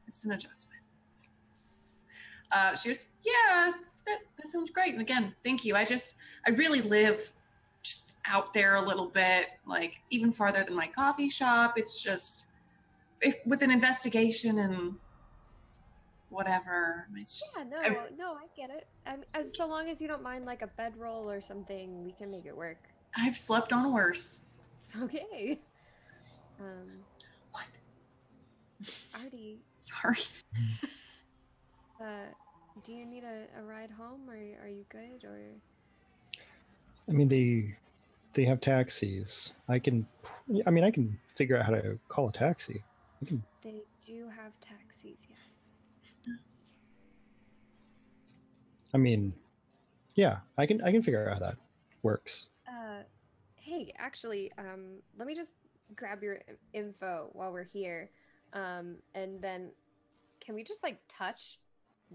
It's an adjustment. She was, yeah, that sounds great. And again, thank you. I really live just out there a little bit, like even farther than my coffee shop. It's just, if with an investigation and whatever, it's just. Yeah, no, I get it. As so long as you don't mind like a bedroll or something, we can make it work. I've slept on worse. Okay. What? Artie, Sorry. do you need a ride home, or are you good, or? I mean, they have taxis. I can figure out how to call a taxi. They do have taxis, yes. I mean, yeah, I can figure out how that works. Hey, actually, let me just grab your info while we're here, and then can we just like touch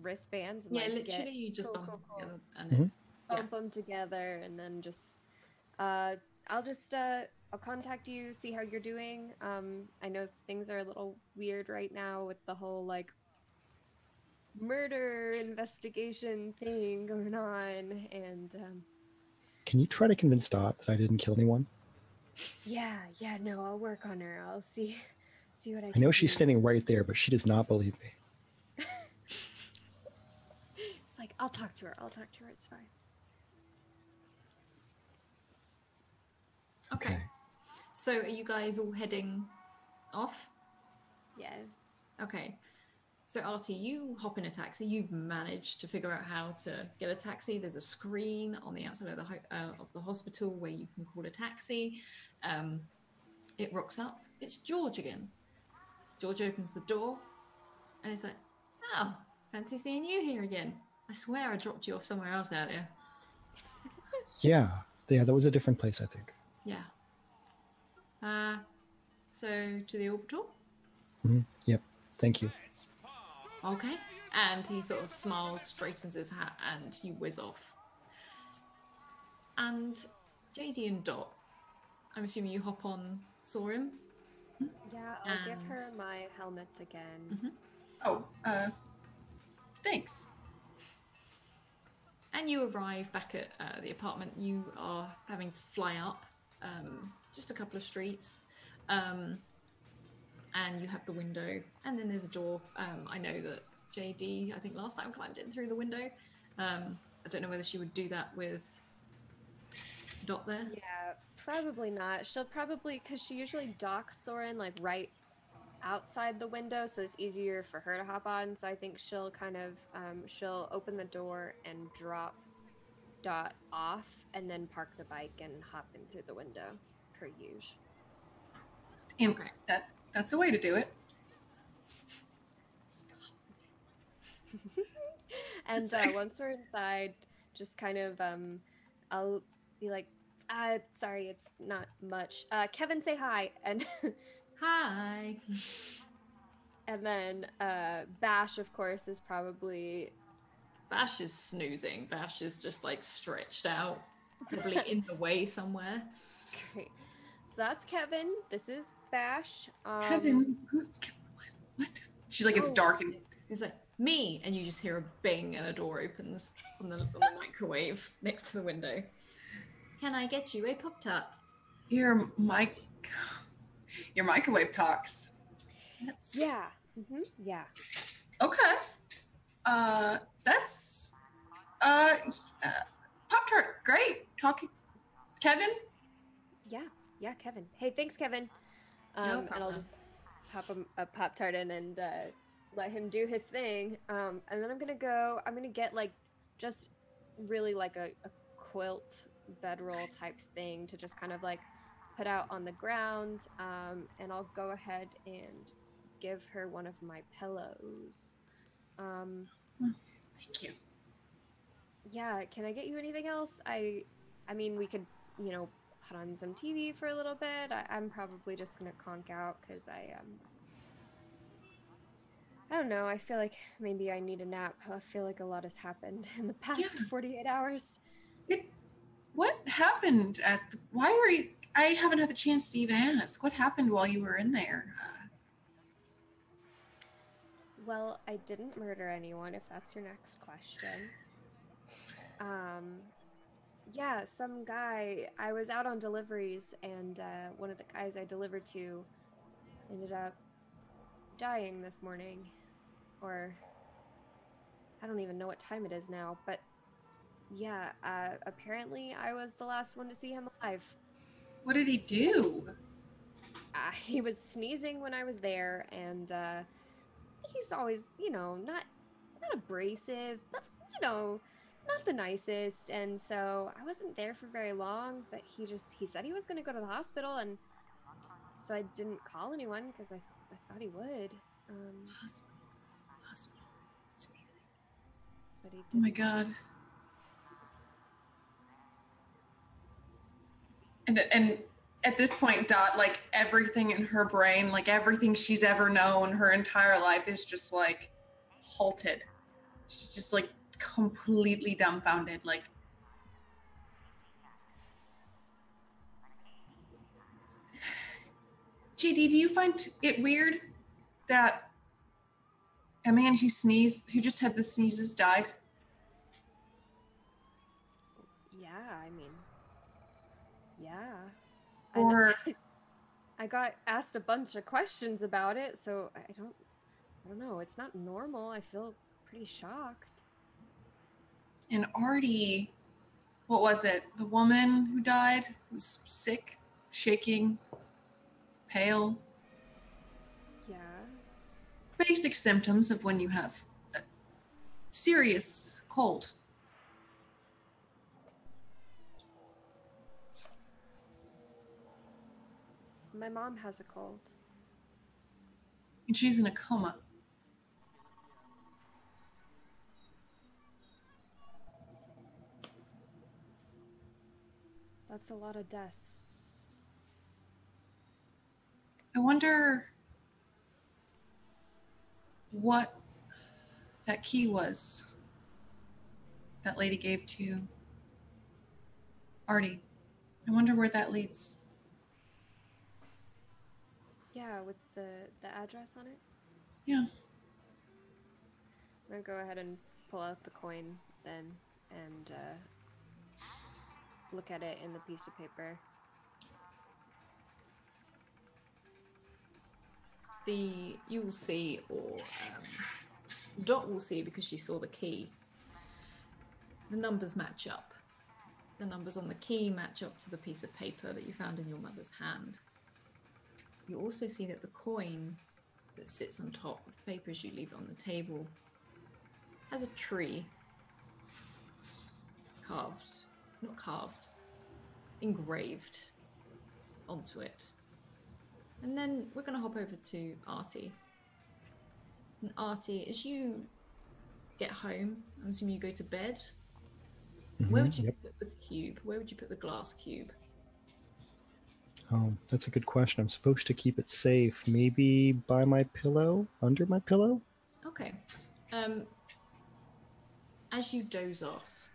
wristbands and Yeah, like literally, get you just cool, bump cool, cool. together, and Mhm. it's Bump them together, and then just I'll just I'll contact you, see how you're doing. I know things are a little weird right now with the whole like murder investigation thing going on, and Can you try to convince Dot that I didn't kill anyone? yeah, no, I'll work on her. I'll see what I I can know do. she's standing right there, but she does not believe me. It's like, I'll talk to her. It's fine. okay. So, are you guys all heading off? Yeah. Okay. So, Artie, you hop in a taxi. You've managed to figure out how to get a taxi. There's a screen on the outside of the hospital where you can call a taxi. It rocks up. It's George again. George opens the door, and it's like, "Oh, fancy seeing you here again. I swear I dropped you off somewhere else earlier." Yeah, that was a different place, I think. Yeah. So to the orbital. Mm-hmm. Yep. Thank you. Okay. And he sort of smiles, straightens his hat, and you whiz off. And JD and Dot, I'm assuming you hop on Sorim. Yeah, I'll give her my helmet again. Mm-hmm. Oh, thanks. And you arrive back at the apartment. You are having to fly up just a couple of streets. And you have the window, and then there's a door. I know that JD, I think last time, climbed in through the window. I don't know whether she would do that with Dot there. Yeah, probably not. She'll probably, because she usually docks Soren like right outside the window, so it's easier for her to hop on. So I think she'll kind of, she'll open the door and drop Dot off, and then park the bike and hop in through the window, per usual. Okay. That's a way to do it. And once we're inside, just kind of, I'll be like, sorry, it's not much. Kevin, say hi. And Hi. and then Bash, of course, is probably... Bash is snoozing. Bash is just like stretched out, probably in the way somewhere. Great. that's Kevin. This is Bash. Kevin, what? She's like, it's dark and He's like, me, and you just hear a bing and a door opens on the microwave next to the window. Can I get you a Pop-Tart? your microwave talks. That's... Yeah. Yeah. Okay. That's Pop-Tart, great. Talking Kevin? Yeah, Kevin. Hey, thanks, Kevin. No And I'll problem. just pop him a Pop-Tart in and let him do his thing. And then I'm gonna get like just really like a quilt bedroll type thing to just kind of like put out on the ground. And I'll go ahead and give her one of my pillows. Thank you. Yeah, can I get you anything else? I mean, we could, put on some TV for a little bit. I'm probably just gonna conk out because I don't know. I feel like maybe I need a nap. I feel like a lot has happened in the past 48 hours. What happened why were you... I haven't had the chance to even ask. What happened while you were in there? Well, I didn't murder anyone, if that's your next question. Yeah, some guy, I was out on deliveries, and one of the guys I delivered to ended up dying this morning. Or, I don't even know what time it is now, but yeah, apparently I was the last one to see him alive. What did he do? He was sneezing when I was there, and he's always, not abrasive, but, not the nicest. And so I wasn't there for very long, but he said he was going to go to the hospital, and so I didn't call anyone because I thought he would. Hospital. Sneezing. But he Oh my didn't. god. And at this point, Dot, like everything in her brain, like everything she's ever known her entire life is just like halted. She's just like completely dumbfounded. Like, JD, do you find it weird that a man who just had the sneezes died? Yeah, I mean, yeah. Or I got asked a bunch of questions about it, so I don't know. It's not normal. I feel pretty shocked. and Artie, what was it? The woman who died was sick, shaking, pale. Yeah. Basic symptoms of when you have a serious cold. My mom has a cold. And she's in a coma. That's a lot of death. I wonder what that key was that lady gave to Artie. I wonder where that leads. Yeah, with the address on it. Yeah. I'm gonna go ahead and pull out the coin then and look at it in the piece of paper. You will see, or Dot will see, because she saw the key. The numbers match up. The numbers on the key match up to the piece of paper that you found in your mother's hand. You also see that the coin that sits on top of the paper as you leave it on the table has a tree engraved onto it. And then we're going to hop over to Artie. And Artie, as you get home, I'm assuming you go to bed. Where would you put the cube? Where would you put the glass cube? Oh, that's a good question. I'm supposed to keep it safe. Maybe by my pillow? Under my pillow? Okay. As you doze off,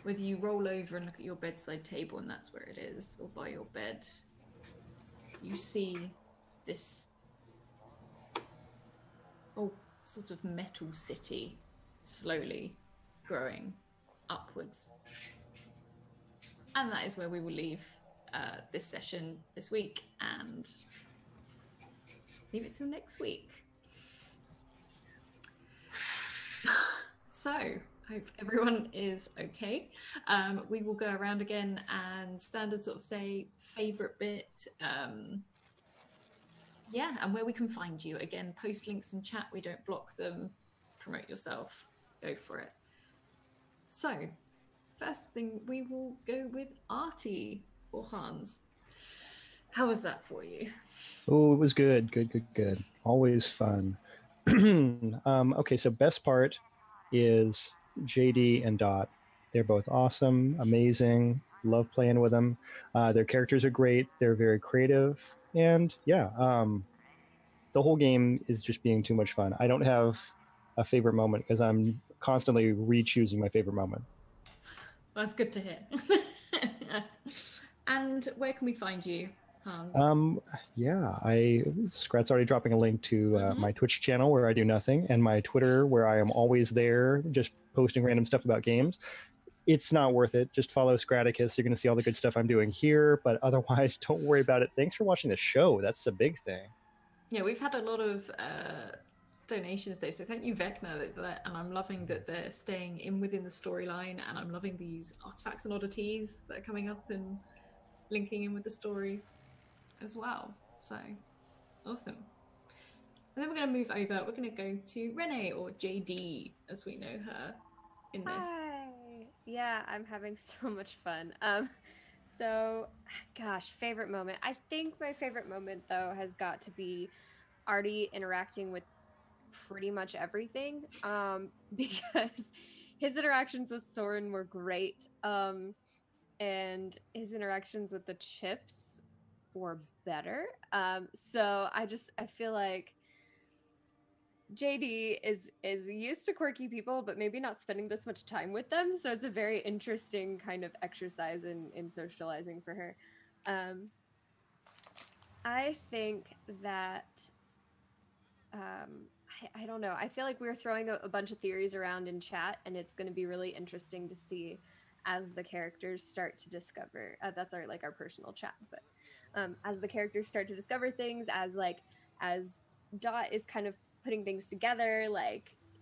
whether you roll over and look at your bedside table and that's where it is, or by your bed, you see this sort of metal city slowly growing upwards. And that is where we will leave this session this week and leave it till next week. So, hope everyone is okay. We will go around again and standard sort of say favorite bit. Yeah, and where we can find you. Again, post links in chat. We don't block them. Promote yourself. Go for it. So, first thing, we will go with Artie or Hans. How was that for you? Oh, it was good. Good. Always fun. Okay, so best part is JD and Dot. They're both awesome, amazing. Love playing with them. Their characters are great. They're very creative. And yeah, the whole game is just being too much fun. I don't have a favorite moment because I'm constantly re-choosing my favorite moment. That's good to hear. And where can we find you, Hans? Yeah, Scrat's already dropping a link to my Twitch channel where I do nothing, and my Twitter where I am always there just posting random stuff about games. It's not worth it. Just follow Scraticus. You're going to see all the good stuff I'm doing here, but otherwise, don't worry about it. Thanks for watching the show. That's the big thing. Yeah, we've had a lot of donations though, so thank you, Vecna, and I'm loving that they're staying in within the storyline, and I'm loving these artifacts and oddities that are coming up and linking in with the story as well. So awesome. And then we're going to move over. We're going to go to Renee, or JD as we know her in this. Hi. Yeah, I'm having so much fun. So gosh, favorite moment. I think my favorite moment though has got to be Artie interacting with pretty much everything. Because his interactions with Soren were great. And his interactions with the chips were better. So I feel like JD is used to quirky people, but maybe not spending this much time with them. So it's a very interesting kind of exercise in socializing for her. I think that I don't know. I feel like we're throwing a bunch of theories around in chat, and it's going to be really interesting to see as the characters start to discover. That's our personal chat, but as the characters start to discover things, as Dot is kind of putting things together,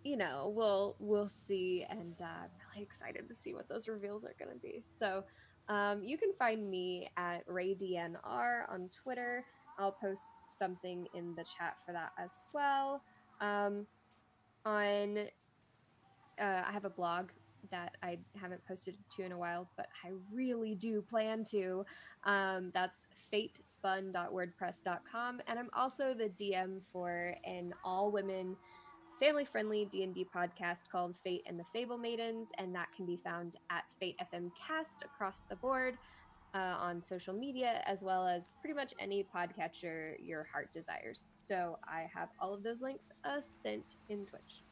we'll see, and I'm really excited to see what those reveals are going to be. So you can find me at RayDNR on Twitter. I'll post something in the chat for that as well. I have a blog that I haven't posted to in a while, but I really do plan to. That's fatespun.wordpress.com, and I'm also the DM for an all-women, family-friendly D&D podcast called Fate and the Fable Maidens, and that can be found at Fate FM Cast across the board on social media, as well as pretty much any podcatcher your heart desires. So I have all of those links sent in Twitch.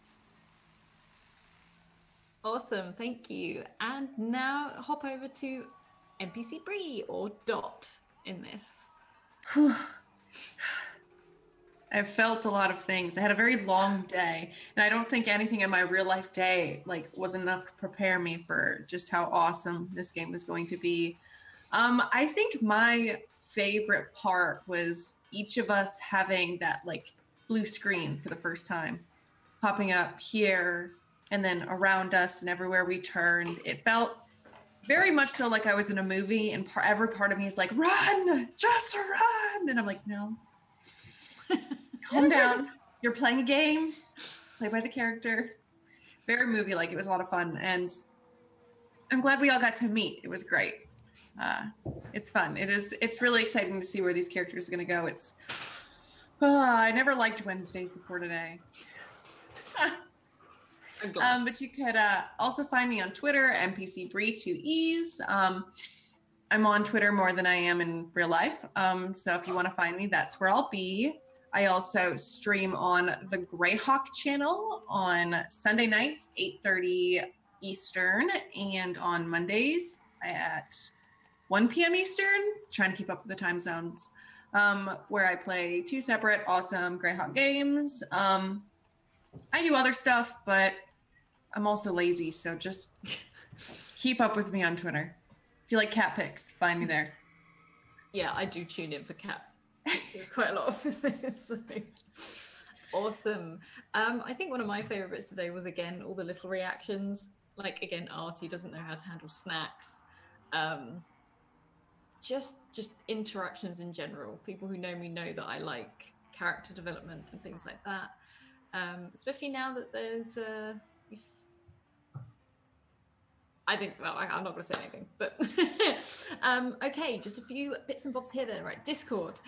Awesome, thank you. And now hop over to NPC Bree, or Dot in this. I felt a lot of things. I had a very long day, and I don't think anything in my real life day was enough to prepare me for just how awesome this game was going to be. I think my favorite part was each of us having that blue screen for the first time, popping up here and then around us and everywhere we turned. It felt very much so like I was in a movie, and every part of me is like, run, just run. And I'm like, no, calm down. You're playing a game, play by the character. Very movie-like. It was a lot of fun. And I'm glad we all got to meet. It was great. It's fun. It's really exciting to see where these characters are going to go. I never liked Wednesdays before today. But you could also find me on Twitter, NPC Bree 2Es. I'm on Twitter more than I am in real life. So if you want to find me, that's where I'll be. I also stream on the Greyhawk channel on Sunday nights, 8:30 Eastern, and on Mondays at 1 p.m. Eastern, trying to keep up with the time zones, where I play 2 separate awesome Greyhawk games. I do other stuff, but I'm also lazy, so just keep up with me on Twitter. If you like cat pics, find me there. Yeah, I do tune in for cat. There's quite a lot of this. Awesome. I think one of my favorite bits today was, again, all the little reactions. Like, again, Artie doesn't know how to handle snacks. Just interactions in general. People who know me know that I like character development and things like that. Especially now that there's I think, well, I'm not going to say anything, but okay, just a few bits and bobs here then, right? Discord.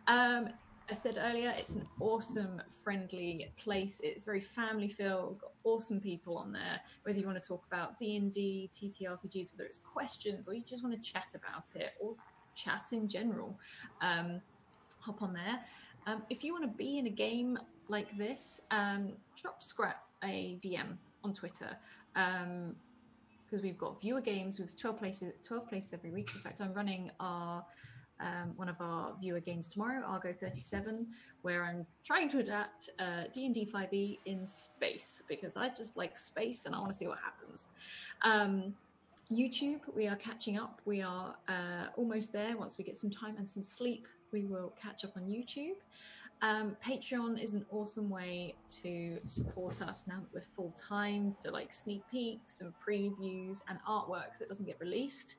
I said earlier, it's an awesome, friendly place. It's very family filled, got awesome people on there, whether you want to talk about D&D, TTRPGs, whether it's questions or you just want to chat about it or chat in general, hop on there. If you want to be in a game like this, drop Scrap a DM on Twitter. Because we've got viewer games with 12 places every week. In fact, I'm running our one of our viewer games tomorrow, Argo 37, where I'm trying to adapt D&D 5e in space, because I just like space and I want to see what happens. YouTube, we are catching up. We are almost there. Once we get some time and some sleep, we will catch up on YouTube. Patreon is an awesome way to support us now that we're full time, for like sneak peeks and previews and artwork that doesn't get released.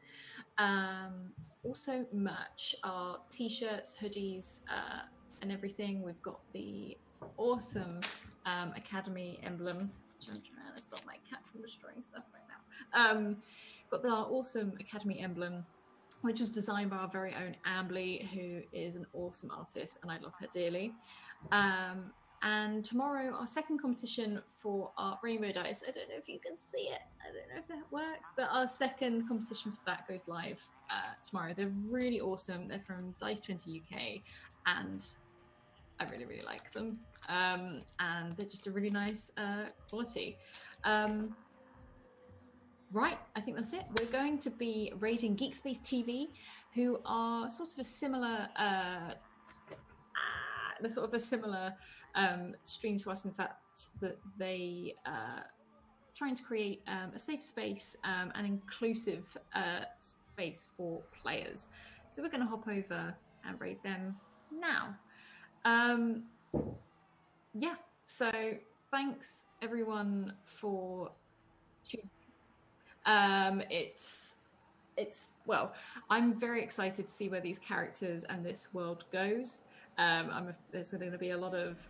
Also merch, our t-shirts, hoodies, and everything. We've got the awesome Academy emblem, which I'm trying to stop my cat from destroying stuff right now. Got the awesome Academy emblem, which was designed by our very own Ambly, who is an awesome artist, and I love her dearly. And tomorrow, our second competition for our Rainbow Dice. I don't know if you can see it. I don't know if it works, but our second competition for that goes live tomorrow. They're really awesome. They're from Dice 20 UK, and I really, really like them. And they're just a really nice quality. Right, I think that's it. We're going to be raiding Geek Space TV, who are sort of a similar, stream to us in the fact that they trying to create a safe space and inclusive space for players. So we're going to hop over and raid them now. Yeah, so thanks everyone for tuning. Well, I'm very excited to see where these characters and this world goes. There's going to be a lot of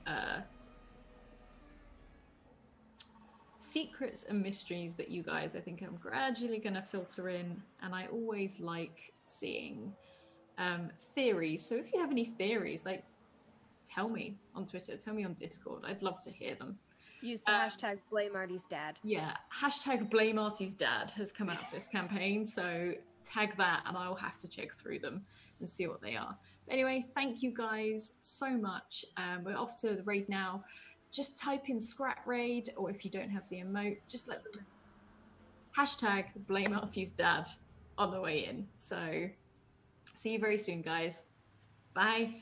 secrets and mysteries that you guys, I think, I'm gradually going to filter in, and I always like seeing theories. So if you have any theories, like, tell me on Twitter, tell me on Discord. I'd love to hear them. Use the hashtag blame Artie's dad. Yeah, hashtag blame Artie's dad has come out for this campaign, so tag that and I'll have to check through them and see what they are. But anyway, thank you guys so much. We're off to the raid now. Just type in Scrap Raid, or if you don't have the emote, just let them know. Hashtag blame Artie's dad on the way in. So see you very soon, guys. Bye.